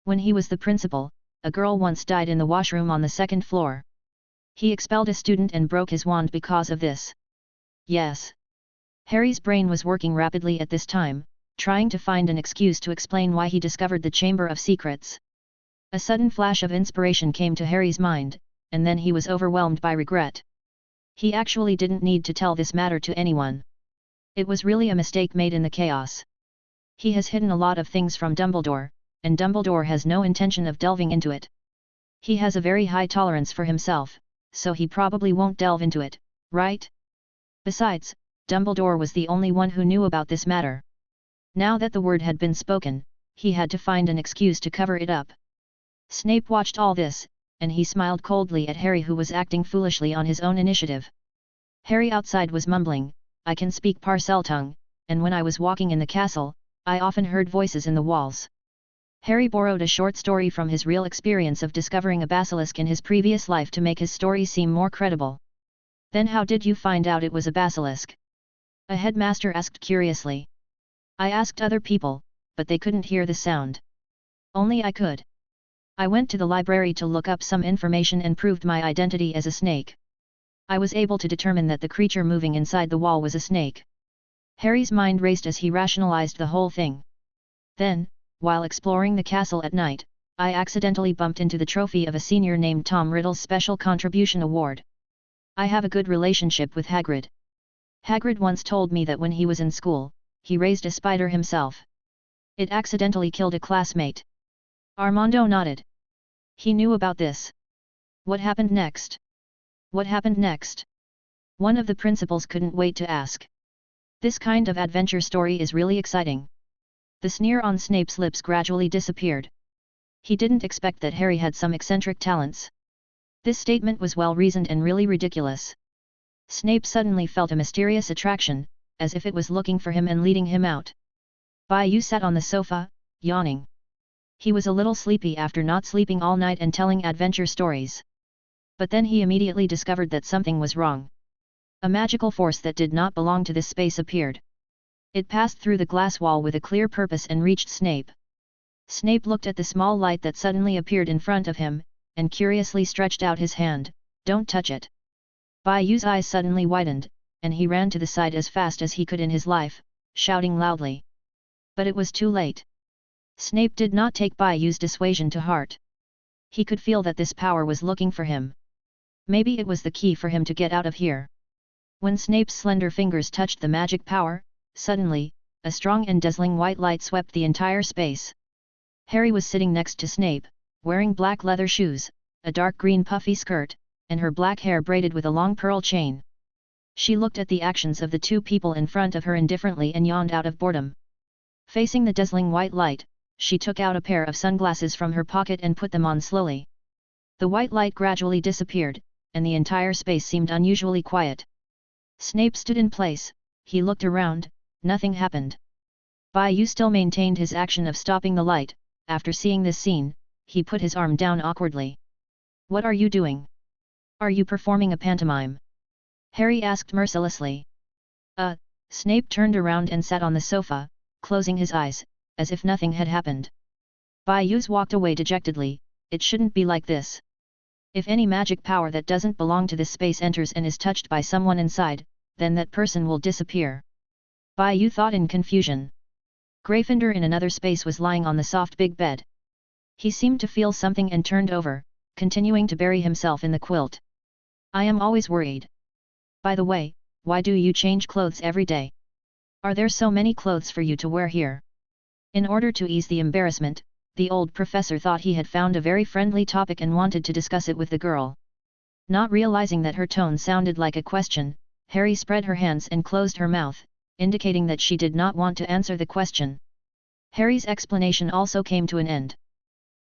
Speaker 1: When he was the principal, a girl once died in the washroom on the second floor. He expelled a student and broke his wand because of this. Yes. Harry's brain was working rapidly at this time, trying to find an excuse to explain why he discovered the Chamber of Secrets. A sudden flash of inspiration came to Harry's mind, and then he was overwhelmed by regret. He actually didn't need to tell this matter to anyone. It was really a mistake made in the chaos. He has hidden a lot of things from Dumbledore, and Dumbledore has no intention of delving into it. He has a very high tolerance for himself, so he probably won't delve into it, right? Besides, Dumbledore was the only one who knew about this matter. Now that the word had been spoken, he had to find an excuse to cover it up. Snape watched all this, and he smiled coldly at Harry, who was acting foolishly on his own initiative. Harry outside was mumbling, "I can speak Parseltongue, and when I was walking in the castle, I often heard voices in the walls." Harry borrowed a short story from his real experience of discovering a basilisk in his previous life to make his story seem more credible. "Then how did you find out it was a basilisk?" a headmaster asked curiously. "I asked other people, but they couldn't hear the sound. Only I could. I went to the library to look up some information and proved my identity as a snake. I was able to determine that the creature moving inside the wall was a snake." Harry's mind raced as he rationalized the whole thing. "Then, while exploring the castle at night, I accidentally bumped into the trophy of a senior named Tom Riddle's Special Contribution Award. I have a good relationship with Hagrid. Hagrid once told me that when he was in school, he raised a spider himself. It accidentally killed a classmate." Armando nodded. He knew about this. What happened next? What happened next? One of the principals couldn't wait to ask. This kind of adventure story is really exciting. The sneer on Snape's lips gradually disappeared. He didn't expect that Harry had some eccentric talents. This statement was well reasoned and really ridiculous. Snape suddenly felt a mysterious attraction, as if it was looking for him and leading him out. Bayou sat on the sofa, yawning. He was a little sleepy after not sleeping all night and telling adventure stories. But then he immediately discovered that something was wrong. A magical force that did not belong to this space appeared. It passed through the glass wall with a clear purpose and reached Snape. Snape looked at the small light that suddenly appeared in front of him, and curiously stretched out his hand. "Don't touch it." Bayou's eyes suddenly widened, and he ran to the side as fast as he could in his life, shouting loudly. But it was too late. Snape did not take Bayou's dissuasion to heart. He could feel that this power was looking for him. Maybe it was the key for him to get out of here. When Snape's slender fingers touched the magic power, suddenly, a strong and dazzling white light swept the entire space. Harry was sitting next to Snape, wearing black leather shoes, a dark green puffy skirt, and her black hair braided with a long pearl chain. She looked at the actions of the two people in front of her indifferently and yawned out of boredom. Facing the dazzling white light, she took out a pair of sunglasses from her pocket and put them on slowly. The white light gradually disappeared, and the entire space seemed unusually quiet. Snape stood in place, he looked around, nothing happened. Bayou still maintained his action of stopping the light. After seeing this scene, he put his arm down awkwardly. "What are you doing? Are you performing a pantomime?" Harry asked mercilessly. Snape turned around and sat on the sofa, closing his eyes, as if nothing had happened. Bayou walked away dejectedly. "It shouldn't be like this. If any magic power that doesn't belong to this space enters and is touched by someone inside, then that person will disappear." Bayou thought in confusion. Gryffindor in another space was lying on the soft big bed. He seemed to feel something and turned over, continuing to bury himself in the quilt. "I am always worried. By the way, why do you change clothes every day? Are there so many clothes for you to wear here?" In order to ease the embarrassment, the old professor thought he had found a very friendly topic and wanted to discuss it with the girl. Not realizing that her tone sounded like a question, Harry spread her hands and closed her mouth, indicating that she did not want to answer the question. Harry's explanation also came to an end.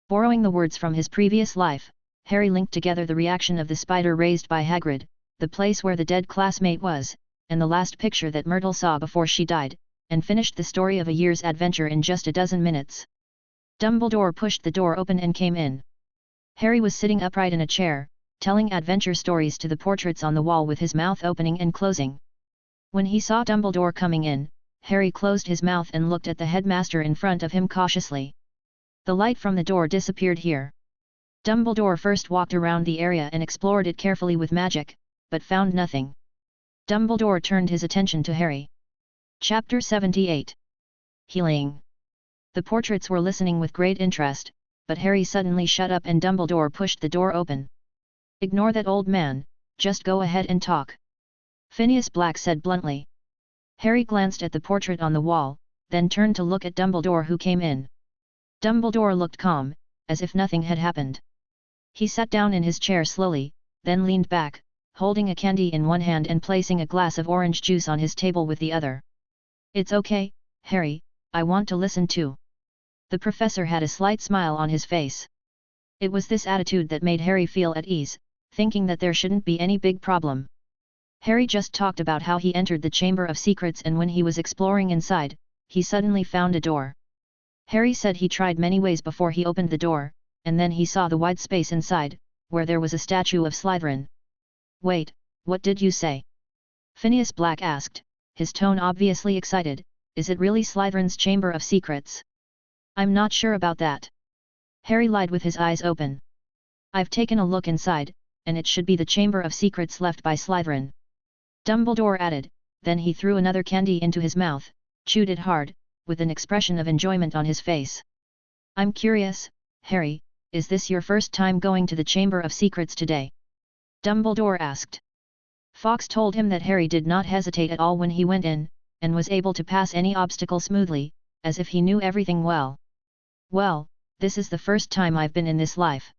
Speaker 1: Borrowing the words from his previous life, Harry linked together the reaction of the spider raised by Hagrid, the place where the dead classmate was, and the last picture that Myrtle saw before she died, and finished the story of a year's adventure in just a dozen minutes. Dumbledore pushed the door open and came in. Harry was sitting upright in a chair, telling adventure stories to the portraits on the wall with his mouth opening and closing. When he saw Dumbledore coming in, Harry closed his mouth and looked at the headmaster in front of him cautiously. The light from the door disappeared here. Dumbledore first walked around the area and explored it carefully with magic, but found nothing. Dumbledore turned his attention to Harry. Chapter 78. Healing. The portraits were listening with great interest, but Harry suddenly shut up and Dumbledore pushed the door open. "Ignore that old man, just go ahead and talk," Phineas Black said bluntly. Harry glanced at the portrait on the wall, then turned to look at Dumbledore who came in. Dumbledore looked calm, as if nothing had happened. He sat down in his chair slowly, then leaned back, holding a candy in one hand and placing a glass of orange juice on his table with the other. "It's okay, Harry, I want to listen too." The professor had a slight smile on his face. It was this attitude that made Harry feel at ease, thinking that there shouldn't be any big problem. Harry just talked about how he entered the Chamber of Secrets, and when he was exploring inside, he suddenly found a door. Harry said he tried many ways before he opened the door, and then he saw the wide space inside, where there was a statue of Slytherin. "Wait, what did you say?" Phineas Black asked, his tone obviously excited. "Is it really Slytherin's Chamber of Secrets?" "I'm not sure about that," Harry lied with his eyes open. "I've taken a look inside, and it should be the Chamber of Secrets left by Slytherin," Dumbledore added, then he threw another candy into his mouth, chewed it hard, with an expression of enjoyment on his face. "I'm curious, Harry, is this your first time going to the Chamber of Secrets today?" Dumbledore asked. Fawkes told him that Harry did not hesitate at all when he went in, and was able to pass any obstacle smoothly, as if he knew everything well. "Well, this is the first time I've been in this life."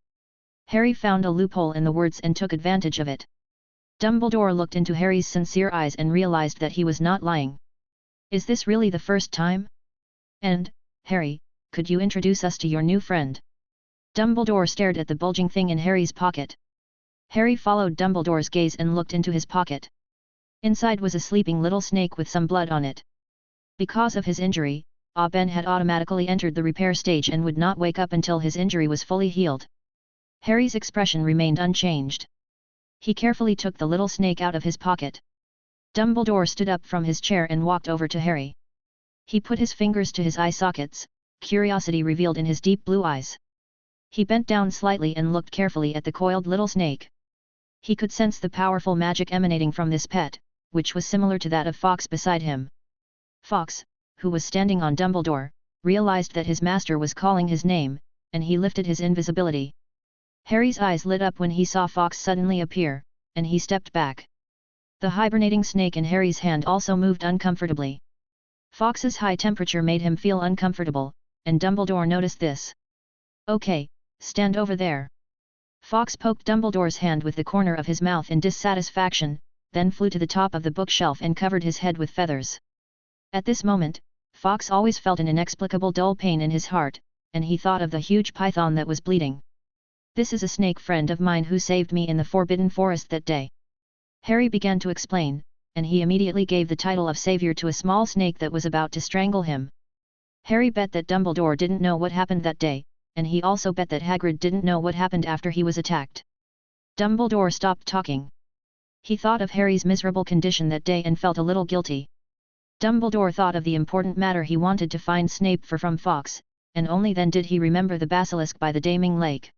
Speaker 1: Harry found a loophole in the words and took advantage of it. Dumbledore looked into Harry's sincere eyes and realized that he was not lying. "Is this really the first time? And, Harry, could you introduce us to your new friend?" Dumbledore stared at the bulging thing in Harry's pocket. Harry followed Dumbledore's gaze and looked into his pocket. Inside was a sleeping little snake with some blood on it. Because of his injury, Ben had automatically entered the repair stage and would not wake up until his injury was fully healed. Harry's expression remained unchanged. He carefully took the little snake out of his pocket. Dumbledore stood up from his chair and walked over to Harry. He put his fingers to his eye sockets, curiosity revealed in his deep blue eyes. He bent down slightly and looked carefully at the coiled little snake. He could sense the powerful magic emanating from this pet, which was similar to that of Fawkes beside him. Fawkes, who was standing on Dumbledore, realized that his master was calling his name, and he lifted his invisibility. Harry's eyes lit up when he saw Fawkes suddenly appear, and he stepped back. The hibernating snake in Harry's hand also moved uncomfortably. Fawkes's high temperature made him feel uncomfortable, and Dumbledore noticed this. "Okay, stand over there." Fawkes poked Dumbledore's hand with the corner of his mouth in dissatisfaction, then flew to the top of the bookshelf and covered his head with feathers. At this moment, Fawkes always felt an inexplicable dull pain in his heart, and he thought of the huge python that was bleeding. "This is a snake friend of mine who saved me in the Forbidden Forest that day," Harry began to explain, and he immediately gave the title of savior to a small snake that was about to strangle him. Harry bet that Dumbledore didn't know what happened that day, and he also bet that Hagrid didn't know what happened after he was attacked. Dumbledore stopped talking. He thought of Harry's miserable condition that day and felt a little guilty. Dumbledore thought of the important matter he wanted to find Snape for from Fawkes, and only then did he remember the basilisk by the Damning Lake.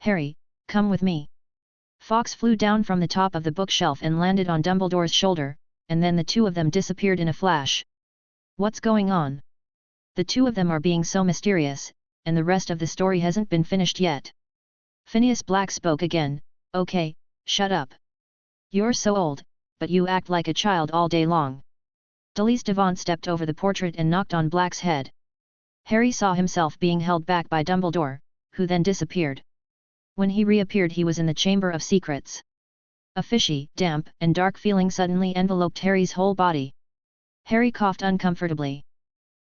Speaker 1: "Harry, come with me." Fawkes flew down from the top of the bookshelf and landed on Dumbledore's shoulder, and then the two of them disappeared in a flash. "What's going on? The two of them are being so mysterious, and the rest of the story hasn't been finished yet." Phineas Black spoke again. "Okay, shut up. You're so old, but you act like a child all day long." Delise Devant stepped over the portrait and knocked on Black's head. Harry saw himself being held back by Dumbledore, who then disappeared. When he reappeared he was in the Chamber of Secrets. A fishy, damp, and dark feeling suddenly enveloped Harry's whole body. Harry coughed uncomfortably.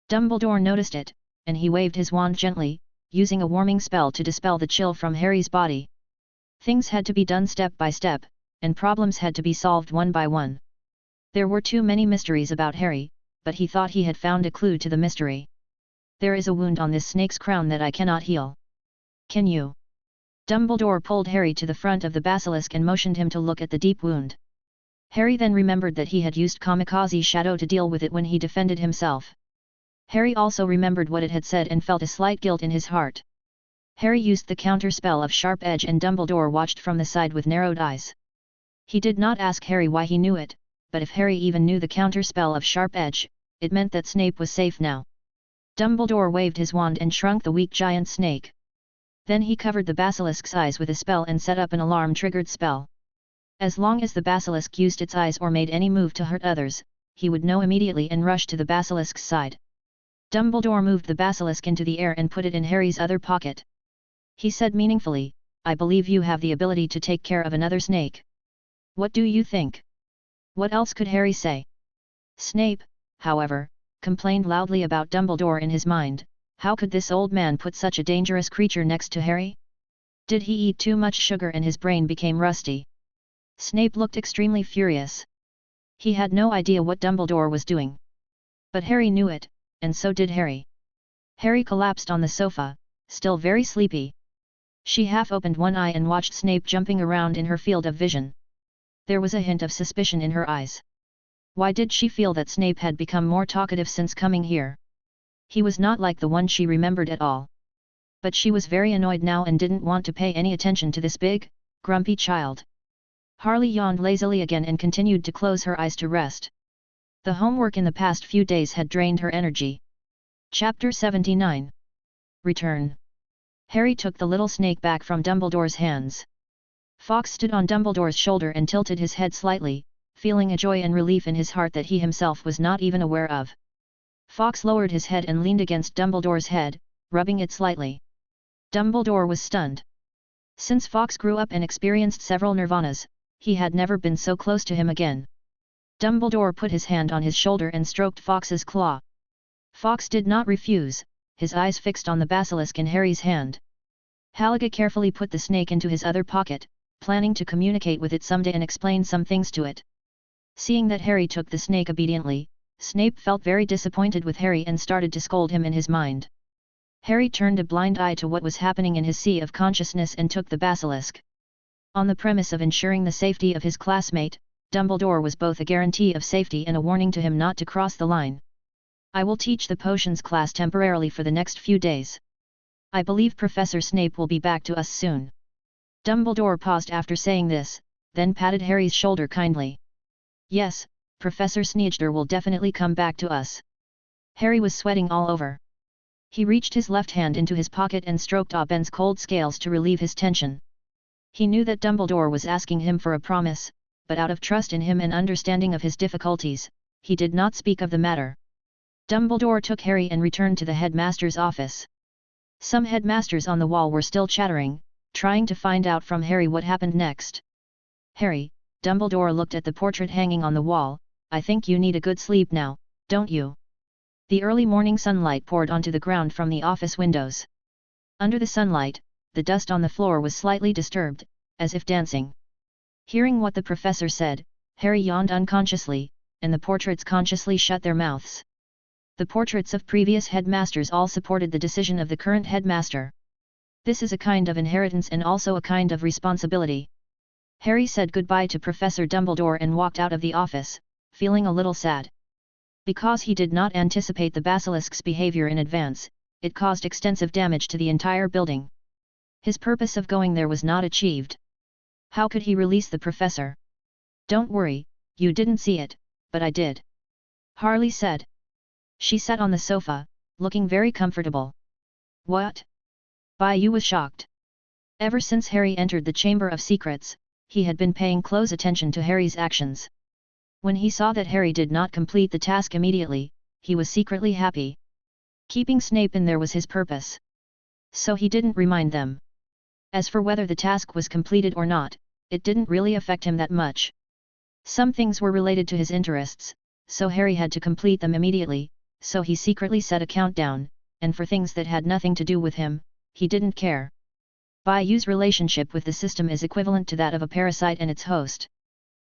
Speaker 1: Dumbledore noticed it, and he waved his wand gently, using a warming spell to dispel the chill from Harry's body. Things had to be done step by step, and problems had to be solved one by one. There were too many mysteries about Harry, but he thought he had found a clue to the mystery. There is a wound on this snake's crown that I cannot heal. Can you? Dumbledore pulled Harry to the front of the basilisk and motioned him to look at the deep wound. Harry then remembered that he had used Kamikaze Shadow to deal with it when he defended himself. Harry also remembered what it had said and felt a slight guilt in his heart. Harry used the counter spell of Sharp Edge and Dumbledore watched from the side with narrowed eyes. He did not ask Harry why he knew it, but if Harry even knew the counter spell of Sharp Edge, it meant that Snape was safe now. Dumbledore waved his wand and shrunk the weak giant snake. Then he covered the basilisk's eyes with a spell and set up an alarm-triggered spell. As long as the basilisk used its eyes or made any move to hurt others, he would know immediately and rush to the basilisk's side. Dumbledore moved the basilisk into the air and put it in Harry's other pocket. He said meaningfully, "I believe you have the ability to take care of another snake. What do you think?" What else could Harry say? Snape, however, complained loudly about Dumbledore in his mind. How could this old man put such a dangerous creature next to Harry? Did he eat too much sugar and his brain became rusty? Snape looked extremely furious. He had no idea what Dumbledore was doing. But Harry knew it, and so did Harry. Harry collapsed on the sofa, still very sleepy. She half opened one eye and watched Snape jumping around in her field of vision. There was a hint of suspicion in her eyes. Why did she feel that Snape had become more talkative since coming here? He was not like the one she remembered at all. But she was very annoyed now and didn't want to pay any attention to this big, grumpy child. Harley yawned lazily again and continued to close her eyes to rest. The homework in the past few days had drained her energy. Chapter 79. Return. Harry took the little snake back from Dumbledore's hands. Fawkes stood on Dumbledore's shoulder and tilted his head slightly, feeling a joy and relief in his heart that he himself was not even aware of. Fawkes lowered his head and leaned against Dumbledore's head, rubbing it slightly. Dumbledore was stunned. Since Fawkes grew up and experienced several nirvanas, he had never been so close to him again. Dumbledore put his hand on his shoulder and stroked Fawkes's claw. Fawkes did not refuse, his eyes fixed on the basilisk in Harry's hand. Halliga carefully put the snake into his other pocket, planning to communicate with it someday and explain some things to it. Seeing that Harry took the snake obediently, Snape felt very disappointed with Harry and started to scold him in his mind. Harry turned a blind eye to what was happening in his sea of consciousness and took the basilisk. On the premise of ensuring the safety of his classmate, Dumbledore was both a guarantee of safety and a warning to him not to cross the line. "I will teach the potions class temporarily for the next few days. I believe Professor Snape will be back to us soon." Dumbledore paused after saying this, then patted Harry's shoulder kindly. "Yes, Professor Sneegder will definitely come back to us." Harry was sweating all over. He reached his left hand into his pocket and stroked Auben's cold scales to relieve his tension. He knew that Dumbledore was asking him for a promise, but out of trust in him and understanding of his difficulties, he did not speak of the matter. Dumbledore took Harry and returned to the headmaster's office. Some headmasters on the wall were still chattering, trying to find out from Harry what happened next. "Harry," Dumbledore looked at the portrait hanging on the wall, "I think you need a good sleep now, don't you?" The early morning sunlight poured onto the ground from the office windows. Under the sunlight, the dust on the floor was slightly disturbed, as if dancing. Hearing what the professor said, Harry yawned unconsciously, and the portraits consciously shut their mouths. The portraits of previous headmasters all supported the decision of the current headmaster. This is a kind of inheritance and also a kind of responsibility. Harry said goodbye to Professor Dumbledore and walked out of the office, feeling a little sad. Because he did not anticipate the basilisk's behavior in advance, it caused extensive damage to the entire building. His purpose of going there was not achieved. How could he release the professor? "Don't worry, you didn't see it, but I did," Harley said. She sat on the sofa, looking very comfortable. "What?" Bayou was shocked. Ever since Harry entered the Chamber of Secrets, he had been paying close attention to Harry's actions. When he saw that Harry did not complete the task immediately, he was secretly happy. Keeping Snape in there was his purpose. So he didn't remind them. As for whether the task was completed or not, it didn't really affect him that much. Some things were related to his interests, so Harry had to complete them immediately, so he secretly set a countdown, and for things that had nothing to do with him, he didn't care. Bayou's relationship with the system is equivalent to that of a parasite and its host.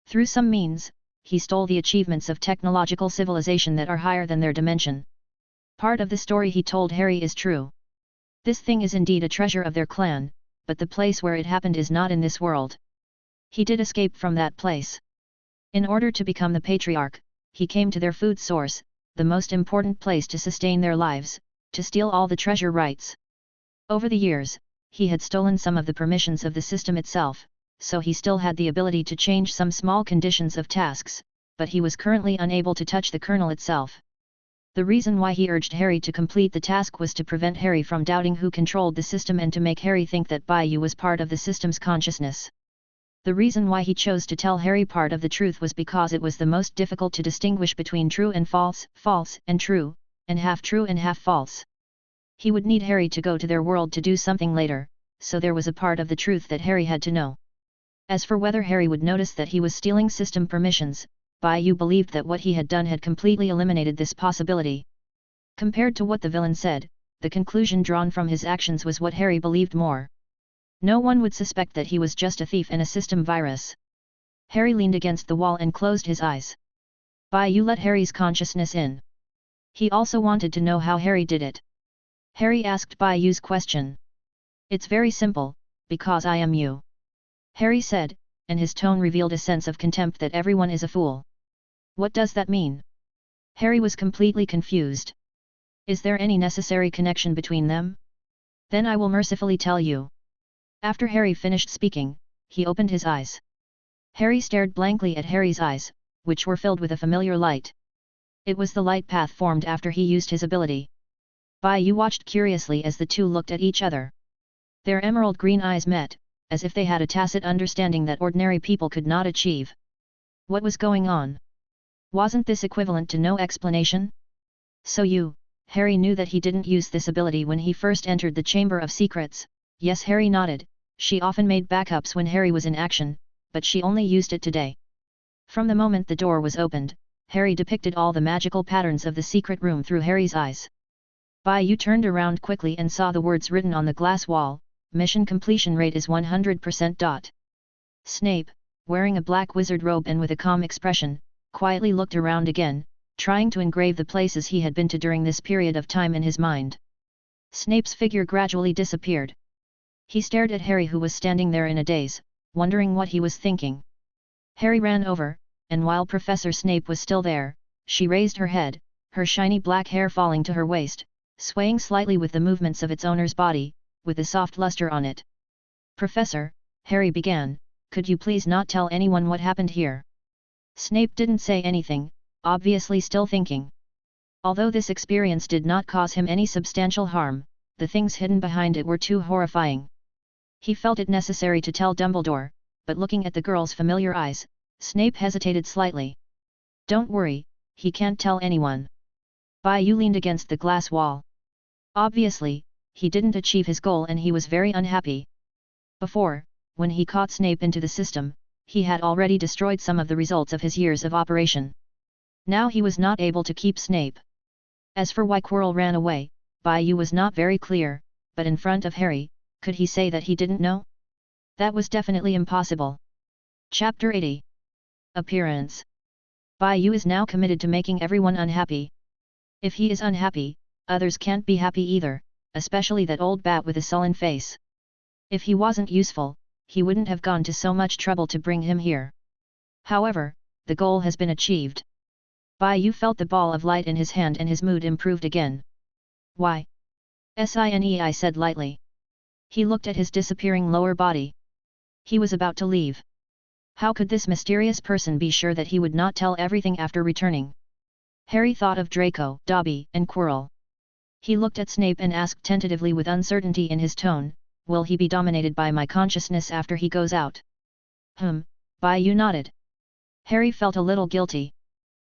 Speaker 1: Through some means, he stole the achievements of technological civilization that are higher than their dimension. Part of the story he told Harry is true. This thing is indeed a treasure of their clan, but the place where it happened is not in this world. He did escape from that place. In order to become the patriarch, he came to their food source, the most important place to sustain their lives, to steal all the treasure rights. Over the years, he had stolen some of the permissions of the system itself, so he still had the ability to change some small conditions of tasks, but he was currently unable to touch the kernel itself. The reason why he urged Harry to complete the task was to prevent Harry from doubting who controlled the system and to make Harry think that Bayou was part of the system's consciousness. The reason why he chose to tell Harry part of the truth was because it was the most difficult to distinguish between true and false, false and true, and half true and half false. He would need Harry to go to their world to do something later, so there was a part of the truth that Harry had to know. As for whether Harry would notice that he was stealing system permissions, Bayou believed that what he had done had completely eliminated this possibility. Compared to what the villain said, the conclusion drawn from his actions was what Harry believed more. No one would suspect that he was just a thief and a system virus. Harry leaned against the wall and closed his eyes. Bayou let Harry's consciousness in. He also wanted to know how Harry did it. Harry asked Bayou's question. "It's very simple, because I am you," Harry said, and his tone revealed a sense of contempt that everyone is a fool. "What does that mean?" Harry was completely confused. "Is there any necessary connection between them? Then I will mercifully tell you." After Harry finished speaking, he opened his eyes. Harry stared blankly at Harry's eyes, which were filled with a familiar light. It was the light path formed after he used his ability. Bayou watched curiously as the two looked at each other. Their emerald green eyes met, as if they had a tacit understanding that ordinary people could not achieve. What was going on? Wasn't this equivalent to no explanation? "So you," Harry knew that he didn't use this ability when he first entered the Chamber of Secrets. Yes, Harry nodded. She often made backups when Harry was in action, but she only used it today. From the moment the door was opened, Harry depicted all the magical patterns of the secret room through Harry's eyes. Bayou turned around quickly and saw the words written on the glass wall, "Mission completion rate is 100%." Snape, wearing a black wizard robe and with a calm expression, quietly looked around again, trying to engrave the places he had been to during this period of time in his mind. Snape's figure gradually disappeared. He stared at Harry, who was standing there in a daze, wondering what he was thinking. Harry ran over, and while Professor Snape was still there, she raised her head, her shiny black hair falling to her waist, swaying slightly with the movements of its owner's body, with a soft luster on it. "Professor," Harry began, "could you please not tell anyone what happened here?" Snape didn't say anything, obviously still thinking. Although this experience did not cause him any substantial harm, the things hidden behind it were too horrifying. He felt it necessary to tell Dumbledore, but looking at the girl's familiar eyes, Snape hesitated slightly. "Don't worry, he can't tell anyone." Bayou leaned against the glass wall. Obviously, he didn't achieve his goal and he was very unhappy. Before, when he caught Snape into the system, he had already destroyed some of the results of his years of operation. Now he was not able to keep Snape. As for why Quirrell ran away, Bayou was not very clear, but in front of Harry, could he say that he didn't know? That was definitely impossible. Chapter 80. Appearance. Bayou is now committed to making everyone unhappy. If he is unhappy, others can't be happy either, especially that old bat with a sullen face. If he wasn't useful, he wouldn't have gone to so much trouble to bring him here. However, the goal has been achieved. Bayou felt the ball of light in his hand and his mood improved again. "Why? Sinei," said lightly. He looked at his disappearing lower body. He was about to leave. How could this mysterious person be sure that he would not tell everything after returning? Harry thought of Draco, Dobby, and Quirrell. He looked at Snape and asked tentatively with uncertainty in his tone, "Will he be dominated by my consciousness after he goes out?" Bayou nodded. Harry felt a little guilty.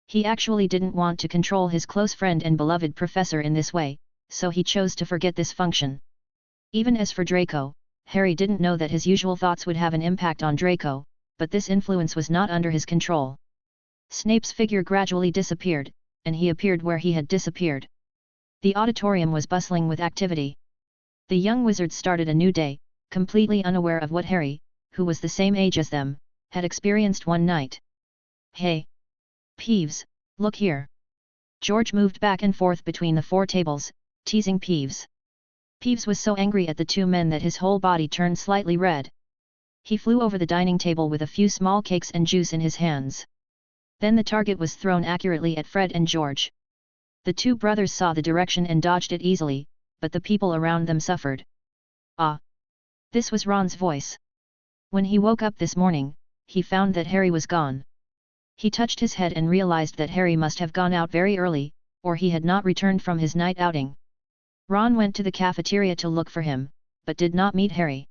Speaker 1: He actually didn't want to control his close friend and beloved professor in this way, so he chose to forget this function. Even as for Draco, Harry didn't know that his usual thoughts would have an impact on Draco, but this influence was not under his control. Snape's figure gradually disappeared, and he appeared where he had disappeared. The auditorium was bustling with activity. The young wizards started a new day, completely unaware of what Harry, who was the same age as them, had experienced one night. "Hey, Peeves, look here. George moved back and forth between the 4 tables, teasing Peeves. Peeves was so angry at the 2 men that his whole body turned slightly red. He flew over the dining table with a few small cakes and juice in his hands. Then the target was thrown accurately at Fred and George. The 2 brothers saw the direction and dodged it easily, but the people around them suffered. Ah! This was Ron's voice. When he woke up this morning, he found that Harry was gone. He touched his head and realized that Harry must have gone out very early, or he had not returned from his night outing. Ron went to the cafeteria to look for him, but did not meet Harry.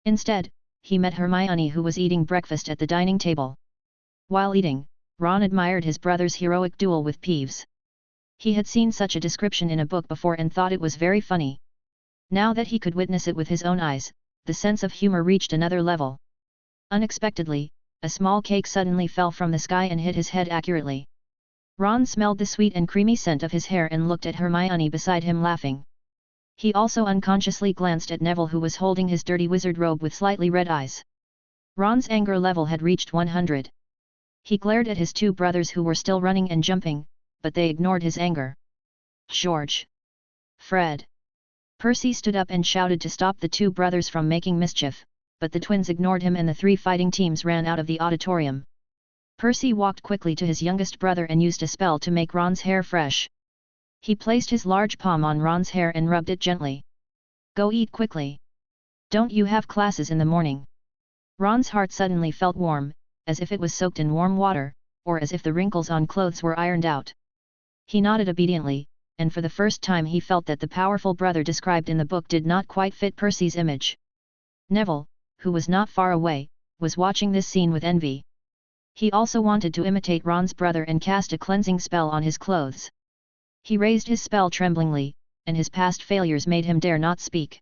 Speaker 1: Instead, he met Hermione, who was eating breakfast at the dining table. While eating, Ron admired his brother's heroic duel with Peeves. He had seen such a description in a book before and thought it was very funny. Now that he could witness it with his own eyes, the sense of humor reached another level. Unexpectedly, a small cake suddenly fell from the sky and hit his head accurately. Ron smelled the sweet and creamy scent of his hair and looked at Hermione beside him laughing. He also unconsciously glanced at Neville, who was holding his dirty wizard robe with slightly red eyes. Ron's anger level had reached 100. He glared at his 2 brothers who were still running and jumping, but they ignored his anger. George! Fred! Percy stood up and shouted to stop the 2 brothers from making mischief, but the twins ignored him and the 3 fighting teams ran out of the auditorium. Percy walked quickly to his youngest brother and used a spell to make Ron's hair fresh. He placed his large palm on Ron's hair and rubbed it gently. Go eat quickly. Don't you have classes in the morning? Ron's heart suddenly felt warm, as if it was soaked in warm water, or as if the wrinkles on clothes were ironed out. He nodded obediently, and for the first time he felt that the powerful brother described in the book did not quite fit Percy's image. Neville, who was not far away, was watching this scene with envy. He also wanted to imitate Ron's brother and cast a cleansing spell on his clothes. He raised his spell tremblingly, and his past failures made him dare not speak.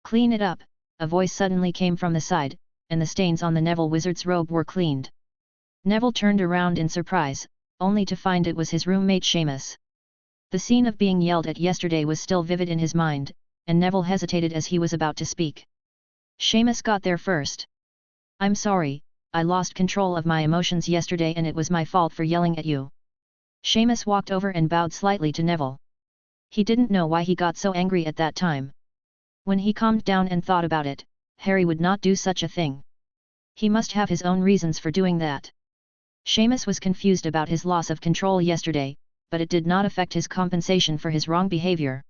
Speaker 1: Clean it up, a voice suddenly came from the side, and the stains on the Neville wizard's robe were cleaned. Neville turned around in surprise, only to find it was his roommate Seamus. The scene of being yelled at yesterday was still vivid in his mind, and Neville hesitated as he was about to speak. Seamus got there first. I'm sorry, I lost control of my emotions yesterday and it was my fault for yelling at you. Seamus walked over and bowed slightly to Neville. He didn't know why he got so angry at that time. When he calmed down and thought about it, Harry would not do such a thing. He must have his own reasons for doing that. Seamus was confused about his loss of control yesterday, but it did not affect his compensation for his wrong behavior.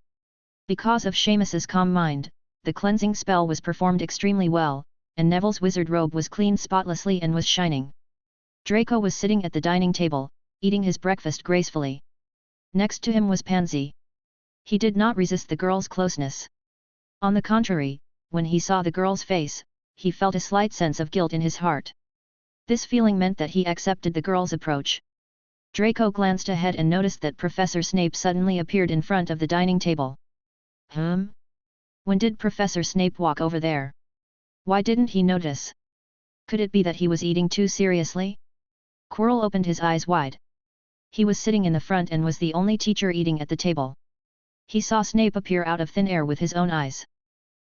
Speaker 1: Because of Seamus's calm mind, the cleansing spell was performed extremely well, and Neville's wizard robe was cleaned spotlessly and was shining. Draco was sitting at the dining table, eating his breakfast gracefully. Next to him was Pansy. He did not resist the girl's closeness. On the contrary, when he saw the girl's face, he felt a slight sense of guilt in his heart. This feeling meant that he accepted the girl's approach. Draco glanced ahead and noticed that Professor Snape suddenly appeared in front of the dining table. When did Professor Snape walk over there? Why didn't he notice? Could it be that he was eating too seriously? Quirrell opened his eyes wide. He was sitting in the front and was the only teacher eating at the table. He saw Snape appear out of thin air with his own eyes.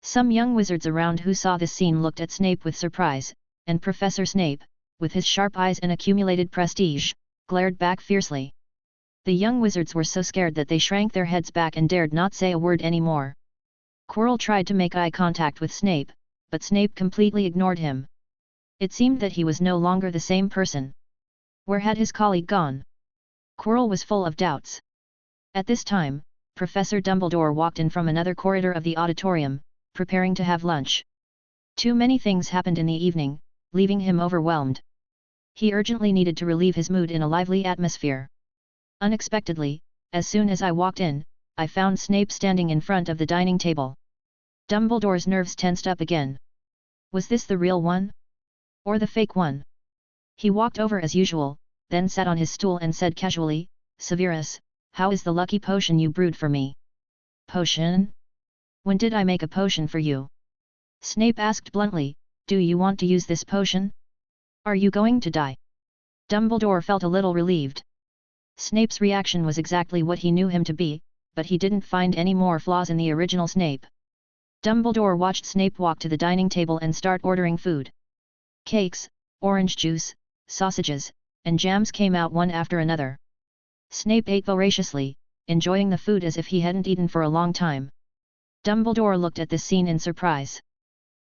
Speaker 1: Some young wizards around who saw this scene looked at Snape with surprise, and Professor Snape, with his sharp eyes and accumulated prestige, glared back fiercely. The young wizards were so scared that they shrank their heads back and dared not say a word anymore. Quirrell tried to make eye contact with Snape, but Snape completely ignored him. It seemed that he was no longer the same person. Where had his colleague gone? Quirrell was full of doubts. At this time, Professor Dumbledore walked in from another corridor of the auditorium, preparing to have lunch. Too many things happened in the evening, leaving him overwhelmed. He urgently needed to relieve his mood in a lively atmosphere. Unexpectedly, as soon as I walked in, I found Snape standing in front of the dining table. Dumbledore's nerves tensed up again. Was this the real one? Or the fake one? He walked over as usual, then sat on his stool and said casually, "Severus, how is the lucky potion you brewed for me?" "Potion? When did I make a potion for you?" Snape asked bluntly, "Do you want to use this potion? Are you going to die?" Dumbledore felt a little relieved. Snape's reaction was exactly what he knew him to be, but he didn't find any more flaws in the original Snape. Dumbledore watched Snape walk to the dining table and start ordering food. Cakes, orange juice, sausages, and jams came out one after another. Snape ate voraciously, enjoying the food as if he hadn't eaten for a long time. Dumbledore looked at this scene in surprise.